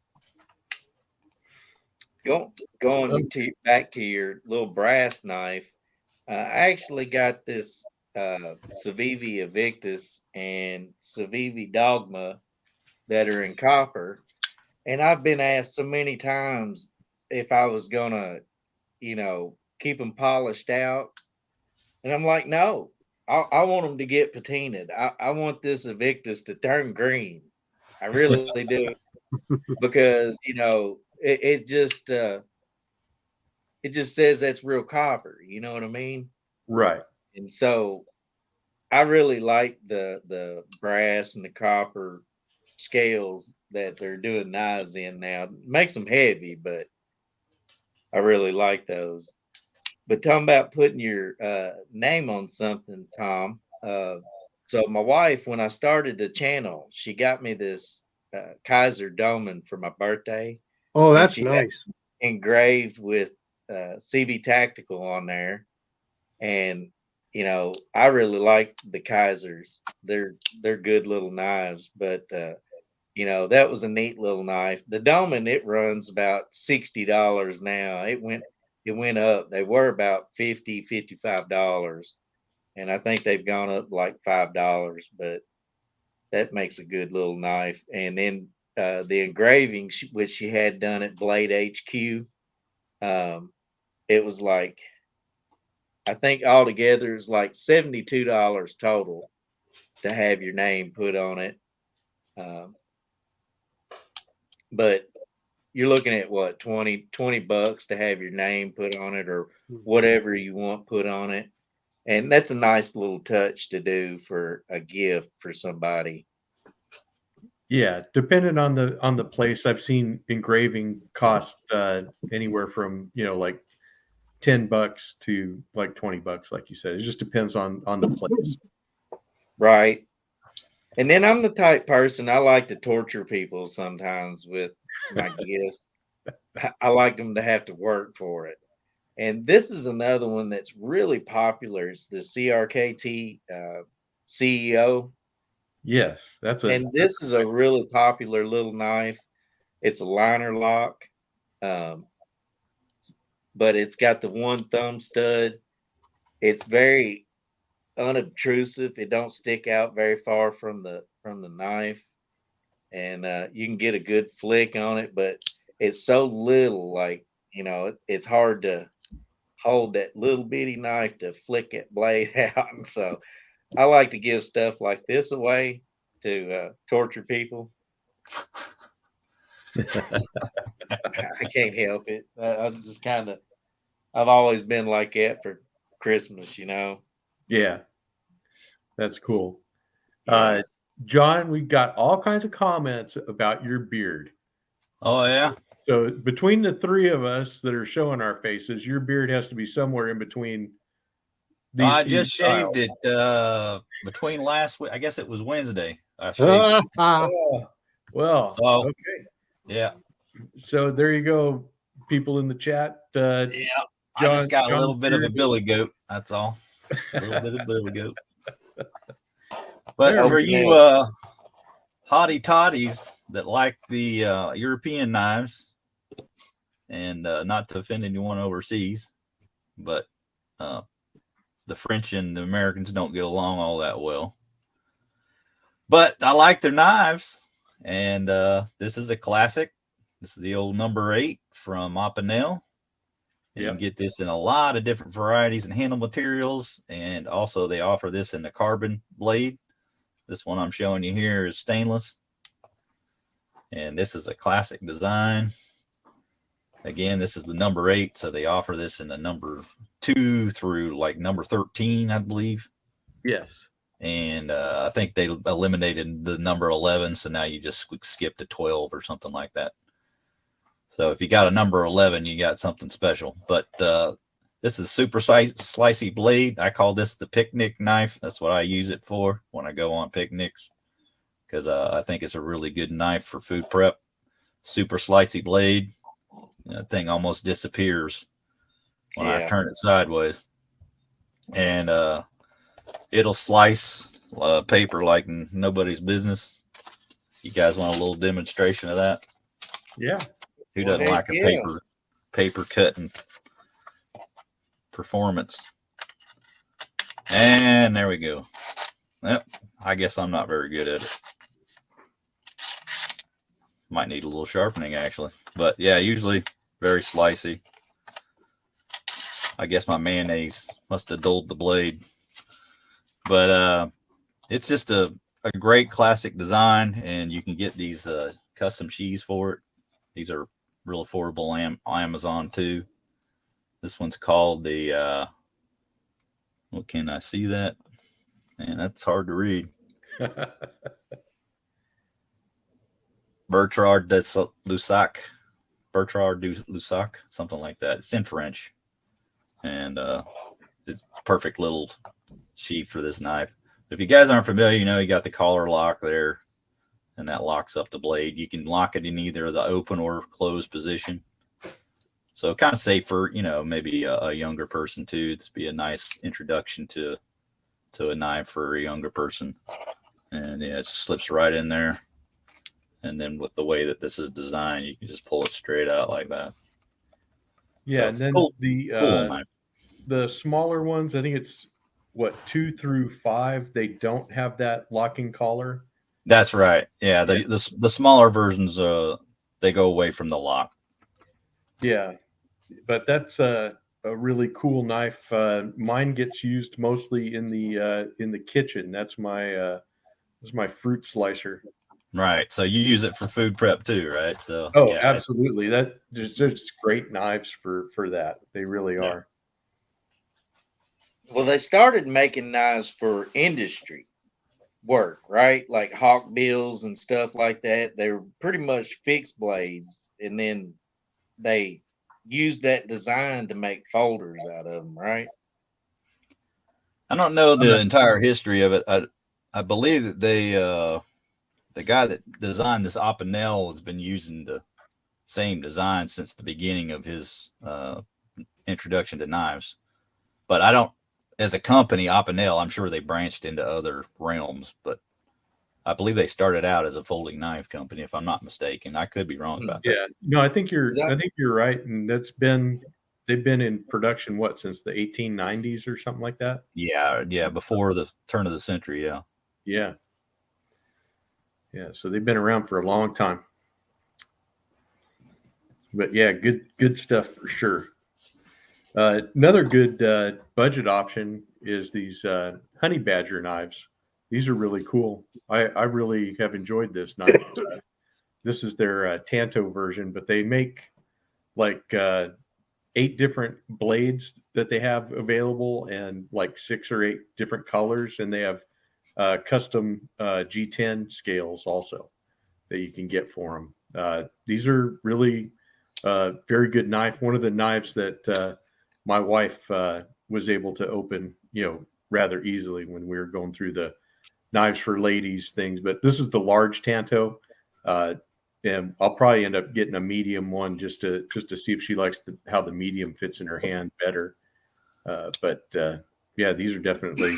Speaker 3: Going to back to your little brass knife. I actually got this Civivi Invictus and Civivi Dogma that are in copper, and I've been asked so many times if I was gonna, you know, keep them polished out, and I'm like, no, I want them to get patinaed. I want this Invictus to turn green. I really do, because you know it just says that's real copper. You know what I mean?
Speaker 1: Right.
Speaker 3: And so I really like the brass and the copper scales that they're doing knives in now. Makes them heavy, but I really like those. But talking about putting your name on something, Tom. So my wife, when I started the channel, she got me this Kaiser Doman for my birthday,
Speaker 4: Oh,
Speaker 3: and
Speaker 4: that's
Speaker 3: she had
Speaker 4: nice.
Speaker 3: engraved with CB Tactical on there. And you know, I really like the Kaisers. They're good little knives, but you know, that was a neat little knife. The Doman, it runs about $60 now. It went up. They were about $55, and I think they've gone up like $5, but that makes a good little knife. And then the engraving, which she had done at Blade HQ, it was like, I think altogether it's like $72 total to have your name put on it. Um, but you're looking at what, 20 bucks to have your name put on it or whatever you want put on it. And that's a nice little touch to do for a gift for somebody.
Speaker 1: Yeah, depending on the place, I've seen engraving cost anywhere from, you know, like $10 to like $20, like you said. It just depends on the place.
Speaker 3: Right. And then I'm the type person, I like to torture people sometimes with my gifts. I like them to have to work for it. And this is another one that's really popular. It's the CRKT CEO.
Speaker 1: Yes,
Speaker 3: And this is a really popular little knife. It's a liner lock, um, but it's got the one thumb stud. It's very unobtrusive. It don't stick out very far from the knife, and you can get a good flick on it. But it's so little, like you know, it's hard to hold that little bitty knife to flick that blade out. And so I like to give stuff like this away to torture people. I can't help it. I'm just kind of, I've always been like that for Christmas, you know?
Speaker 1: Yeah, that's cool.
Speaker 3: Yeah.
Speaker 1: John, we got all kinds of comments about your beard.
Speaker 2: Oh yeah.
Speaker 1: So between the three of us that are showing our faces, your beard has to be somewhere in between these
Speaker 2: I
Speaker 1: two
Speaker 2: just shaved
Speaker 1: styles.
Speaker 2: it between last week. I guess it was Wednesday. I shaved it.
Speaker 1: Oh, well,
Speaker 2: So
Speaker 1: okay.
Speaker 2: yeah.
Speaker 1: So there you go, people in the chat.
Speaker 2: Yeah. I just got a little
Speaker 1: John's
Speaker 2: bit of a
Speaker 1: beard-
Speaker 2: billy goat. That's all. A little bit of billy goat. But
Speaker 1: There
Speaker 2: for
Speaker 3: we
Speaker 2: you
Speaker 3: go.
Speaker 2: hottie toddies that like the European knives, and not to offend anyone overseas, but the French and the Americans don't get along all that well. But I like their knives, and this is a classic. This is the old number 8 from Opinel. You can get this in a lot of different varieties and handle materials, and also they offer this in the carbon blade. This one I'm showing you here is stainless, and this is a classic design. Again, this is the number 8, so they offer this in the number 2 through like number 13, I believe.
Speaker 1: Yes.
Speaker 2: And I think they eliminated the number 11, so now you just skip to 12 or something like that. So if you got a number 11, you got something special. But this is super slicey blade. I call this the picnic knife. That's what I use it for when I go on picnics, because I think it's a really good knife for food prep. Super slicey blade. That thing almost disappears when I turn it sideways. And it'll slice paper like nobody's business. You guys want a little demonstration of that?
Speaker 1: Yeah.
Speaker 2: Who doesn't like a paper cutting performance? And there we go. Yep. I guess I'm not very good at it. Might need a little sharpening actually, but yeah, usually very slicey. I guess my mayonnaise must have dulled the blade, but it's just a great classic design, and you can get these custom sheaves for it. These are real affordable on Amazon too. This one's called the what can I see that? Man, that's hard to read. Bertrand de Lussac, something like that. It's in French, and it's perfect little sheath for this knife. If you guys aren't familiar, you know you got the collar lock there, and that locks up the blade. You can lock it in either the open or closed position. So kind of safe for, you know, maybe a younger person too. This be a nice introduction to a knife for a younger person. And yeah, it just slips right in there. And then with the way that this is designed, you can just pull it straight out like that.
Speaker 1: Yeah,
Speaker 2: So,
Speaker 1: and then
Speaker 2: cool
Speaker 1: the
Speaker 2: knife.
Speaker 1: smaller ones, I think it's what 2 through 5. They don't have that locking collar.
Speaker 2: That's right. Yeah, the smaller versions, they go away from the lock.
Speaker 1: Yeah, but that's a really cool knife. Mine gets used mostly in the kitchen. That's my fruit slicer.
Speaker 2: Right. So you use it for food prep too, right? So
Speaker 1: yeah, absolutely. There's just great knives for that. They really are.
Speaker 3: Well, they started making knives for industry work, right? Like hawk bills and stuff like that. They were pretty much fixed blades, and then they used that design to make folders out of them, right?
Speaker 2: I don't know the entire history of it. I believe that the guy that designed this Opinel has been using the same design since the beginning of his introduction to knives. But I don't, as a company, Opinel, I'm sure they branched into other realms, but I believe they started out as a folding knife company, if I'm not mistaken. I could be wrong about that.
Speaker 1: Yeah, no, I think you're right, and they've been in production since the 1890s or something like that.
Speaker 2: Yeah, before the turn of the century.
Speaker 1: Yeah. So they've been around for a long time. But yeah, good stuff for sure. Another good budget option is these honey badger knives. These are really cool. I really have enjoyed this knife. This is their Tanto version, but they make like 8 different blades that they have available, and like 6 or 8 different colors, and they have custom G10 scales also that you can get for them. These are really very good knife. One of the knives that my wife was able to open, rather easily when we were going through the knives for ladies things. But this is the large Tanto, and I'll probably end up getting a medium one just to see if she likes how the medium fits in her hand better. But yeah, these are definitely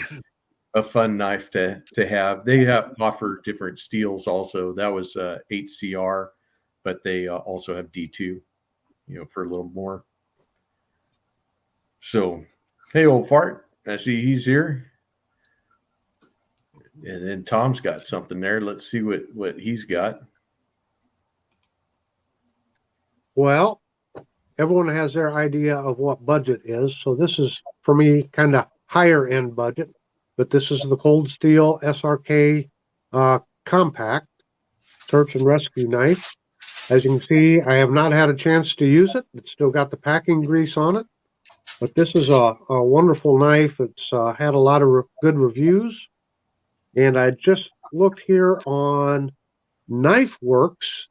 Speaker 1: a fun knife to have. They offer different steels also. That was 8CR, but they also have D2, for a little more. So, hey, old fart, I see he's here. And then Tom's got something there. Let's see what he's got.
Speaker 4: Well, everyone has their idea of what budget is. So this is, for me, kind of higher end budget. But this is the Cold Steel SRK compact search and rescue knife. As you can see, I have not had a chance to use it. It's still got the packing grease on it. But this is a wonderful knife. It's had a lot of good reviews. And I just looked here on Knife Works,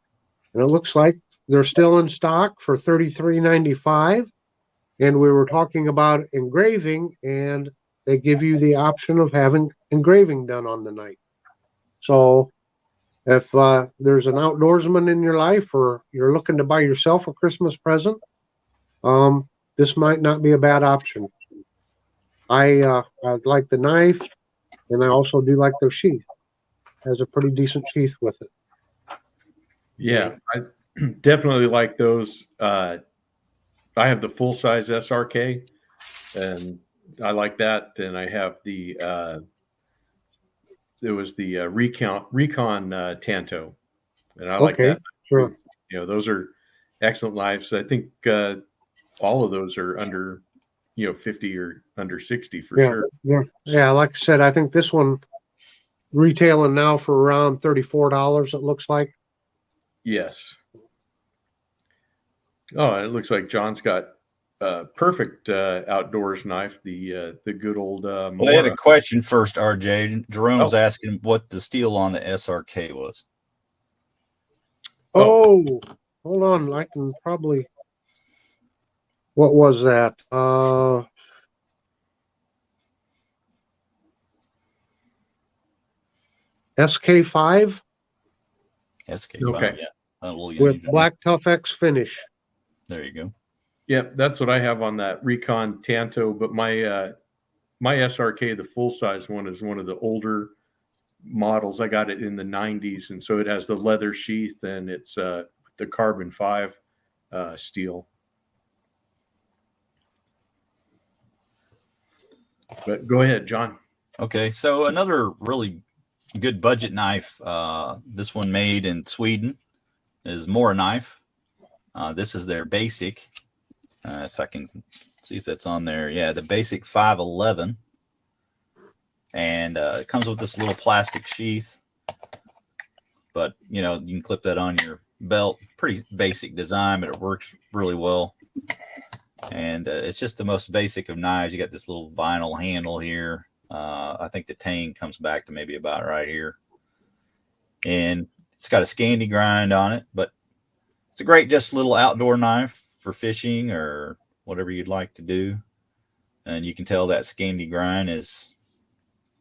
Speaker 4: and it looks like they're still in stock for $33.95. And we were talking about engraving, and they give you the option of having engraving done on the knife. So if there's an outdoorsman in your life, or you're looking to buy yourself a Christmas present, this might not be a bad option. I like the knife, and I also do like their sheath. It has a pretty decent sheath with it.
Speaker 1: Yeah, I definitely like those. I have the full size SRK, and I like that. And I have the it was the Recon Tanto, and I like that.
Speaker 4: Sure.
Speaker 1: Those are excellent knives. I think all of those are under 50 or under 60 for sure.
Speaker 4: Yeah. Like I said, I think this one retailing now for around $34. It looks like.
Speaker 1: Yes. Oh, it looks like John's got a perfect outdoors knife. The good old.
Speaker 2: Well, I had a question first, RJ. Jerome was asking what the steel on the SRK was.
Speaker 4: Oh, hold on. I can probably. What was that? SK5.
Speaker 2: SK5,
Speaker 1: okay.
Speaker 2: Yeah.
Speaker 4: With Black Tough X finish.
Speaker 2: There you go.
Speaker 1: Yep, that's what I have on that Recon Tanto. But my SRK, the full size one, is one of the older models. I got it in the 90s, and so it has the leather sheath, and it's the carbon 5 steel. But go ahead, John.
Speaker 2: Okay, so another really good budget knife. This one made in Sweden is Mora Knife. This is their basic. If I can see if that's on there. Yeah, the basic 511. And it comes with this little plastic sheath. But, you can clip that on your belt. Pretty basic design, but it works really well. And it's just the most basic of knives. You got this little vinyl handle here. I think the tang comes back to maybe about right here. And it's got a Scandi grind on it, but it's a great just little outdoor knife for fishing or whatever you'd like to do. And you can tell that Scandi grind is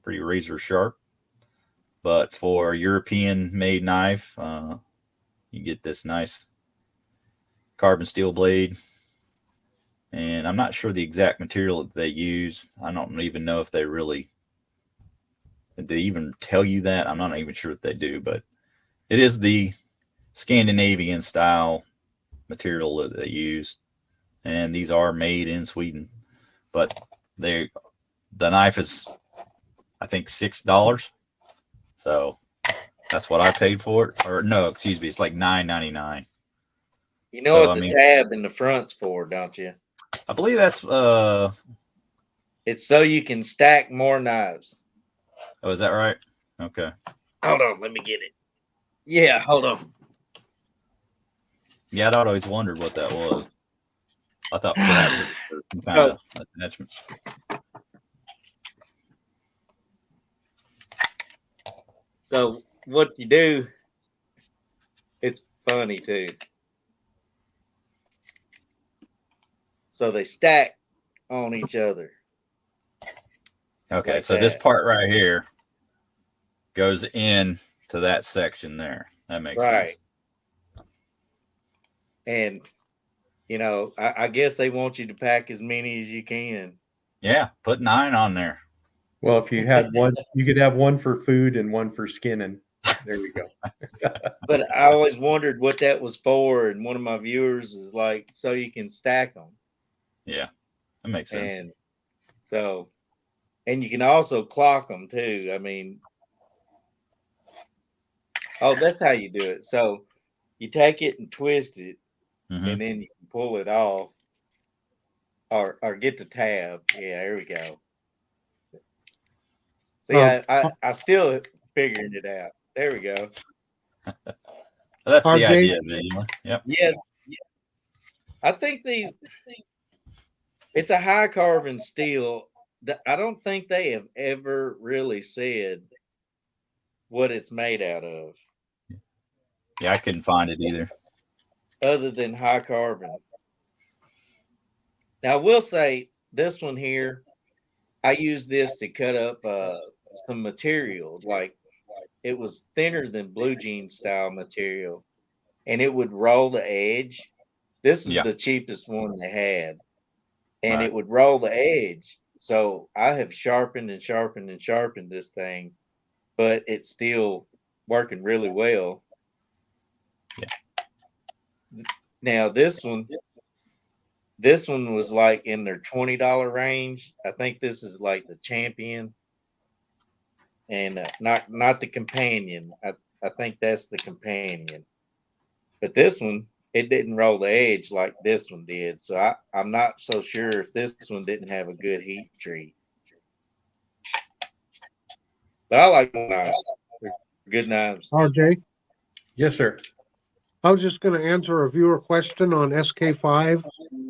Speaker 2: pretty razor sharp. But for a European made knife, you get this nice carbon steel blade. And I'm not sure the exact material that they use. I don't even know if they even tell you that. I'm not even sure if they do, but it is the Scandinavian style material that they use. And these are made in Sweden, but the knife is, I think, $6. So that's what I paid for it. Or no, excuse me, it's like $9.99.
Speaker 3: You know what the tab in the front's for, don't you?
Speaker 2: I believe that's
Speaker 3: it's so you can stack more knives.
Speaker 2: Oh, is that right? Okay.
Speaker 3: Hold on, let me get it. Yeah, hold on.
Speaker 2: Yeah, I'd always wondered what that was. I thought perhaps it was some kind of attachment.
Speaker 3: So what you do, it's funny too. So they stack on each other.
Speaker 2: Okay,
Speaker 3: Like
Speaker 2: so this
Speaker 3: that.
Speaker 2: part right here goes in to that section there. That makes
Speaker 3: Right.
Speaker 2: sense.
Speaker 3: And you know, I guess they want you to pack as many as you can.
Speaker 2: Yeah, put 9 on there.
Speaker 1: Well, if you had one, you could have one for food and one for skinning. There you go.
Speaker 3: But I always wondered what that was for, and one of my viewers was like, "So you can stack them."
Speaker 2: Yeah, that makes sense.
Speaker 3: And so, and you can also clock them too. I mean, oh, that's how you do it. So you take it and twist it,
Speaker 2: Mhm.
Speaker 3: and then you can pull it off, or get the tab. Yeah, there we go. See, I still figuring it out. There we go.
Speaker 2: That's the
Speaker 4: RJ?
Speaker 2: idea of it. Anyway. Yep.
Speaker 3: Yeah, I think it's a high carbon steel. I don't think they have ever really said what it's made out of,
Speaker 2: Yeah, I couldn't find it either.
Speaker 3: other than high carbon. Now, I will say this one here, I used this to cut up some materials. Like it was thinner than blue jean style material, and it would roll the edge. This is
Speaker 2: Yeah.
Speaker 3: the cheapest one they had, and
Speaker 2: Right.
Speaker 3: it would roll the edge. So I have sharpened and sharpened and sharpened this thing, but it's still working really well.
Speaker 2: Yeah.
Speaker 3: Now this one was like in their $20 range. I think this is like the Champion, and not the Companion. I think that's the Companion. But this one, it didn't roll the edge like this one did. So I'm not so sure if this one didn't have a good heat treat. But I like knives. They're good knives.
Speaker 4: RJ,
Speaker 1: Yes, sir.
Speaker 4: I was just going to answer a viewer question on SK5.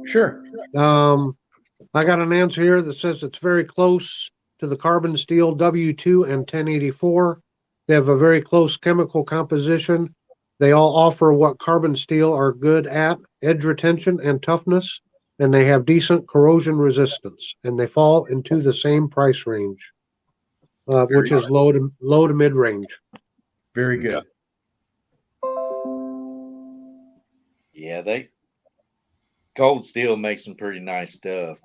Speaker 1: Sure.
Speaker 4: I got an answer here that says it's very close to the carbon steel W2 and 1084. They have a very close chemical composition. They all offer what carbon steel are good at, edge retention and toughness, and they have decent corrosion resistance, and they fall into the same price range, which is low to mid range.
Speaker 1: Very good.
Speaker 3: Yeah, Cold Steel makes some pretty nice stuff.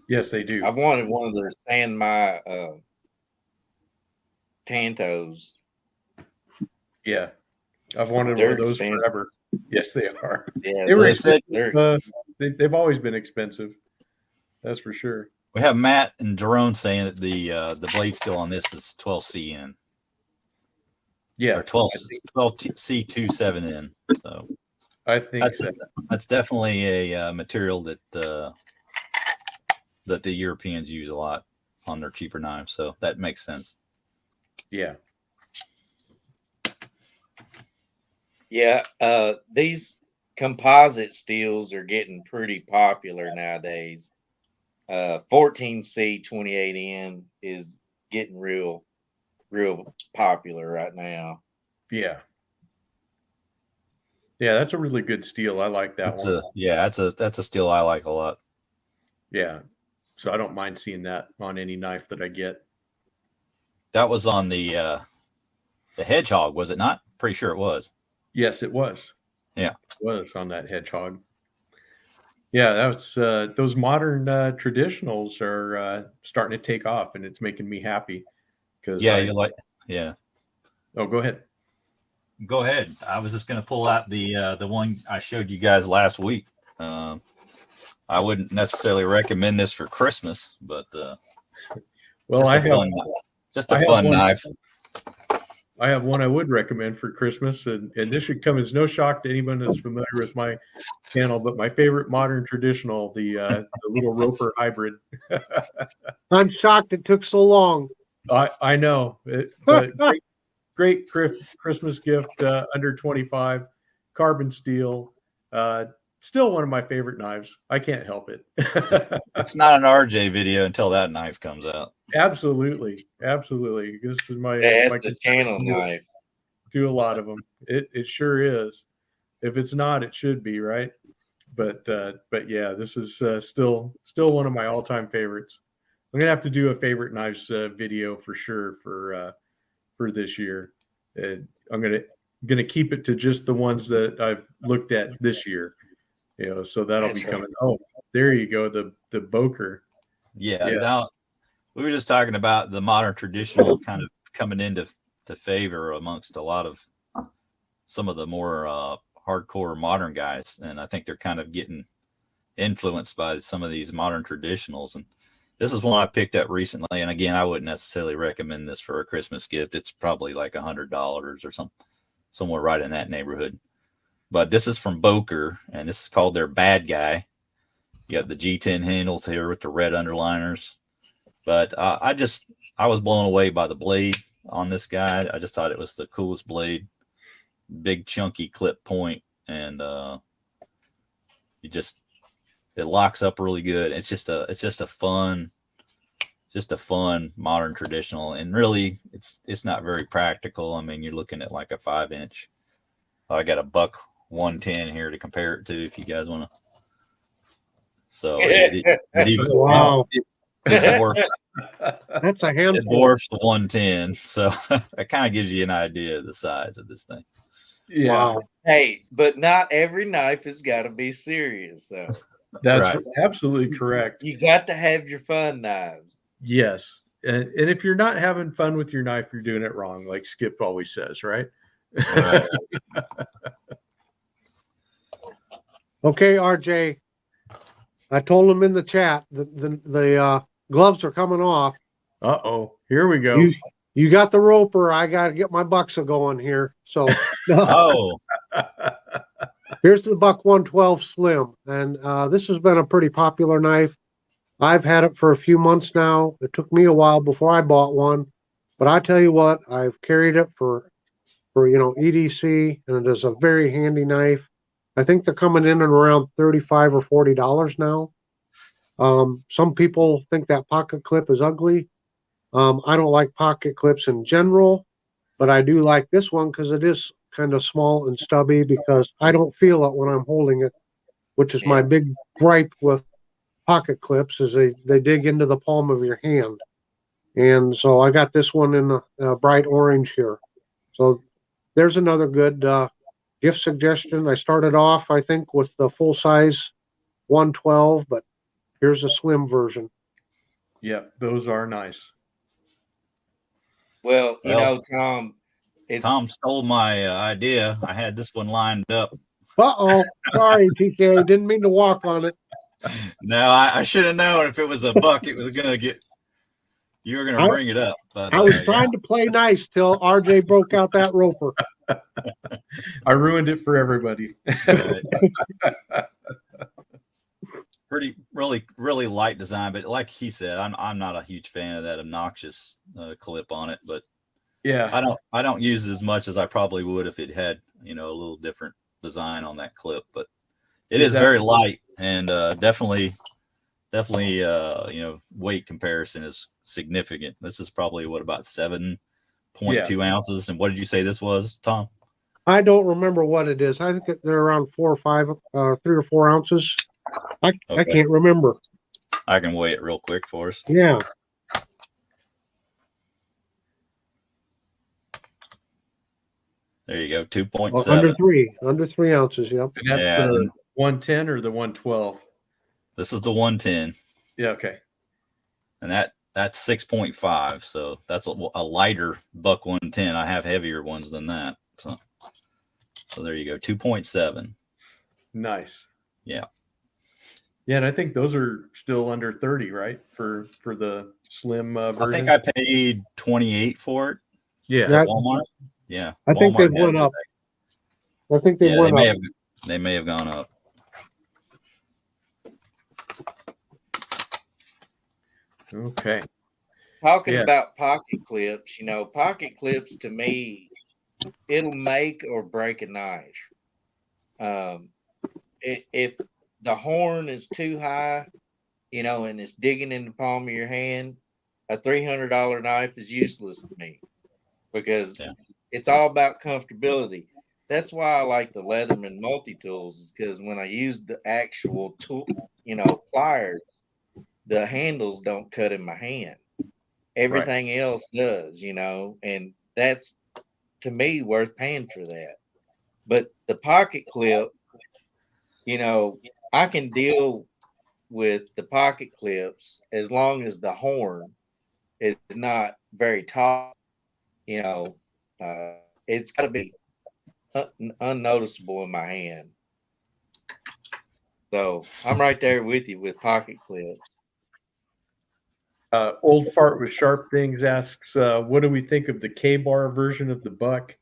Speaker 1: Yes, they do.
Speaker 3: I wanted one of their San My Tantos.
Speaker 1: Yeah. I've wanted
Speaker 3: They're
Speaker 1: one of those
Speaker 3: expensive.
Speaker 1: forever. Yes, they are.
Speaker 3: Yeah,
Speaker 1: They were
Speaker 2: They said
Speaker 3: they're
Speaker 1: they've always been expensive. That's for sure.
Speaker 2: we have Matt and Jerome saying that the blade steel on this is 12CN
Speaker 1: Yeah.
Speaker 2: or 12C27N. So
Speaker 1: I think
Speaker 2: that's definitely a material that that the Europeans use a lot on their cheaper knives. So that makes sense.
Speaker 1: yeah.
Speaker 3: Yeah, these composite steels are getting pretty popular nowadays. 14C28N is getting real popular right now.
Speaker 1: Yeah. Yeah, that's a really good steel. I like that one.
Speaker 2: That's a steel I like a lot.
Speaker 1: Yeah. So I don't mind seeing that on any knife that I get.
Speaker 2: That was on the Hedgehog, was it not? Pretty sure it was.
Speaker 1: Yes, it was.
Speaker 2: Yeah.
Speaker 1: It was on that Hedgehog. Yeah, that's those modern traditionals are starting to take off, and it's making me happy. Because
Speaker 2: Oh,
Speaker 1: go ahead.
Speaker 2: go ahead. I was just going to pull out the one I showed you guys last week. I wouldn't necessarily recommend this for Christmas, but
Speaker 1: Well,
Speaker 2: just a fun knife.
Speaker 1: I have one I would recommend for Christmas, and this should come as no shock to anyone that's familiar with my channel. But my favorite modern traditional, the little Roper hybrid.
Speaker 4: I'm shocked it took so long.
Speaker 1: I know, but great Christmas gift under 25, carbon steel, still one of my favorite knives. I can't help it.
Speaker 2: It's not an RJ video until that knife comes out.
Speaker 1: Absolutely. This is my
Speaker 3: That's
Speaker 1: my
Speaker 3: the channel
Speaker 1: do-
Speaker 3: knife.
Speaker 1: do a lot of them. It sure is. If it's not, it should be, right? But yeah, this is still one of my all-time favorites. I'm gonna have to do a favorite knives video for sure for this year. I'm gonna keep it to just the ones that I've looked at this year. So that'll
Speaker 3: That's
Speaker 1: be
Speaker 3: right.
Speaker 1: coming. Oh, there you go, the Boker.
Speaker 2: Yeah.
Speaker 1: Yeah.
Speaker 2: Now we were just talking about the modern traditional kind of coming into favor amongst a lot of some of the more hardcore modern guys, and I think they're kind of getting influenced by some of these modern traditionals. And this is one I picked up recently, and again, I wouldn't necessarily recommend this for a Christmas gift. It's probably like $100 or somewhere right in that neighborhood. But this is from Boker, and this is called their Bad Guy. You got the G10 handles here with the red underliners. But I was blown away by the blade on this guy. I just thought it was the coolest blade. Big chunky clip point, and it locks up really good. It's just a fun modern traditional, and really it's not very practical. I mean, you're looking at like a 5-inch. I got a buck 110 here to compare it to if you guys want to. So it
Speaker 4: Wow.
Speaker 2: dwarfs
Speaker 4: That's a
Speaker 2: it
Speaker 4: handful.
Speaker 2: dwarfs the 110. So it kind of gives you an idea of the size of this thing.
Speaker 1: Yeah,
Speaker 4: Wow.
Speaker 3: Hey, but not every knife has got to be serious, though.
Speaker 1: that's
Speaker 2: Right.
Speaker 1: absolutely correct.
Speaker 3: You got to have your fun knives.
Speaker 1: Yes, and if you're not having fun with your knife, you're doing it wrong, like Skip always says, right?
Speaker 2: Right.
Speaker 4: Okay, RJ. I told him in the chat that the gloves are coming off.
Speaker 1: Uh-oh, here we go.
Speaker 4: You got the roper. I got to get my bucks going here. So
Speaker 2: Oh,
Speaker 4: here's the Buck 112 Slim, and this has been a pretty popular knife. I've had it for a few months now. It took me a while before I bought one, but I tell you what, I've carried it for EDC, and it is a very handy knife. I think they're coming in at around $35 or $40 now. Some people think that pocket clip is ugly. I don't like pocket clips in general, but I do like this one because it is kind of small and stubby because I don't feel it when I'm holding it, which is my big gripe with pocket clips is they dig into the palm of your hand. And so I got this one in a bright orange here. So there's another good gift suggestion. I started off, I think, with the full size 112, but here's a slim version.
Speaker 1: Yeah, those are nice.
Speaker 3: Well,
Speaker 2: Well,
Speaker 3: Tom,
Speaker 2: Tom stole my idea. I had this one lined up.
Speaker 4: Uh-oh. Sorry, TK. Didn't mean to walk on it.
Speaker 2: No, I should have known if it was a buck, it was gonna get. You were gonna bring it up, but
Speaker 4: I was trying to play nice till RJ broke out that roper.
Speaker 1: I ruined it for everybody.
Speaker 2: Pretty, really light design, but like he said, I'm not a huge fan of that obnoxious clip on it. But
Speaker 1: Yeah,
Speaker 2: I don't use it as much as I probably would if it had a little different design on that clip. But it is very light and definitely weight comparison is significant. This is probably about 7.2 ounces. And what did you say this was, Tom?
Speaker 4: I don't remember what it is. I think they're around 4 or 5, 3 or 4 ounces. I can't remember.
Speaker 2: I can weigh it real quick for us.
Speaker 4: Yeah.
Speaker 2: There you go, 2.7.
Speaker 4: Under 3 ounces. Yep.
Speaker 1: and that's the 110 or the 112.
Speaker 2: This is the 110.
Speaker 1: Yeah, okay.
Speaker 2: And that's 6.5. So that's a lighter buck 110. I have heavier ones than that. So there you go, 2.7.
Speaker 1: Nice.
Speaker 2: Yeah.
Speaker 1: Yeah, and I think those are still under 30, right? For the slim version.
Speaker 2: I think I paid 28 for it
Speaker 1: Yeah.
Speaker 2: at Walmart. Yeah.
Speaker 4: I think they
Speaker 2: Walmart
Speaker 4: went
Speaker 2: had
Speaker 4: up. I think they went up.
Speaker 2: They may have gone up.
Speaker 1: Okay.
Speaker 3: talking about pocket clips, pocket clips to me, it'll make or break a knife. if the horn is too high, you know, and it's digging in the palm of your hand, a $300 knife is useless to me because
Speaker 2: Yeah.
Speaker 3: it's all about comfortability. That's why I like the Leatherman multi-tools, is because when I use the actual tool, you know, pliers, the handles don't cut in my hand. Everything else does, you know, and that's to me worth paying for that. But the pocket clip, you know, I can deal with the pocket clips as long as the horn is not very tall. You know, it's got to be unnoticeable in my hand. So I'm right there with you with pocket clips.
Speaker 1: Old Fart with Sharp Things asks, what do we think of the K-bar version of the buck?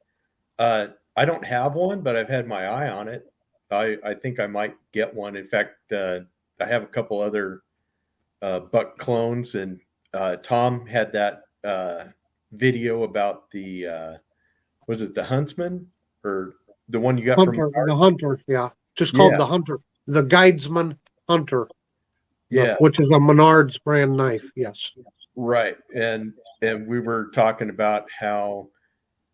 Speaker 1: I don't have one, but I've had my eye on it. I think I might get one. In fact, I have a couple other buck clones, and Tom had that video about the was it the Huntsman or the one you got from
Speaker 4: Hunter, the Hunter, yeah. Just
Speaker 1: Yeah.
Speaker 4: called the Hunter. The Guidesman Hunter.
Speaker 1: Yeah,
Speaker 4: Which is a Menards brand knife, yes.
Speaker 1: right. And we were talking about how,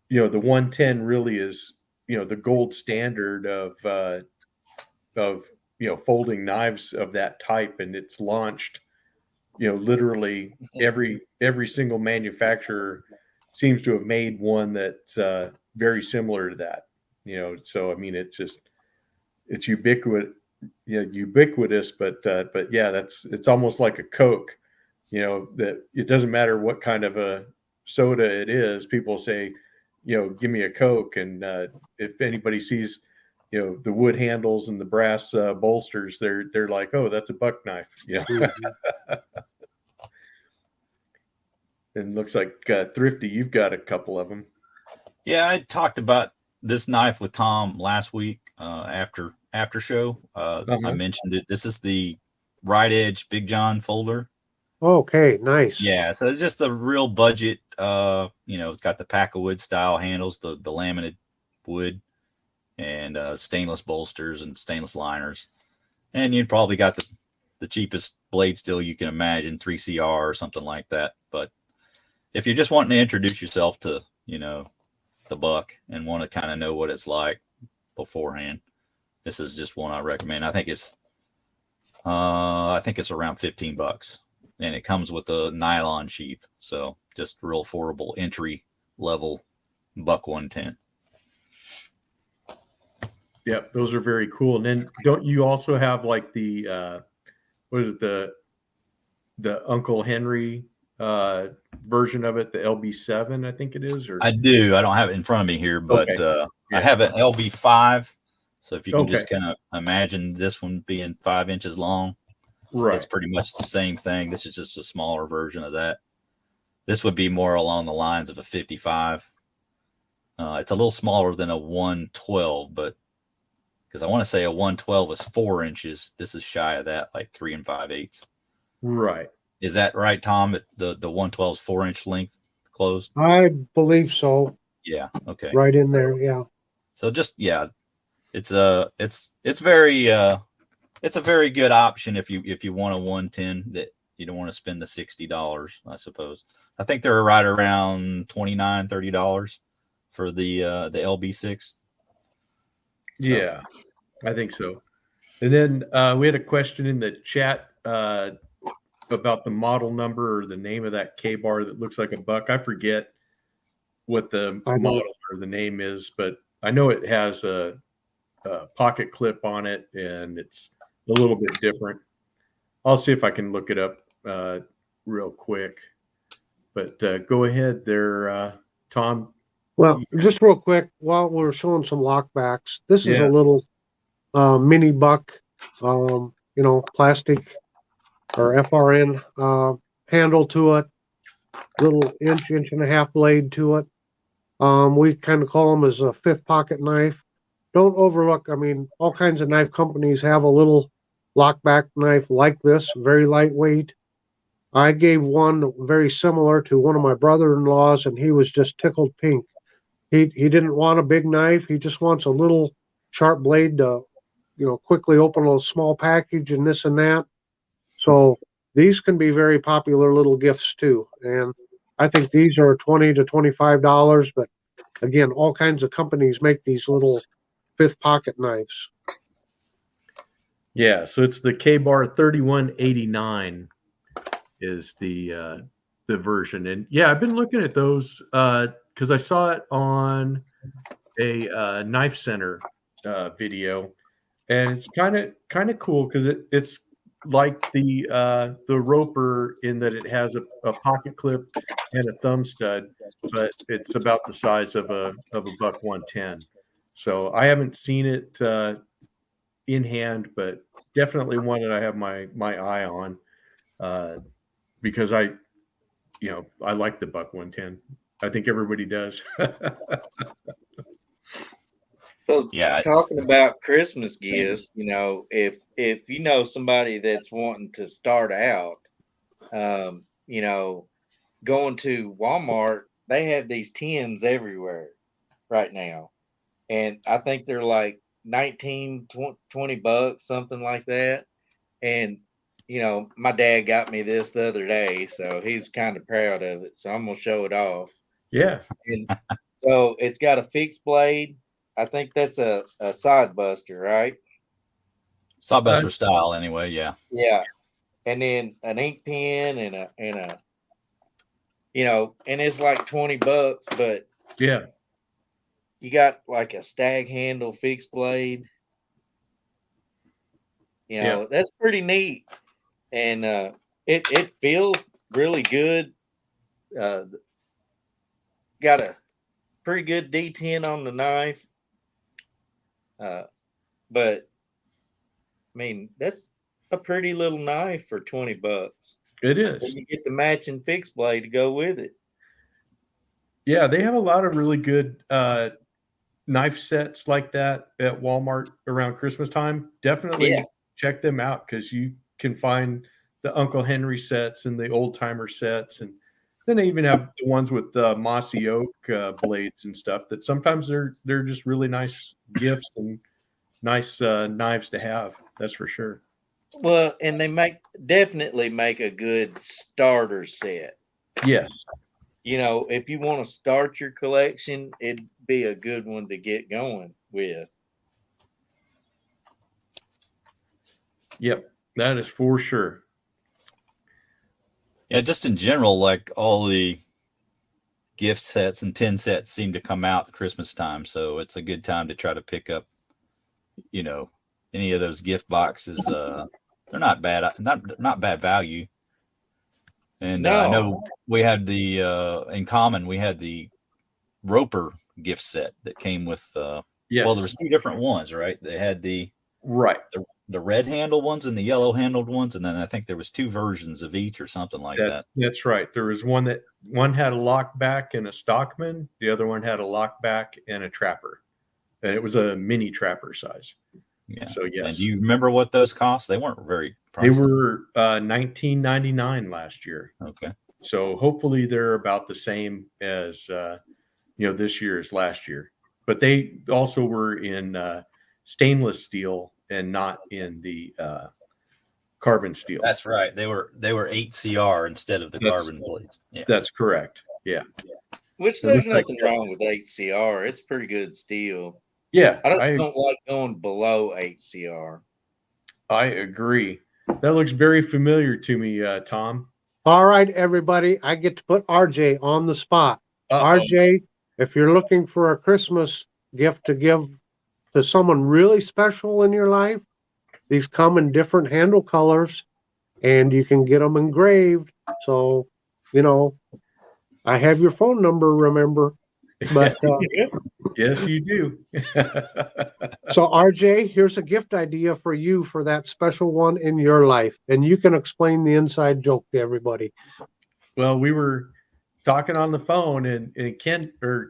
Speaker 1: you know, the 110 really is, you know, the gold standard of you know, folding knives of that type, and it's launched, you know, literally every single manufacturer seems to have made one that's very similar to that, you know. So I mean, it's ubiquitous, you know, ubiquitous, but yeah, it's almost like a Coke, you know, that it doesn't matter what kind of a soda it is. People say, you know, give me a Coke, and if anybody sees, you know, the wood handles and the brass bolsters, they're like, oh, that's a buck knife, you know.
Speaker 4: Mhm.
Speaker 1: And looks like Thrifty, you've got a couple of them.
Speaker 2: Yeah, I talked about this knife with Tom last week after show. I mentioned it. This is the Right Edge Big John folder.
Speaker 4: Okay, nice.
Speaker 2: Yeah, so it's just the real budget. You know, it's got the pack of wood style handles, the laminated wood, and stainless bolsters and stainless liners. And you probably got the cheapest blade steel you can imagine, 3CR or something like that. But if you're just wanting to introduce yourself to, you know, the buck and want to kind of know what it's like beforehand, this is just one I recommend. I think it's around $15, and it comes with a nylon sheath, so just real affordable entry level buck 110.
Speaker 1: Yep, those are very cool. And then don't you also have like the what is it, the Uncle Henry version of it, the LB7, I think it is? Or
Speaker 2: I do. I don't have it in front of me here, but
Speaker 1: Okay. Yeah.
Speaker 2: I have an LB5. So if you can
Speaker 1: Okay.
Speaker 2: just kind of imagine this one being 5 inches long,
Speaker 1: Right.
Speaker 2: it's pretty much the same thing. This is just a smaller version of that. This would be more along the lines of a 55. It's a little smaller than a 112, but because I want to say a 112 is 4 inches. This is shy of that, like 3 5/8.
Speaker 1: Right.
Speaker 2: Is that right, Tom? The 112 is 4-inch length closed?
Speaker 4: I believe so.
Speaker 2: Yeah. Okay.
Speaker 4: Right in there, yeah.
Speaker 2: So just, yeah, it's very it's a very good option if you want a 110 that you don't want to spend the $60, I suppose. I think they're right around $29-$30 for the LB6. So.
Speaker 1: Yeah, I think so. And then we had a question in the chat about the model number or the name of that K-bar that looks like a buck. I forget what the model or the name is, but I know it has a pocket clip on it, and it's a little bit different. I'll see if I can look it up real quick. But go ahead there, Tom.
Speaker 4: Well, just real quick, while we're showing some lockbacks, this is
Speaker 1: Yeah.
Speaker 4: a little mini buck, you know, plastic or FRN handle to it, little inch and a half blade to it. We kind of call them as a fifth pocket knife. Don't overlook, I mean, all kinds of knife companies have a little lockback knife like this, very lightweight. I gave one very similar to one of my brother-in-laws, and he was just tickled pink. He didn't want a big knife. He just wants a little sharp blade to quickly open a small package and this and that. So these can be very popular little gifts too. And I think these are $20 to $25, but again, all kinds of companies make these little fifth pocket knives.
Speaker 1: Yeah, so it's the K-Bar 3189 is the version. And yeah, I've been looking at those because I saw it on a Knife Center video, and it's kind of cool because it's like the Roper in that it has a pocket clip and a thumb stud, but it's about the size of a buck 110. So I haven't seen it in hand, but definitely one that I have my eye on because I like the buck 110. I think everybody does.
Speaker 3: So
Speaker 2: Yeah,
Speaker 3: talking about Christmas gifts, if you know somebody that's wanting to start out, going to Walmart, they have these tins everywhere right now. And I think they're like 19, 20 bucks, something like that. And, my dad got me this the other day, so he's kind of proud of it. So I'm going to show it off.
Speaker 1: Yeah.
Speaker 3: And so it's got a fixed blade. I think that's a side buster, right?
Speaker 2: Sawbuster style, anyway. Yeah.
Speaker 3: Yeah. And then an ink pen and a and it's like 20 bucks, but
Speaker 1: Yeah.
Speaker 3: you got like a stag handle fixed blade. That's pretty neat. And it feels really good. Got a pretty good D10 on the knife. But I mean, that's a pretty little knife for 20 bucks.
Speaker 1: It is.
Speaker 3: And you get the matching fixed blade to go with it.
Speaker 1: Yeah, they have a lot of really good knife sets like that at Walmart around Christmas time. Definitely check them out because you can find the Uncle Henry sets and the old timer sets, and then they even have the ones with mossy oak blades and stuff. That sometimes they're just really nice gifts and nice knives to have. That's for sure.
Speaker 3: Well, and they definitely make a good starter set.
Speaker 1: Yes.
Speaker 3: If you want to start your collection, it'd be a good one to get going with.
Speaker 1: Yep, that is for sure.
Speaker 2: Yeah, just in general, like all the gift sets and tin sets seem to come out at Christmas time, so it's a good time to try to pick up, any of those gift boxes. They're not bad, not bad value. And I know we had in common, we had the Roper gift set that came with,
Speaker 1: yes.
Speaker 2: Well, there was two different ones, right? They had the red handled ones and the yellow handled ones. And then I think there was two versions of each or something like that.
Speaker 1: That's right. There was one had a lock back and a stockman. The other one had a lock back and a trapper. And it was a mini trapper size.
Speaker 2: Yeah.
Speaker 1: So yes.
Speaker 2: And do you remember what those cost? They weren't very pricey.
Speaker 1: They were $19.99 last year.
Speaker 2: Okay.
Speaker 1: So hopefully they're about the same as this year as last year. But they also were in stainless steel and not in the carbon steel.
Speaker 2: That's right. They were 8CR instead of the carbon blades. Yes.
Speaker 1: That's correct. Yeah.
Speaker 3: Which there's nothing wrong with 8CR. It's pretty good steel.
Speaker 1: Yeah.
Speaker 3: I just don't like going below 8CR.
Speaker 1: I agree. That looks very familiar to me, Tom.
Speaker 4: All right, everybody. I get to put RJ on the spot.
Speaker 1: Uh-oh.
Speaker 4: RJ, if you're looking for a Christmas gift to give to someone really special in your life, these come in different handle colors and you can get them engraved. So, I have your phone number, remember? But
Speaker 1: yes, you do.
Speaker 4: So RJ, here's a gift idea for you for that special one in your life. And you can explain the inside joke to everybody.
Speaker 1: Well, we were talking on the phone and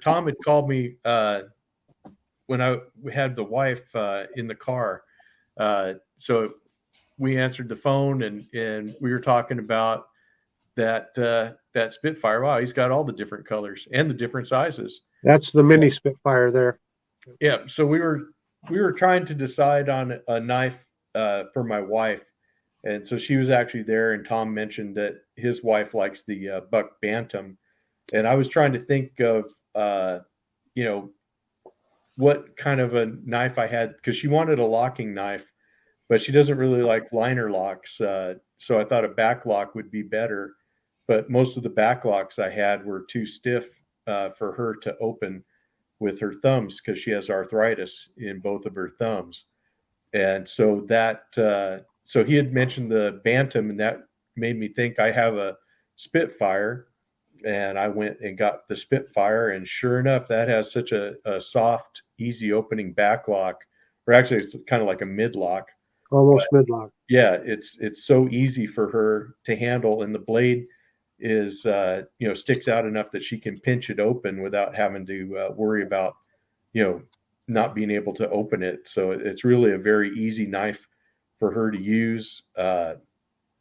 Speaker 1: Tom had called me when I had the wife in the car. So we answered the phone and we were talking about that Spitfire. Wow, he's got all the different colors and the different sizes.
Speaker 4: That's the mini Spitfire there.
Speaker 1: Yeah. So we were we were trying to decide on a knife for my wife, and so she was actually there. And Tom mentioned that his wife likes the Buck Bantam, and I was trying to think of you know what kind of a knife I had because she wanted a locking knife, but she doesn't really like liner locks. So I thought a back lock would be better, but most of the back locks I had were too stiff for her to open with her thumbs because she has arthritis in both of her thumbs. And so so he had mentioned the Bantam, and that made me think I have a Spitfire, and I went and got the Spitfire, and sure enough, that has such a soft, easy opening back lock, or actually, it's kind of like a mid lock.
Speaker 4: Almost midlock.
Speaker 1: Yeah, it's so easy for her to handle, and the blade is sticks out enough that she can pinch it open without having to worry about not being able to open it. So it's really a very easy knife for her to use, and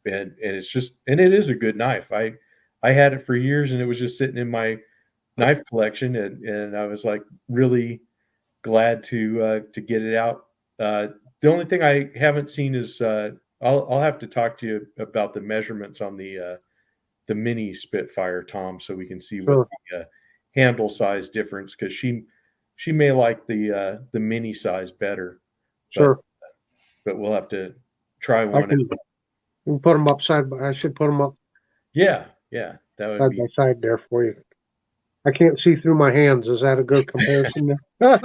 Speaker 1: it is a good knife. I had it for years, and it was just sitting in my knife collection, and I was like really glad to get it out. The only thing I haven't seen is I'll have to talk to you about the measurements on the mini Spitfire, Tom, so we can see
Speaker 4: Sure.
Speaker 1: what the handle size difference, because she may like the mini size better.
Speaker 4: Sure.
Speaker 1: But we'll have to try
Speaker 4: I
Speaker 1: one.
Speaker 4: can put them I should put them up
Speaker 1: Yeah, that would
Speaker 4: side
Speaker 1: be.
Speaker 4: by side there for you. I can't see through my hands. Is that a good comparison there?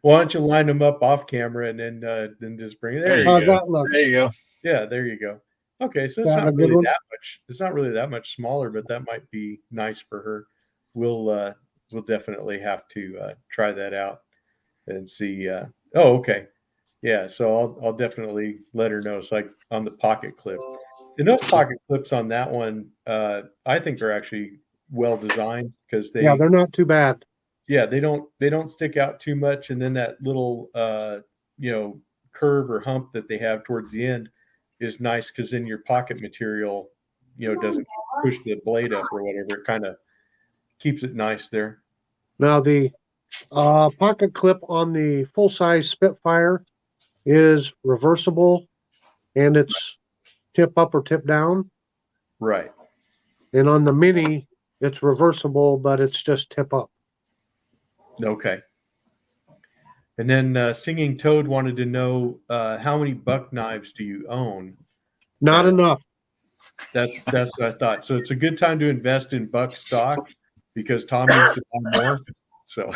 Speaker 1: Why don't you line them up off camera and then just bring it? There you
Speaker 4: How's
Speaker 1: go.
Speaker 4: that look?
Speaker 2: There you go.
Speaker 1: Yeah, there you go. Okay, so it's
Speaker 4: That a
Speaker 1: not
Speaker 4: good
Speaker 1: really
Speaker 4: one?
Speaker 1: that much. It's not really that much smaller, but that might be nice for her. We'll definitely have to try that out and see. Oh, okay. Yeah, so I'll definitely let her know. It's like on the pocket clip. And those pocket clips on that one, I think are actually well designed because
Speaker 4: Yeah, they're not too bad.
Speaker 1: they don't stick out too much, and then that little curve or hump that they have towards the end is nice because then your pocket material doesn't push the blade up or whatever. It kind of keeps it nice there.
Speaker 4: Now the pocket clip on the full size Spitfire is reversible, and it's tip up or tip down.
Speaker 1: Right.
Speaker 4: And on the mini, it's reversible, but it's just tip up.
Speaker 1: Okay. And then Singing Toad wanted to know how many buck knives do you own?
Speaker 4: Not enough.
Speaker 1: That's what I thought. So it's a good time to invest in buck stock because Tom needs to buy more. So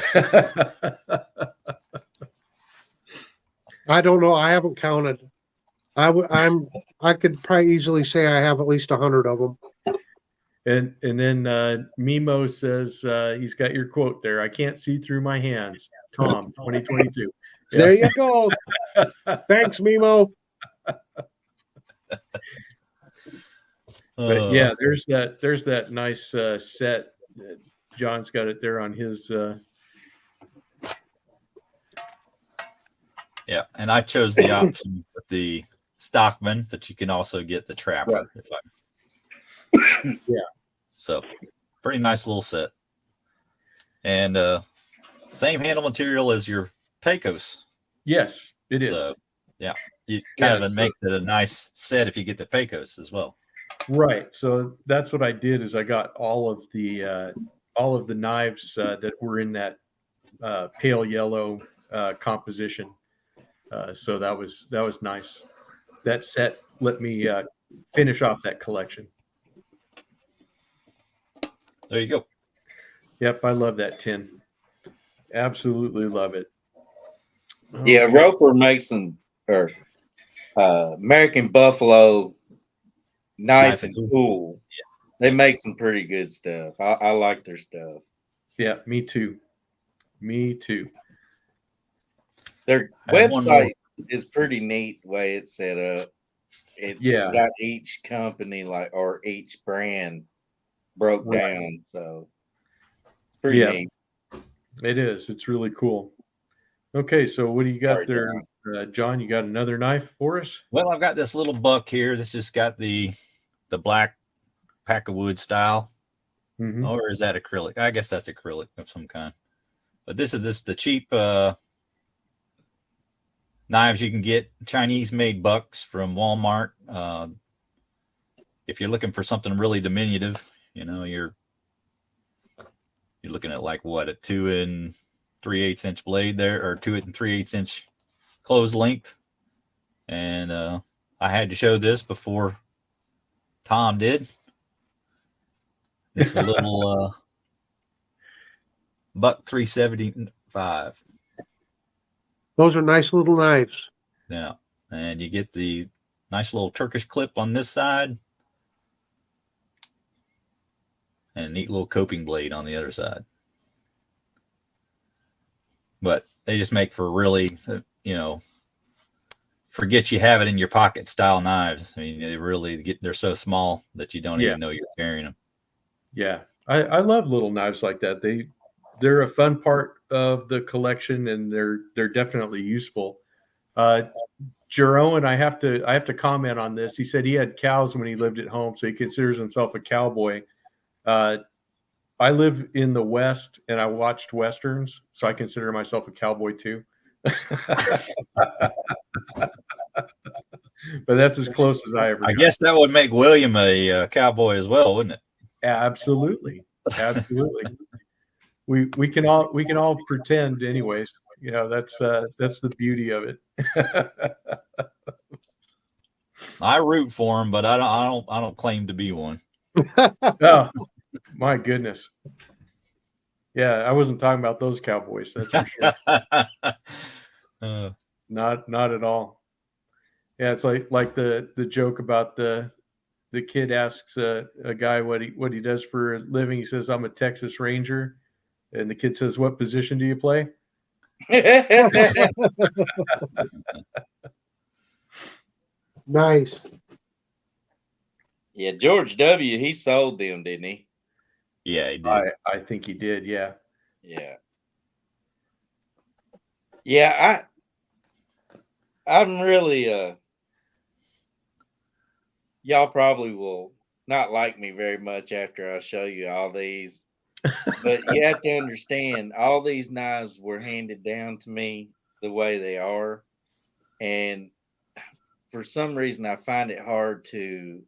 Speaker 4: I don't know. I haven't counted. I could probably easily say I have at least 100 of them.
Speaker 1: and then Mimo says he's got your quote there. I can't see through my hands. Tom, 2022.
Speaker 4: There you go. Thanks, Mimo.
Speaker 1: But yeah, there's that nice set. John's got it there on his.
Speaker 2: Yeah, and I chose the option with the Stockman, but you can also get the Trapper.
Speaker 1: Right. Yeah.
Speaker 2: So, pretty nice little set, and same handle material as your Pecos.
Speaker 1: Yes, it is.
Speaker 2: So, yeah, it kind of makes it a nice set if you get the Pecos as well.
Speaker 1: Right. So that's what I did is I got all of the knives that were in that pale yellow composition. So that was nice. That set let me finish off that collection.
Speaker 2: There you go.
Speaker 1: Yep, I love that tin. Absolutely love it.
Speaker 3: Yeah,
Speaker 1: Okay.
Speaker 3: Roper makes some, or American Buffalo knife and tool. Yeah. They make some pretty good stuff. I like their stuff.
Speaker 1: Yeah, me too.
Speaker 3: Their website is pretty neat the way it's set up. It's got each company or each brand broke down. So it's pretty neat.
Speaker 1: It is. It's really cool. Okay, so what do you got there, John? You got another knife for us?
Speaker 2: Well, I've got this little buck here. This just got the black pack of wood style.
Speaker 1: Mm-hmm.
Speaker 2: Or is that acrylic? I guess that's acrylic of some kind. But this is the cheap knives you can get, Chinese made bucks from Walmart. If you're looking for something really diminutive, you're looking at like what, a 2 3/8 inch blade there, or 2 3/8 inch closed length. And I had to show this before Tom did. It's a little buck 375.
Speaker 4: Those are nice little knives.
Speaker 2: Yeah. And you get the nice little Turkish clip on this side and a neat little coping blade on the other side. But they just make for really, forget you have it in your pocket style knives. I mean, they're so small that you don't even know you're carrying them.
Speaker 1: Yeah. I love little knives like that. They're a fun part of the collection, and they're definitely useful. Jerome, I have to comment on this. He said he had cows when he lived at home, so he considers himself a cowboy. I live in the West, and I watched Westerns, so I consider myself a cowboy too. But that's as close as I ever got.
Speaker 2: I guess that would make William a cowboy as well, wouldn't it?
Speaker 1: Absolutely. We can all pretend anyways. That's the beauty of it.
Speaker 2: I root for him, but I don't claim to be one.
Speaker 1: Oh, my goodness. Yeah, I wasn't talking about those cowboys. That's for sure. Not at all. Yeah, it's like the joke about the kid asks a guy what he does for a living. He says, "I'm a Texas Ranger," and the kid says, "What position do you play?"
Speaker 4: Nice.
Speaker 3: Yeah, George W. He sold them, didn't he?
Speaker 2: Yeah, he did.
Speaker 1: I think he did. Yeah.
Speaker 3: Yeah. Yeah, I'm really y'all probably will not like me very much after I show you all these. But you have to understand, all these knives were handed down to me the way they are. And for some reason, I find it hard to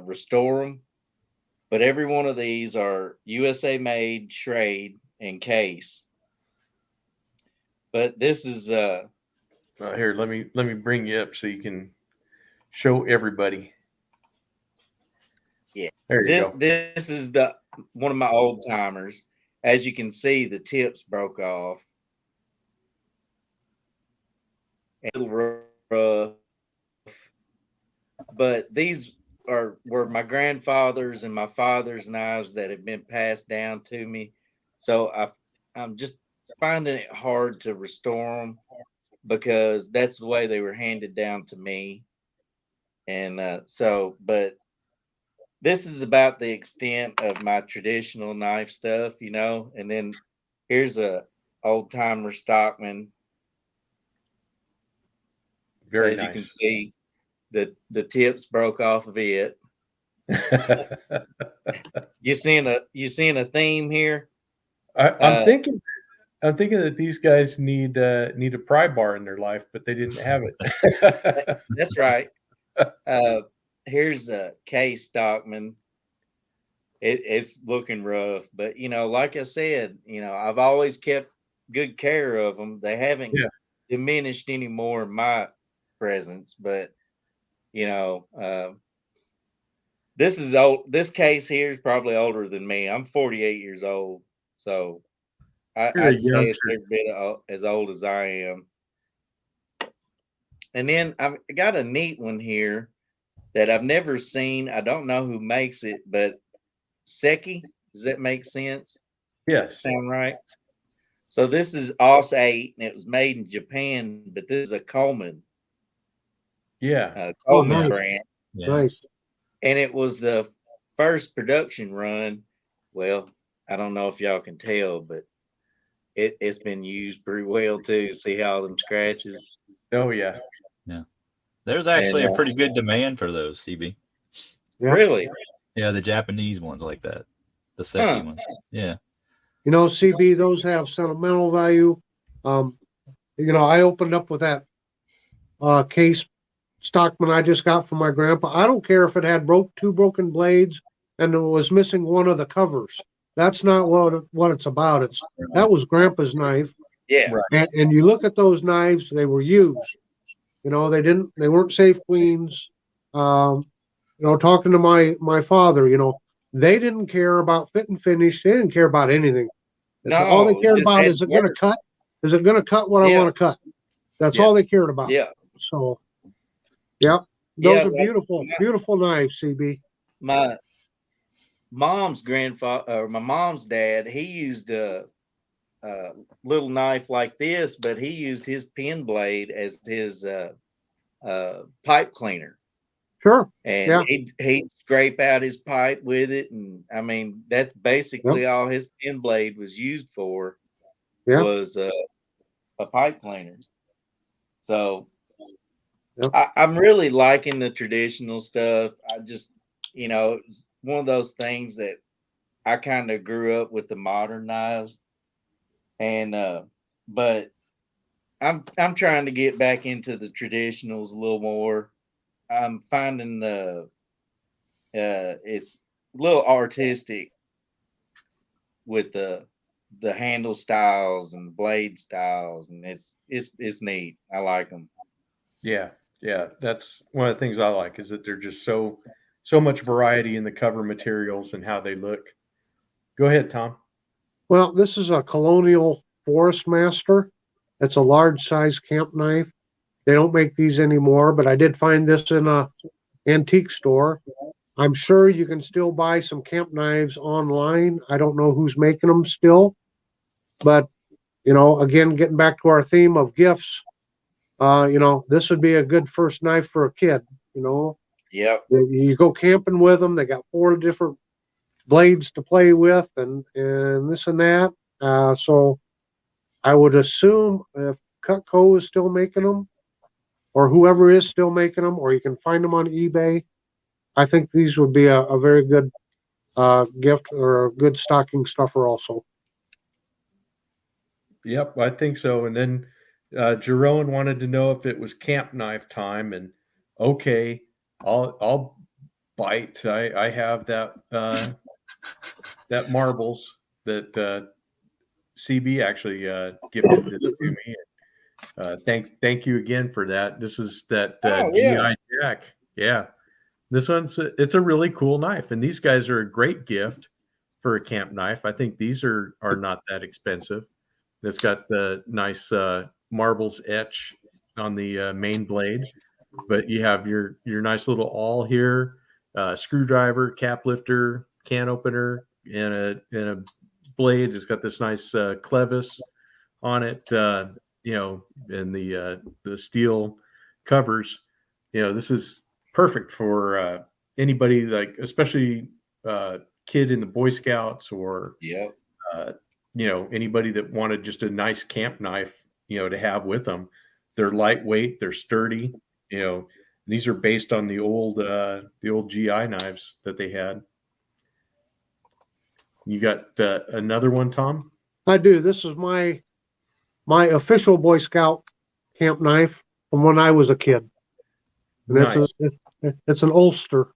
Speaker 3: restore them. But every one of these are USA made, Schrade, and case. But this is
Speaker 1: Here, let me bring you up so you can show everybody.
Speaker 3: Yeah,
Speaker 1: there you go.
Speaker 3: This is one of my old timers. As you can see, the tips broke off. A little rough, but these were my grandfather's and my father's knives that have been passed down to me. So I'm just finding it hard to restore them because that's the way they were handed down to me. And but this is about the extent of my traditional knife stuff, and then here's a old timer Stockman.
Speaker 1: Very
Speaker 3: As
Speaker 1: nice.
Speaker 3: you can see, the tips broke off of it. You seeing a theme here?
Speaker 1: I'm thinking that these guys need a pry bar in their life, but they didn't have it.
Speaker 3: That's right. Here's a case Stockman. It's looking rough, but like I said, I've always kept good care of them. They haven't diminished any more in my presence, but this is old. This case here is probably older than me. I'm 48 years old, so I'd say it's every bit as old as I am. And then I've got a neat one here that I've never seen. I don't know who makes it, but Seki, does that make sense?
Speaker 1: Yes.
Speaker 3: Sound right? So this is AUS 8, and it was made in Japan, but this is a Coleman.
Speaker 1: Yeah.
Speaker 3: Coleman brand.
Speaker 2: Yeah.
Speaker 4: Nice.
Speaker 3: And it was the first production run. Well, I don't know if y'all can tell, but it's been used pretty well too. See all them scratches?
Speaker 1: Oh yeah.
Speaker 2: Yeah. There's actually a pretty good demand for those, CB.
Speaker 4: Yeah.
Speaker 3: Really?
Speaker 2: Yeah, the Japanese ones like that. The Seki ones. Yeah.
Speaker 4: CB, those have sentimental value. I opened up with that case Stockman I just got from my grandpa. I don't care if it had two broken blades and it was missing one of the covers. That's not what it's about. That was grandpa's knife.
Speaker 3: Yeah.
Speaker 1: Right.
Speaker 4: And you look at those knives, they were used. They weren't safe queens. Talking to my father, they didn't care about fit and finish. They didn't care about anything.
Speaker 3: No,
Speaker 4: All they cared
Speaker 3: just
Speaker 4: about
Speaker 3: had
Speaker 4: is it
Speaker 3: work.
Speaker 4: going to cut? Is it going to cut what I
Speaker 3: Yeah.
Speaker 4: want to cut? That's
Speaker 3: Yeah.
Speaker 4: all they cared about.
Speaker 3: Yeah.
Speaker 4: So, yeah, those
Speaker 3: Yeah,
Speaker 4: are beautiful, beautiful knives, CB.
Speaker 3: My mom's grandfather or my mom's dad, he used a little knife like this, but he used his pen blade as his pipe cleaner.
Speaker 4: Sure.
Speaker 3: And
Speaker 4: Yeah.
Speaker 3: he'd scrape out his pipe with it. And I mean, that's basically all his pen blade was used for was a pipe cleaner. So I'm really liking the traditional stuff. I just, it's one of those things that I kind of grew up with the modern knives. And but I'm trying to get back into the traditionals a little more. I'm finding it's a little artistic with the handle styles and blade styles, and it's neat. I like them.
Speaker 1: Yeah, that's one of the things I like is that they're just so much variety in the cover materials and how they look. Go ahead, Tom.
Speaker 4: Well, this is a Colonial Forest Master. It's a large size camp knife. They don't make these anymore, but I did find this in a antique store. I'm sure you can still buy some camp knives online. I don't know who's making them still, but again, getting back to our theme of gifts, this would be a good first knife for a kid.
Speaker 3: Yep.
Speaker 4: You go camping with them. They got 4 different blades to play with, and this and that. So I would assume if Cutco is still making them, or whoever is still making them, or you can find them on eBay, I think these would be a very good gift or a good stocking stuffer also.
Speaker 1: Yep, I think so. And then Jerome wanted to know if it was camp knife time, and okay, I'll bite. I have that that marbles that CB actually gifted this to me. Thank you again for that. This is that GI Jack. Yeah, this it's a really cool knife, and these guys are a great gift for a camp knife. I think these are not that expensive. It's got the nice marbles etch on the main blade, but you have your nice little awl here, screwdriver, cap lifter, can opener, and a blade. It's got this nice clevis on it, and the steel covers. This is perfect for anybody, like especially kid in the Boy Scouts or anybody that wanted just a nice camp knife, to have with them. They're lightweight, they're sturdy. These are based on the old GI knives that they had. You got another one, Tom?
Speaker 4: I do. This is my official Boy Scout camp knife from when I was a kid. And
Speaker 1: Nice.
Speaker 4: It's an Ulster.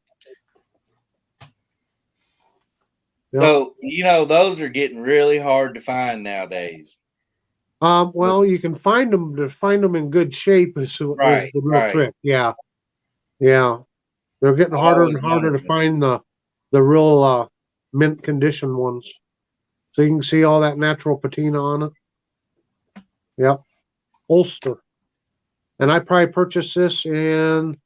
Speaker 4: Yep.
Speaker 3: So those are getting really hard to find nowadays.
Speaker 4: Well, you can find them in good shape is the real trick. Yeah. They're getting harder and harder to find the real mint condition ones. So you can see all that natural patina on it. Yep. Ulster. And I probably purchased this in,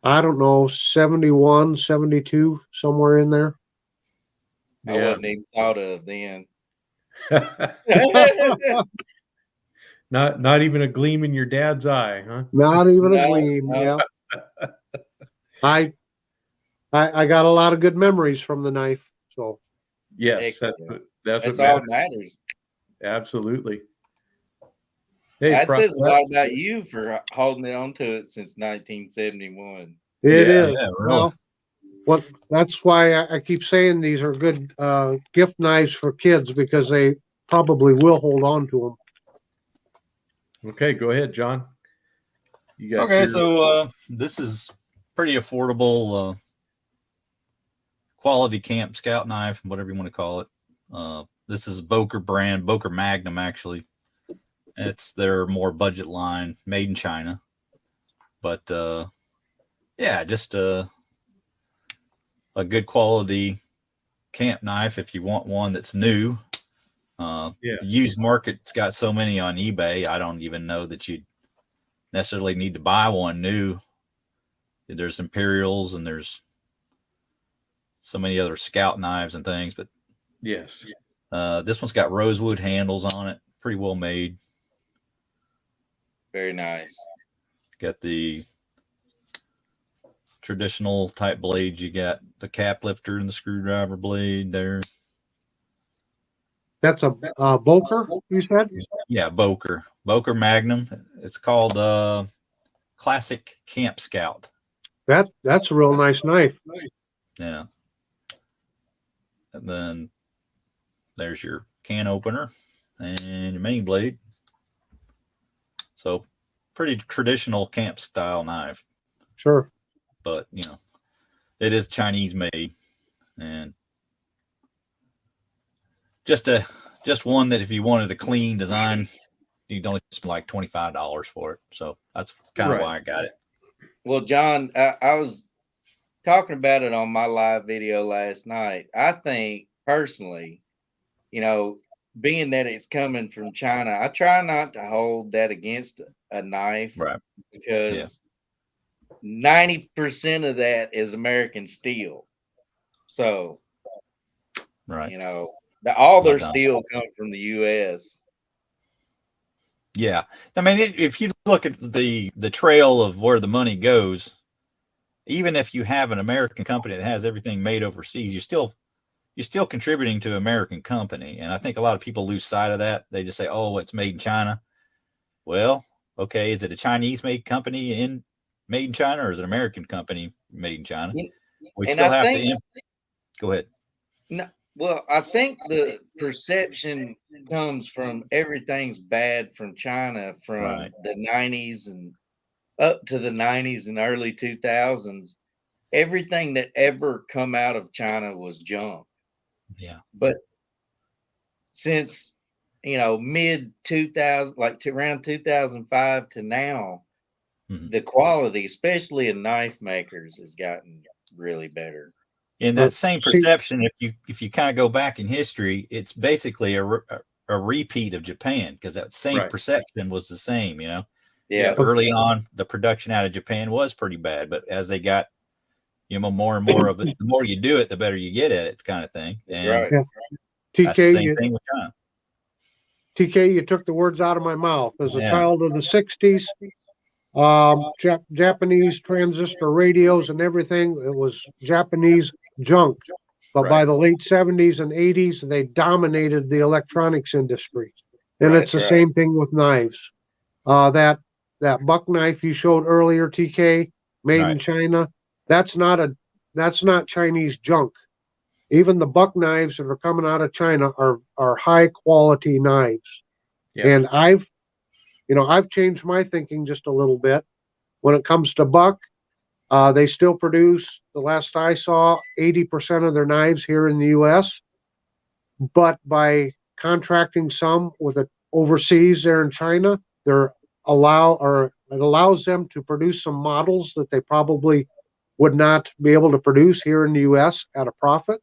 Speaker 4: I don't know, 71, 72, somewhere in there.
Speaker 3: I wasn't even thought of then.
Speaker 1: Not even a gleam in your dad's eye, huh?
Speaker 4: Not even a gleam.
Speaker 3: No.
Speaker 4: Yeah. I got a lot of good memories from the knife. So
Speaker 1: yes, that's what
Speaker 3: all matters.
Speaker 1: Absolutely. Hey,
Speaker 3: That says a lot about you for holding on to it since 1971.
Speaker 4: It is.
Speaker 2: Yeah, really.
Speaker 4: Well, that's why I keep saying these are good gift knives for kids, because they probably will hold on to them.
Speaker 1: Okay, go ahead, John. You got
Speaker 2: Okay,
Speaker 1: your-
Speaker 2: so this is pretty affordable quality camp scout knife, whatever you want to call it. This is Boker brand, Boker Magnum actually. It's their more budget line, made in China. But yeah, just a good quality camp knife if you want one that's new.
Speaker 1: Yeah.
Speaker 2: The used market's got so many on eBay. I don't even know that you necessarily need to buy one new. There's Imperials and there's so many other scout knives and things, but
Speaker 1: yes.
Speaker 2: this one's got rosewood handles on it, pretty well made.
Speaker 3: Very nice.
Speaker 2: Got the traditional type blades. You got the cap lifter and the screwdriver blade there.
Speaker 4: That's a Boker, you said?
Speaker 2: Yeah, Boker Magnum. It's called Classic Camp Scout.
Speaker 4: That's a real nice knife.
Speaker 2: Yeah. And then there's your can opener and your main blade. So pretty traditional camp style knife,
Speaker 4: Sure.
Speaker 2: but you know, it is Chinese made, and just one that if you wanted a clean design, you'd only spend like $25 for it. So that's kind of
Speaker 1: Right.
Speaker 2: why I got it.
Speaker 3: Well, John, I was talking about it on my live video last night. I think personally, you know, being that it's coming from China, I try not to hold that against a knife,
Speaker 2: Right.
Speaker 3: because 90% of that is American steel. So,
Speaker 2: Right.
Speaker 3: you know, all their
Speaker 2: Right on.
Speaker 3: steel comes from the U.S.
Speaker 2: Yeah. I mean, if you look at the trail of where the money goes, even if you have an American company that has everything made overseas, you're still contributing to an American company. And I think a lot of people lose sight of that. They just say, oh, it's made in China. Well, okay, is it a Chinese made company made in China, or is it an American company made in China? We
Speaker 3: And
Speaker 2: still
Speaker 3: I
Speaker 2: have
Speaker 3: think-
Speaker 2: to go ahead.
Speaker 3: Well, I think the perception comes from everything's bad from China from
Speaker 2: Right.
Speaker 3: the 90s and up to the 90s and early 2000s. Everything that ever come out of China was junk.
Speaker 2: Yeah.
Speaker 3: But since, mid 2000, like to around 2005 to now,
Speaker 2: Mhm.
Speaker 3: the quality, especially in knife makers, has gotten really better.
Speaker 2: In
Speaker 4: Well,
Speaker 2: that same
Speaker 4: see-
Speaker 2: perception, if you kind of go back in history, it's basically a repeat of Japan, because that same
Speaker 1: Right.
Speaker 2: perception was the same.
Speaker 3: Yeah.
Speaker 2: Early on, the production out of Japan was pretty bad, but as they got more and more of it, the more you do it, the better you get at it, kind of thing.
Speaker 3: That's
Speaker 2: And
Speaker 3: right.
Speaker 4: Yeah.
Speaker 2: that's the
Speaker 4: TK,
Speaker 2: same thing with China.
Speaker 4: you took the words out of my mouth. As a
Speaker 2: Yeah.
Speaker 4: child of the 60s, Japanese transistor radios and everything, it was Japanese junk. But by
Speaker 2: Right.
Speaker 4: the late 70s and 80s, they dominated the electronics industry. And
Speaker 3: Right,
Speaker 4: it's the
Speaker 3: right.
Speaker 4: same thing with knives. That buck knife you showed earlier, TK, made in
Speaker 2: Right.
Speaker 4: China, that's not Chinese junk. Even the buck knives that are coming out of China are high quality knives.
Speaker 1: Yeah.
Speaker 4: And I've changed my thinking just a little bit. When it comes to buck, they still produce, the last I saw, 80% of their knives here in the US. But by contracting some with it overseas there in China, it allows them to produce some models that they probably would not be able to produce here in the US at a profit.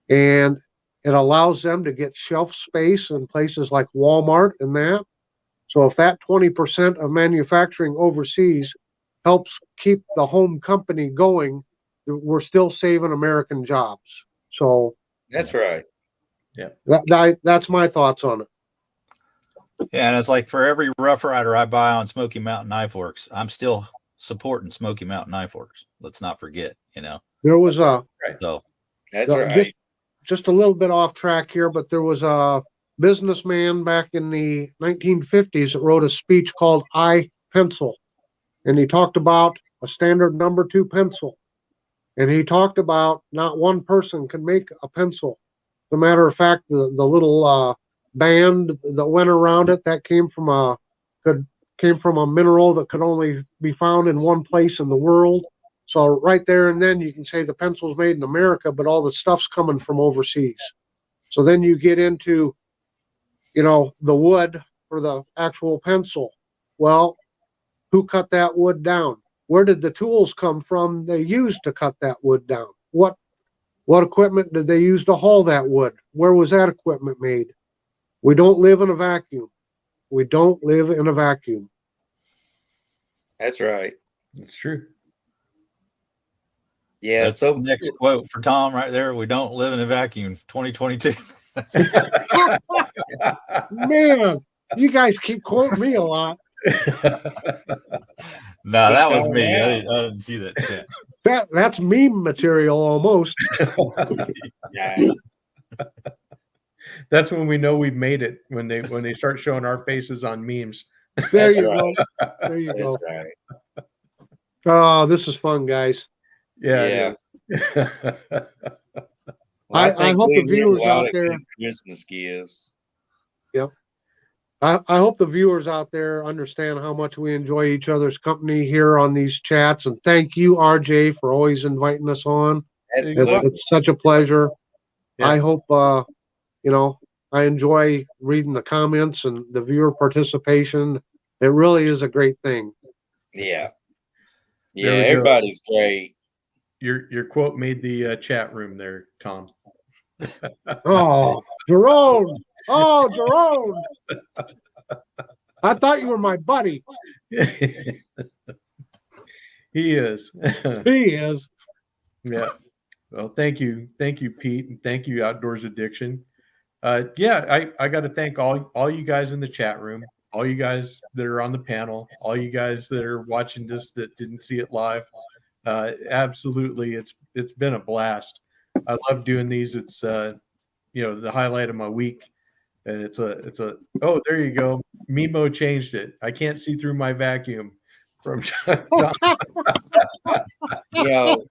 Speaker 4: And it allows them to get shelf space in places like Walmart and that. So if that 20% of manufacturing overseas helps keep the home company going, we're still saving American jobs. So
Speaker 3: That's right.
Speaker 4: that's my thoughts on it.
Speaker 2: Yeah, and it's like for every Rough Rider I buy on Smoky Mountain Knife Works, I'm still supporting Smoky Mountain Knife Works. Let's not forget,
Speaker 4: There was
Speaker 2: So
Speaker 3: That's
Speaker 4: So,
Speaker 3: right.
Speaker 4: just a little bit off track here, but there was a businessman back in the 1950s that wrote a speech called I Pencil. And he talked about a standard number 2 pencil. And he talked about not one person can make a pencil. As a matter of fact, the little band that went around it, that came from a came from a mineral that could only be found in one place in the world. So right there and then you can say the pencil's made in America, but all the stuff's coming from overseas. So then you get into, the wood for the actual pencil. Well, who cut that wood down? Where did the tools come from they used to cut that wood down? What equipment did they use to haul that wood? Where was that equipment made? We don't live in a vacuum. We don't live in a vacuum.
Speaker 3: That's right.
Speaker 1: It's true.
Speaker 3: Yeah.
Speaker 2: That's
Speaker 3: So
Speaker 2: the next quote for Tom right there. We don't live in a vacuum. 2022.
Speaker 4: Man, you guys keep quoting me a lot.
Speaker 2: No, that was
Speaker 3: going
Speaker 2: me.
Speaker 3: out.
Speaker 2: I didn't see that chat.
Speaker 4: That's meme material almost.
Speaker 3: yeah.
Speaker 1: That's when we know we've made it, when they start showing our faces on memes.
Speaker 4: There
Speaker 3: That's
Speaker 4: you
Speaker 3: right.
Speaker 4: go. There you
Speaker 3: That's
Speaker 4: go.
Speaker 3: right.
Speaker 4: Oh, this is fun, guys.
Speaker 1: Yeah,
Speaker 3: Yeah.
Speaker 1: it is.
Speaker 3: Well,
Speaker 4: I
Speaker 3: think
Speaker 4: hope the
Speaker 3: we've hit a
Speaker 4: viewers
Speaker 3: lot
Speaker 4: out
Speaker 3: of
Speaker 4: there-
Speaker 3: good Christmas gifts.
Speaker 4: I hope the viewers out there understand how much we enjoy each other's company here on these chats. And thank you, RJ, for always inviting us on.
Speaker 3: Absolutely.
Speaker 4: It's such a pleasure.
Speaker 1: Yeah.
Speaker 4: I hope, I enjoy reading the comments and the viewer participation. It really is a great thing.
Speaker 3: Yeah. Yeah.
Speaker 1: There we go.
Speaker 3: Everybody's great.
Speaker 1: Your quote made the chat room there, Tom.
Speaker 4: Oh, Jerome. Oh, Jerome. I thought you were my buddy.
Speaker 1: He is.
Speaker 4: He is.
Speaker 1: Yeah. Well, thank you, Pete, and thank you, Outdoors Addiction. Yeah, I got to thank all you guys in the chat room, all you guys that are on the panel, all you guys that are watching this that didn't see it live. Absolutely, it's been a blast. I love doing these. It's the highlight of my week, and it's a oh, there you go. Mimo changed it. I can't see through my vacuum. From
Speaker 3: You know,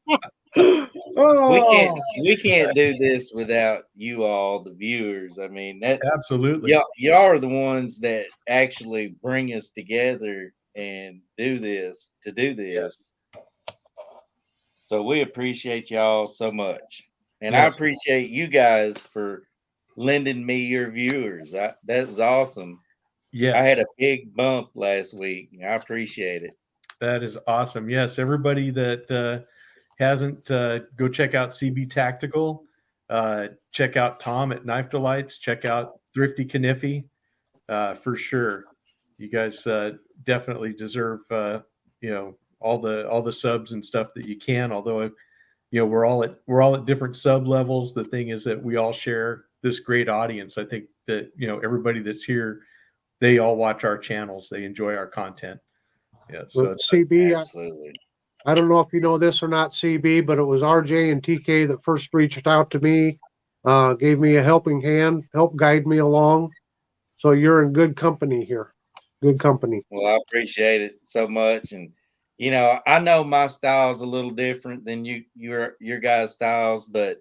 Speaker 4: Oh,
Speaker 3: we can't do this without you all, the viewers. I mean, that
Speaker 1: absolutely.
Speaker 3: y'all are the ones that actually bring us together and do this. So we appreciate y'all so much. And I
Speaker 1: Yes.
Speaker 3: appreciate you guys for lending me your viewers. That was awesome.
Speaker 1: Yes.
Speaker 3: I had a big bump last week. I appreciate it.
Speaker 1: That is awesome. Yes, everybody that hasn't, go check out CB Tactical. Check out Tom at Knife Delights. Check out Thrifty Kniffy for sure. You guys definitely deserve all the subs and stuff that you can. Although we're all at different sub levels. The thing is that we all share this great audience. I think that everybody that's here, they all watch our channels. They enjoy our content. Yeah. So it's
Speaker 4: CB,
Speaker 3: Absolutely.
Speaker 4: I don't know if you know this or not, CB, but it was RJ and TK that first reached out to me, gave me a helping hand, helped guide me along. So you're in good company here. Good company.
Speaker 3: Well, I appreciate it so much. And I know my style's a little different than your guys' styles, but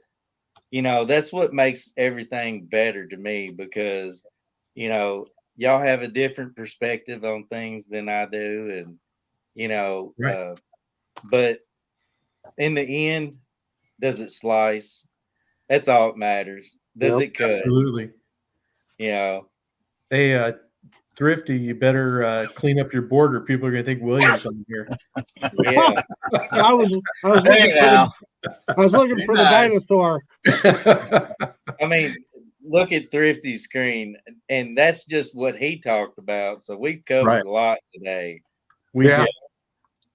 Speaker 3: that's what makes everything better to me because y'all have a different perspective on things than I do. And
Speaker 1: Right.
Speaker 3: but in the end, does it slice? That's all that matters. Does
Speaker 4: Yep.
Speaker 3: it cut?
Speaker 1: absolutely. Hey, Thrifty, you better clean up your border. People are going to think William's on here.
Speaker 3: Yeah.
Speaker 4: I was
Speaker 2: Hey now.
Speaker 4: looking for the
Speaker 2: Nice.
Speaker 4: dinosaur.
Speaker 3: I mean, look at Thrifty's screen, and that's just what he talked about. So we covered
Speaker 1: Right.
Speaker 3: a lot today.
Speaker 1: We
Speaker 4: Yeah.
Speaker 1: did.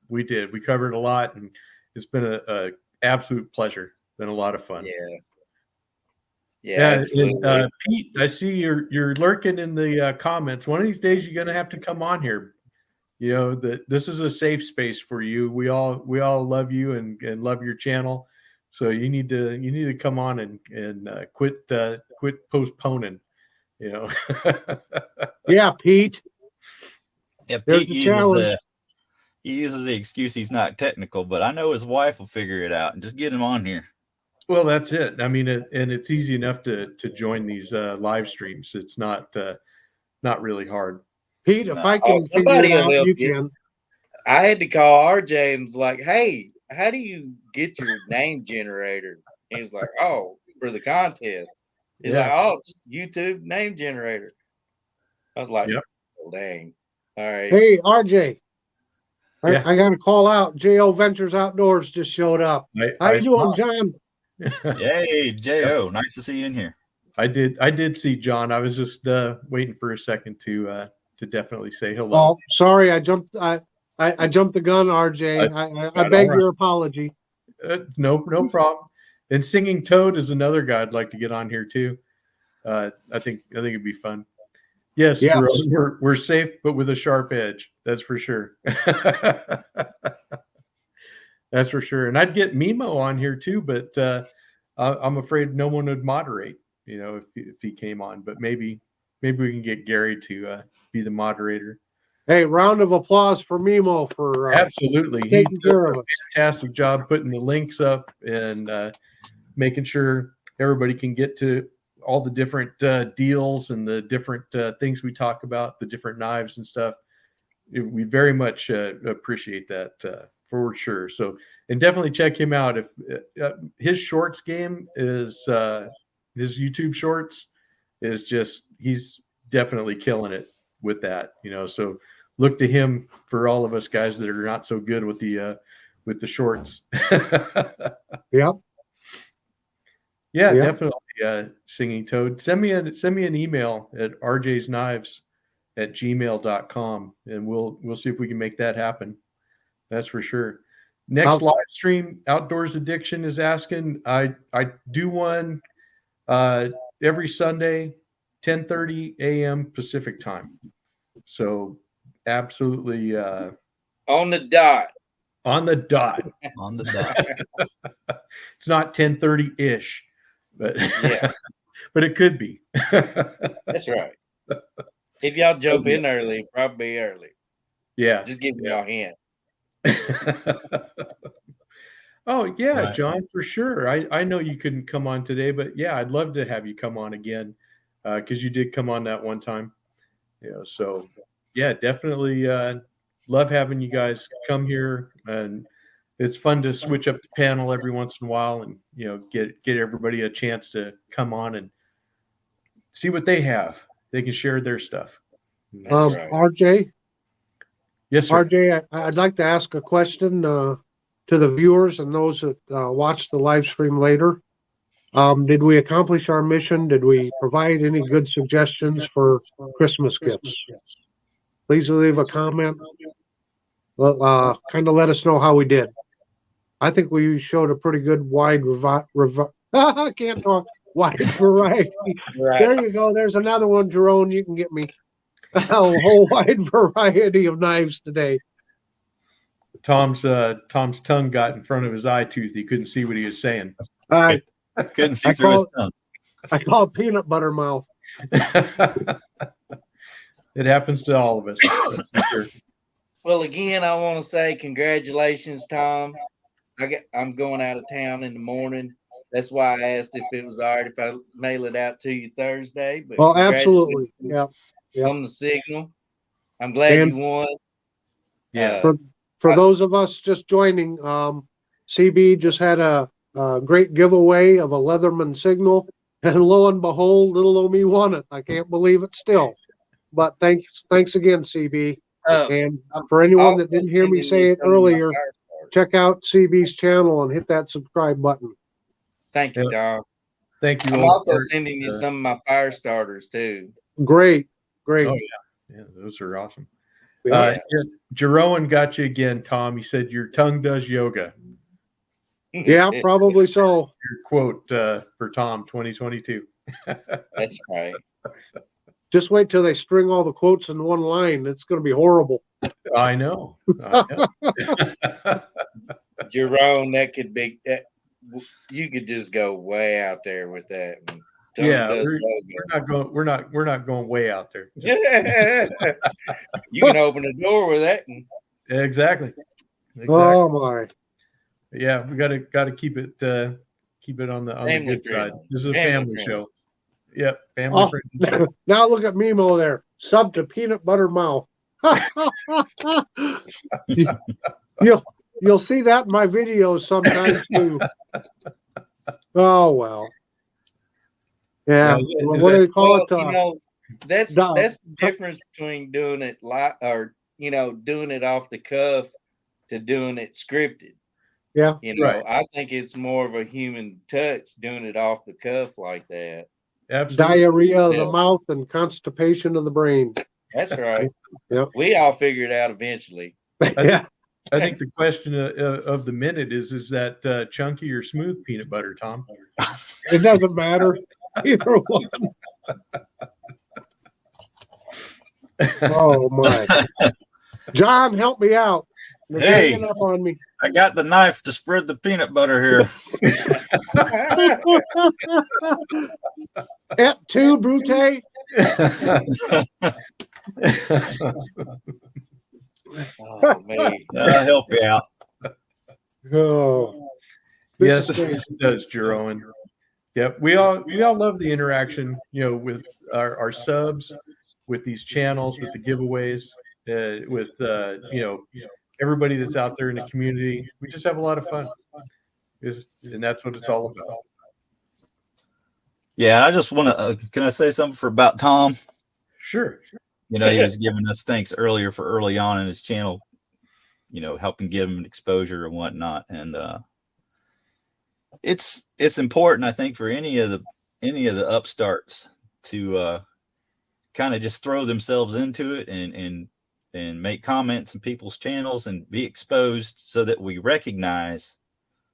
Speaker 1: We did. We covered a lot, and it's been a absolute pleasure. Been a lot of fun.
Speaker 3: Yeah.
Speaker 1: And,
Speaker 3: Absolutely.
Speaker 1: Pete, I see you're lurking in the comments. One of these days, you're going to have to come on here. This is a safe space for you. We all love you and love your channel. So you need to come on and quit postponing.
Speaker 4: Yeah, Pete.
Speaker 2: Yeah,
Speaker 4: There's
Speaker 2: Pete
Speaker 4: the challenge.
Speaker 2: uses the excuse he's not technical, but I know his wife will figure it out and just get him on here.
Speaker 1: Well, that's it. I mean, and it's easy enough to join these live streams. It's not really hard.
Speaker 4: Pete, if
Speaker 2: No.
Speaker 4: I can figure
Speaker 3: somebody
Speaker 4: it
Speaker 3: will
Speaker 4: out,
Speaker 3: help
Speaker 4: you
Speaker 3: you.
Speaker 4: can.
Speaker 3: I had to call RJ and was like, "Hey, how do you get your name generator?" He was like, "Oh, for the contest." He's like,
Speaker 1: Yeah.
Speaker 3: "Oh, it's YouTube name generator." I was like,
Speaker 1: Yep.
Speaker 3: "Oh, dang. All right."
Speaker 4: Hey, RJ,
Speaker 1: Yeah.
Speaker 4: I got to call out. JO Ventures Outdoors just showed up. How you doing, John?
Speaker 2: Yay, Jo! Nice to see you in here.
Speaker 1: I did see John. I was just waiting for a second to definitely say hello.
Speaker 4: Oh, sorry, I jumped. I jumped the gun, RJ. I beg your apology.
Speaker 1: No problem. And Singing Toad is another guy I'd like to get on here too. I think it'd be fun. Yes,
Speaker 4: Yeah.
Speaker 1: Jerome, we're safe, but with a sharp edge. That's for sure. That's for sure. And I'd get Mimo on here too, but I'm afraid no one would moderate. You know, if he came on, but maybe we can get Gary to be the moderator.
Speaker 4: Hey, round of applause for Mimo for
Speaker 1: Absolutely, he
Speaker 4: taking
Speaker 1: does
Speaker 4: care
Speaker 1: a
Speaker 4: of us.
Speaker 1: fantastic job putting the links up and making sure everybody can get to all the different deals and the different things we talk about, the different knives and stuff. We very much appreciate that for sure. So, and definitely check him out. If his shorts game is his YouTube shorts is just, he's definitely killing it with that, you know. So look to him for all of us guys that are not so good with the shorts.
Speaker 4: Yep.
Speaker 1: Yeah,
Speaker 4: Yep.
Speaker 1: definitely. Singing Toad. Send me an email at rjsknives@gmail.com and we'll see if we can make that happen. That's for sure. Next live stream, Outdoors Addiction is asking. I do one every Sunday, 10:30 a.m. Pacific time. So absolutely
Speaker 3: On the dot.
Speaker 1: on the dot.
Speaker 2: On the dot.
Speaker 1: It's not 10:30-ish, but
Speaker 3: Yeah.
Speaker 1: but it could be.
Speaker 3: That's right. If y'all jump in early, probably early.
Speaker 1: Yeah.
Speaker 3: Just giving y'all a hint.
Speaker 1: Oh yeah,
Speaker 2: Right.
Speaker 1: John, for sure. I know you couldn't come on today, but yeah, I'd love to have you come on again because you did come on that one time. You know, so yeah, definitely love having you guys come here, and it's fun to switch up the panel every once in a while, and you know, get everybody a chance to come on and see what they have. They can share their stuff.
Speaker 3: That's right.
Speaker 4: RJ,
Speaker 1: Yes, sir.
Speaker 4: RJ, I'd like to ask a question to the viewers and those that watch the live stream later. Did we accomplish our mission? Did we provide any good suggestions for Christmas gifts? Please leave a comment. Kind of let us know how we did. I think we showed a pretty good wide I can't talk. Wide variety.
Speaker 3: Right.
Speaker 4: There you go. There's another one, Jerome. You can get me a whole wide variety of knives today.
Speaker 1: Tom's tongue got in front of his eye tooth. He couldn't see what he was saying.
Speaker 2: Couldn't see through his tongue.
Speaker 4: I call it peanut butter mouth.
Speaker 1: It happens to all of us. Sure.
Speaker 3: Well, again, I want to say congratulations, Tom. I'm going out of town in the morning. That's why I asked if it was all right if I mail it out to you Thursday. But
Speaker 4: Oh, absolutely. Yeah.
Speaker 3: On the signal. I'm glad
Speaker 4: And-
Speaker 3: you won.
Speaker 1: Yeah.
Speaker 4: For those of us just joining, CB just had a great giveaway of a Leatherman signal, and lo and behold, little old me won it. I can't believe it still. But thanks again, CB. And for anyone that didn't hear me say it earlier, check out CB's channel and hit that subscribe button.
Speaker 3: Thank you, Tom.
Speaker 1: Thank you.
Speaker 3: I'm also sending you some of my fire starters too.
Speaker 4: Great.
Speaker 1: Oh yeah, yeah, those are awesome.
Speaker 3: Yeah.
Speaker 1: Jerome got you again, Tom. He said your tongue does yoga.
Speaker 4: Yeah, probably so.
Speaker 1: Your quote for Tom 2022.
Speaker 3: That's right.
Speaker 4: Just wait till they string all the quotes in one line. It's going to be horrible.
Speaker 1: I know.
Speaker 3: Jerome, that could be you could just go way out there with that.
Speaker 1: Yeah, we're not going way out there.
Speaker 3: You can open the door with that.
Speaker 1: Exactly.
Speaker 4: Oh my.
Speaker 1: Yeah, we got to keep it on the good side. This is a family show. Yep. Family
Speaker 4: Oh,
Speaker 1: friendly.
Speaker 4: now look at Mimo there, sub to peanut butter mouth. You'll see that in my videos sometimes too. Oh well. Yeah.
Speaker 1: Now, is
Speaker 4: What do
Speaker 1: that-
Speaker 4: they call
Speaker 3: Well,
Speaker 4: it?
Speaker 3: that's
Speaker 4: Dom.
Speaker 3: that's the difference between doing it doing it off the cuff to doing it scripted.
Speaker 4: Yeah.
Speaker 1: Right.
Speaker 3: I think it's more of a human touch doing it off the cuff like that.
Speaker 1: Absolutely.
Speaker 4: Diarrhea of the
Speaker 3: Yeah.
Speaker 4: mouth and constipation of the brain.
Speaker 3: That's right.
Speaker 4: Yep.
Speaker 3: We all figured it out eventually.
Speaker 4: Yeah.
Speaker 1: I think the question of the minute is that chunky or smooth peanut butter, Tom?
Speaker 4: It doesn't matter. Either one. Oh my. John, help me out. They're
Speaker 2: Hey.
Speaker 4: ganging up on me.
Speaker 2: I got the knife to spread the peanut butter here.
Speaker 4: Et tu, Brute?
Speaker 3: Oh man.
Speaker 2: I'll help you out.
Speaker 4: Oh.
Speaker 1: Yes,
Speaker 4: This is
Speaker 1: it does, Jeroen. Yep, we all love the interaction, with our subs, with these channels, with the giveaways, with everybody that's out there in the community. We just have a lot of fun, and that's what it's all about.
Speaker 2: Yeah, I just want to. Can I say something about Tom?
Speaker 1: Sure.
Speaker 2: He was giving us thanks earlier for early on in his channel, helping give him exposure and whatnot. And it's important, I think, for any of the upstarts to kind of just throw themselves into it and make comments in people's channels and be exposed so that we recognize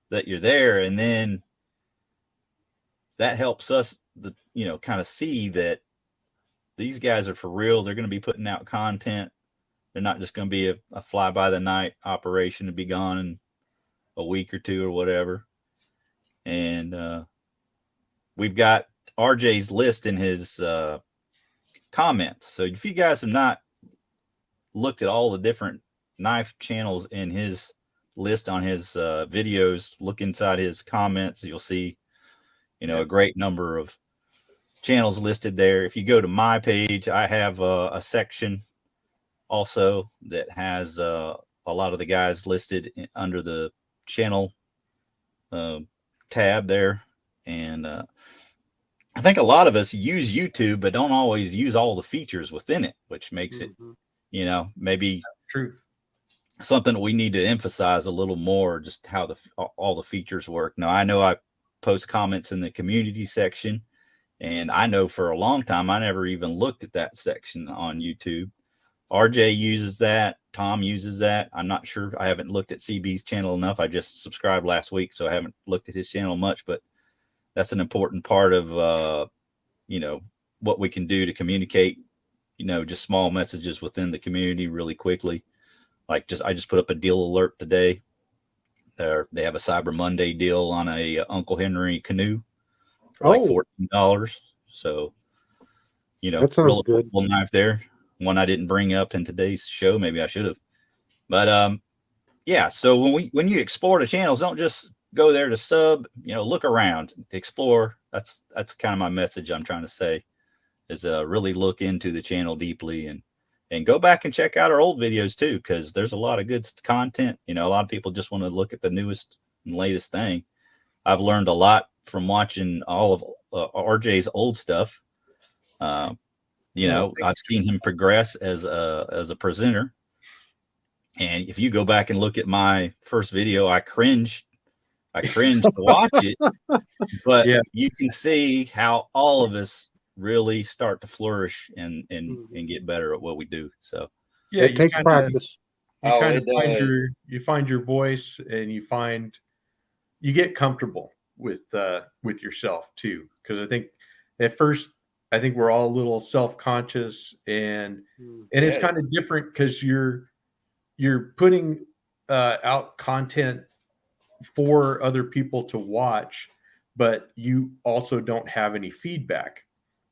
Speaker 2: that you're there. And then that helps us, kind of see that these guys are for real. They're going to be putting out content. They're not just going to be a fly by the night operation to be gone in a week or two or whatever. And we've got RJ's list in his comments. So if you guys have not looked at all the different knife channels in his list on his videos, look inside his comments. You'll see, a great number of channels listed there. If you go to my page, I have a section also that has a lot of the guys listed under the channel tab there. And I think a lot of us use YouTube, but don't always use all the features within it, which makes it, maybe
Speaker 1: True.
Speaker 2: something that we need to emphasize a little more, just how all the features work. Now, I know I post comments in the community section, and I know for a long time, I never even looked at that section on YouTube. RJ uses that. Tom uses that. I'm not sure. I haven't looked at CB's channel enough. I just subscribed last week, so I haven't looked at his channel much, but that's an important part of, what we can do to communicate, just small messages within the community really quickly. Like I just put up a deal alert today. They have a Cyber Monday deal on a Uncle Henry canoe for like $14. So,
Speaker 4: that sounds
Speaker 2: real
Speaker 4: good.
Speaker 2: affordable knife there. One I didn't bring up in today's show. Maybe I should have. But yeah. So when you explore the channels, don't just go there to sub. Look around, explore. That's kind of my message I'm trying to say. Is really look into the channel deeply and go back and check out our old videos too, because there's a lot of good content. A lot of people just want to look at the newest and latest thing. I've learned a lot from watching all of RJ's old stuff. I've seen him progress as a presenter. And if you go back and look at my first video, I cringe to watch it, but you can see how all of us really start to flourish and get better at what we do. So
Speaker 1: yeah,
Speaker 4: it takes practice.
Speaker 1: You find your voice, and you get comfortable with yourself too. Because I think at first, we're all a little self-conscious, and it's kind of different because you're putting out content for other people to watch, but you also don't have any feedback.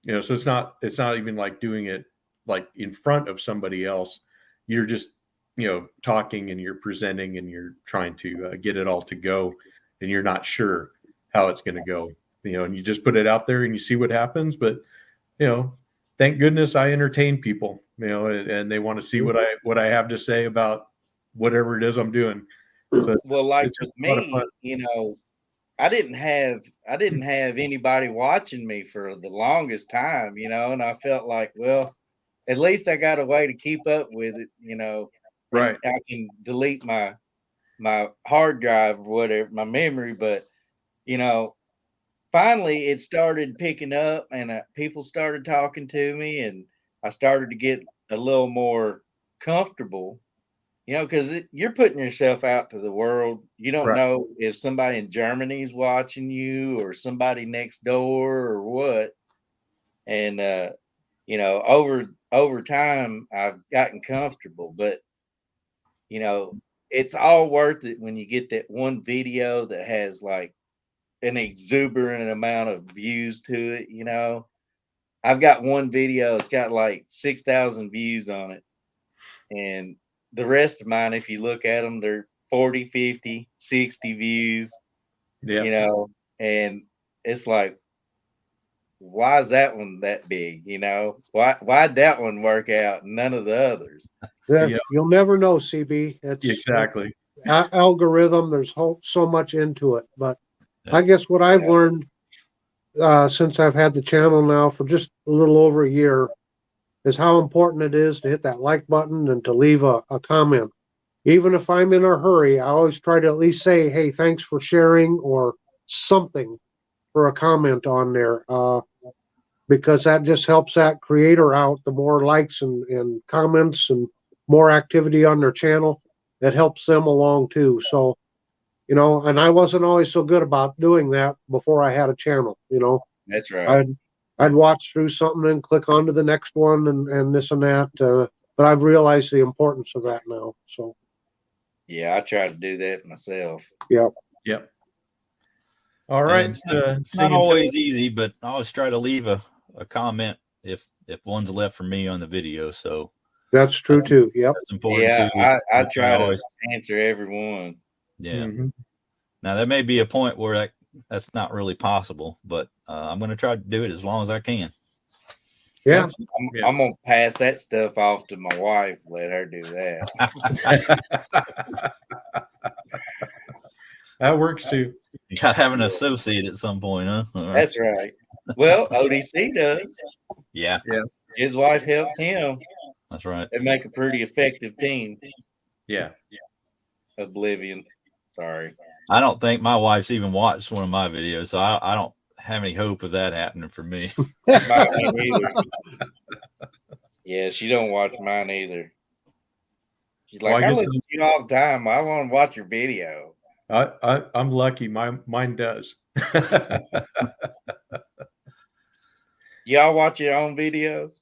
Speaker 1: So it's not even like doing it like in front of somebody else. You're just talking, and you're presenting, and you're trying to get it all to go, and you're not sure how it's going to go. and you just put it out there and you see what happens. But, thank goodness I entertain people, and they want to see what I have to say about whatever it is I'm doing. So
Speaker 3: Well, like
Speaker 1: it's
Speaker 3: with
Speaker 1: just a lot of
Speaker 3: me,
Speaker 1: fun.
Speaker 3: I didn't have anybody watching me for the longest time, and I felt like, well, at least I got a way to keep up with it, and
Speaker 1: Right.
Speaker 3: I can delete my hard drive or whatever, my memory. But finally it started picking up, and people started talking to me, and I started to get a little more comfortable. Because you're putting yourself out to the world. You don't
Speaker 1: Right.
Speaker 3: know if somebody in Germany's watching you or somebody next door or what. And over time, I've gotten comfortable. But it's all worth it when you get that one video that has like an exuberant amount of views to it. I've got one video. It's got like 6,000 views on it, and the rest of mine, if you look at them, they're 40, 50, 60 views,
Speaker 1: Yeah.
Speaker 3: And it's like, why is that one that big? Why'd that one work out and none of the others?
Speaker 1: Yeah.
Speaker 4: You'll never know, CB. It's
Speaker 1: Exactly.
Speaker 4: algorithm. There's so much into it. But
Speaker 2: Yeah.
Speaker 4: I guess what I've learned since I've had the channel now for just a little over a year is how important it is to hit that like button and to leave a comment. Even if I'm in a hurry, I always try to at least say, hey, thanks for sharing or something for a comment on there. Because that just helps that creator out. The more likes and comments and more activity on their channel, it helps them along too. So, and I wasn't always so good about doing that before I had a channel.
Speaker 3: That's right.
Speaker 4: I'd watch through something and click on to the next one and this and that. But I've realized the importance of that now. So,
Speaker 3: Yeah, I try to do that myself.
Speaker 4: yeah.
Speaker 1: Yep. All right.
Speaker 2: And it's not always easy, but I always try to leave a comment if one's left for me on the video. So
Speaker 4: That's true too. Yep.
Speaker 2: that's important
Speaker 3: Yeah,
Speaker 2: too.
Speaker 3: I try to answer every one.
Speaker 2: Yeah.
Speaker 1: Mm-hmm.
Speaker 2: Now there may be a point where that's not really possible, but I'm going to try to do it as long as I can.
Speaker 4: Yeah.
Speaker 3: I'm going to pass that stuff off to my wife. Let her do that.
Speaker 1: That works too.
Speaker 2: You got to have an associate at some point, huh?
Speaker 3: That's right. Well, ODC does.
Speaker 2: Yeah.
Speaker 3: His wife helps him.
Speaker 2: That's right.
Speaker 3: They make a pretty effective team.
Speaker 1: Yeah.
Speaker 3: Oblivion. Sorry.
Speaker 2: I don't think my wife's even watched one of my videos, so I don't have any hope of that happening for me.
Speaker 3: Mine either. Yeah, she don't watch mine either. She's like, I listen to you all the time. I want to watch your video.
Speaker 1: I'm lucky. Mine does.
Speaker 3: Y'all watch your own videos?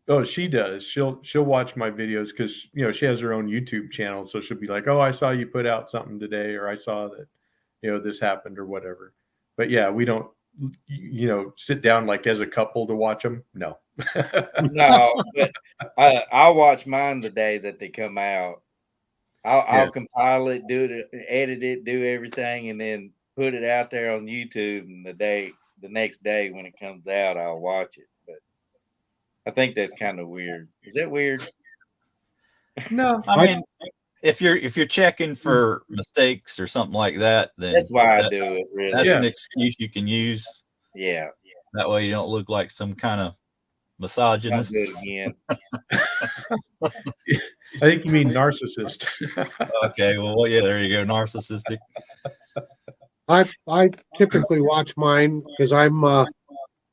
Speaker 1: Oh, she does. She'll watch my videos because she has her own YouTube channel, so she'll be like, "Oh, I saw you put out something today," or "I saw that this happened," or whatever. But yeah, we don't sit down like as a couple to watch them. No.
Speaker 3: No, but I'll watch mine the day that they come out. I'll compile it, edit it, do everything, and then put it out there on YouTube. And the next day when it comes out, I'll watch it. But I think that's kind of weird. Is that weird?
Speaker 1: No,
Speaker 2: I mean, if you're checking for mistakes or something like that, then
Speaker 3: that's why I do it. Really,
Speaker 2: that's an excuse you can use.
Speaker 3: Yeah.
Speaker 2: That way you don't look like some kind of misogynist.
Speaker 3: I'll do it again.
Speaker 1: I think you mean narcissist.
Speaker 2: Okay, well, yeah, there you go, narcissistic.
Speaker 4: I typically watch mine because I'm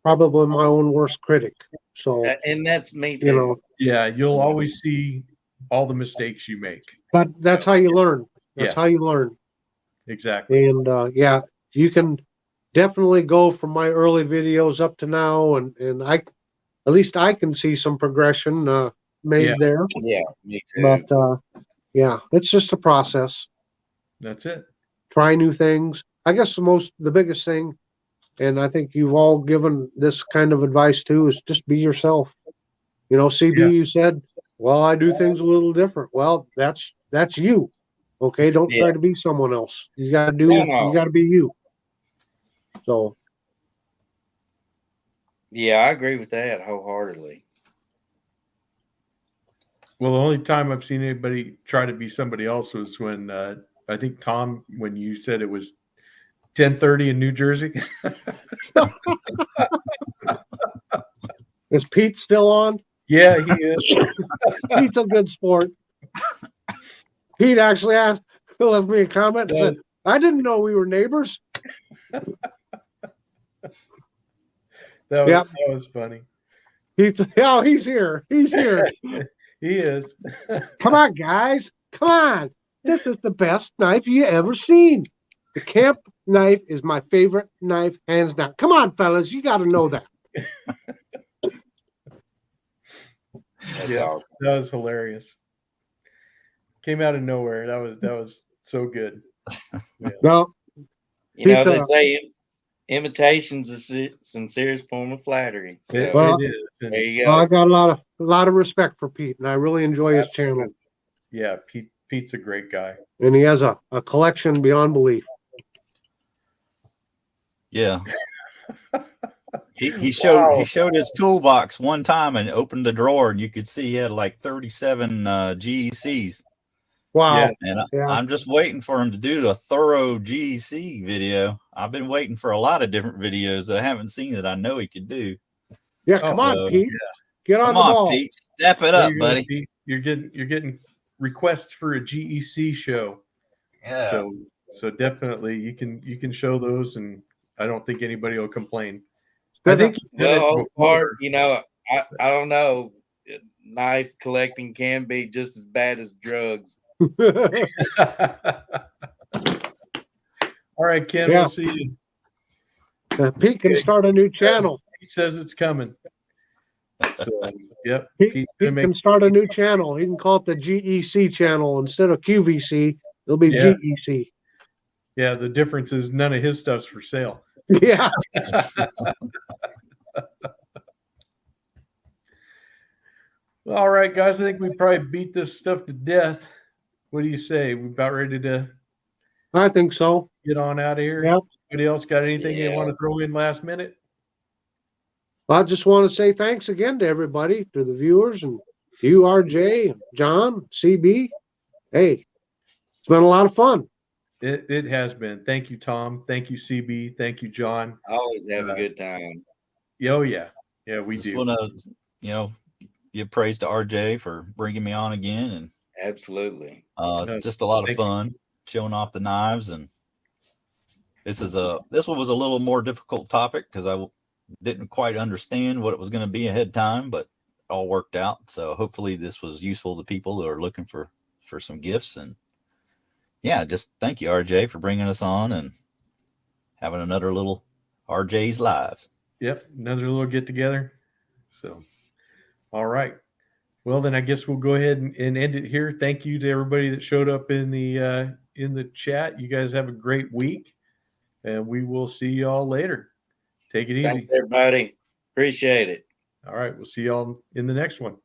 Speaker 4: probably my own worst critic. So,
Speaker 3: and that's me too.
Speaker 1: Yeah, you'll always see all the mistakes you make.
Speaker 4: But that's how you learn. That's how you learn.
Speaker 1: Exactly.
Speaker 4: And you can definitely go from my early videos up to now, and at least I can see some progression made there.
Speaker 3: Yeah, me too.
Speaker 4: But it's just a process.
Speaker 1: That's it.
Speaker 4: Try new things. I guess the biggest thing, and I think you've all given this kind of advice too, is just be yourself. CB, you said, well, I do things a little different. Well, that's you. Okay, don't try to be someone else. You gotta be you. So
Speaker 3: Yeah, I agree with that wholeheartedly.
Speaker 1: Well, the only time I've seen anybody try to be somebody else was when I think Tom, when you said it was 10:30 in New Jersey.
Speaker 4: Is Pete still on?
Speaker 1: Yeah, he is.
Speaker 4: Pete's a good sport. Pete actually left me a comment and said, I didn't know we were neighbors.
Speaker 1: That was funny.
Speaker 4: He's here. He's here.
Speaker 1: He is.
Speaker 4: Come on, guys. Come on. This is the best knife you ever seen. The Kemp knife is my favorite knife, hands down. Come on, fellas. You got to know that.
Speaker 3: That's
Speaker 1: Yeah,
Speaker 3: awesome.
Speaker 1: that was hilarious. Came out of nowhere. That was so good. Yeah.
Speaker 4: No,
Speaker 3: You know, they
Speaker 4: Pizza.
Speaker 3: say imitation's a sincerest form of flattery. So
Speaker 1: It is. And,
Speaker 3: there you
Speaker 4: well, I
Speaker 3: go.
Speaker 4: got a lot of respect for Pete, and I really enjoy his channel.
Speaker 1: yeah, Pete's a great guy.
Speaker 4: And he has a collection beyond belief.
Speaker 2: Yeah. He showed his toolbox one time and opened the drawer, and you could see he had like 37 GECs.
Speaker 4: Wow.
Speaker 1: Yeah.
Speaker 2: And I'm just waiting for him to do a thorough GEC video. I've been waiting for a lot of different videos that I haven't seen that I know he could do.
Speaker 4: Yeah, come on, Pete. Get on
Speaker 2: Come
Speaker 4: the
Speaker 2: on,
Speaker 4: ball.
Speaker 2: Pete. Step it up, buddy.
Speaker 1: Pete. You're getting requests for a GEC show.
Speaker 2: Yeah.
Speaker 1: So definitely you can show those, and I don't think anybody will complain.
Speaker 4: I
Speaker 1: I think
Speaker 3: Well, Bart, you know, I don't know. Knife collecting can be just as bad as drugs.
Speaker 1: All right, Ken,
Speaker 4: Yeah.
Speaker 1: we'll see you.
Speaker 4: Pete can start a new channel.
Speaker 1: He says it's coming. So, yep.
Speaker 4: Pete can start a new channel. He can call it the GEC channel instead of QVC. It'll be GEC.
Speaker 1: Yeah, the difference is none of his stuff's for sale.
Speaker 4: Yeah.
Speaker 1: All right, guys. I think we probably beat this stuff to death. What do you say? We about ready to
Speaker 4: I think so.
Speaker 1: get on out of here?
Speaker 4: Yep.
Speaker 1: Anybody else got anything they want to throw in last minute?
Speaker 4: I just want to say thanks again to everybody, to the viewers, and you, RJ, John, CB. Hey, it's been a lot of fun.
Speaker 1: It has been. Thank you, Tom. Thank you, CB. Thank you, John.
Speaker 3: I always have a good time.
Speaker 1: Oh, yeah. Yeah, we
Speaker 2: Just
Speaker 1: do.
Speaker 2: want to, give praise to RJ for bringing me on again. And
Speaker 3: Absolutely.
Speaker 2: it's just a lot of fun showing off the knives. And this one was a little more difficult topic because I didn't quite understand what it was going to be ahead of time, but it all worked out. So hopefully this was useful to people that are looking for some gifts. And yeah, just thank you, RJ, for bringing us on and having another little RJ's Live.
Speaker 1: Yep, another little get together. So, all right. Well, then I guess we'll go ahead and end it here. Thank you to everybody that showed up in the chat. You guys have a great week, and we will see y'all later. Take it easy.
Speaker 3: Thanks, everybody. Appreciate it.
Speaker 1: All right, we'll see y'all in the next one.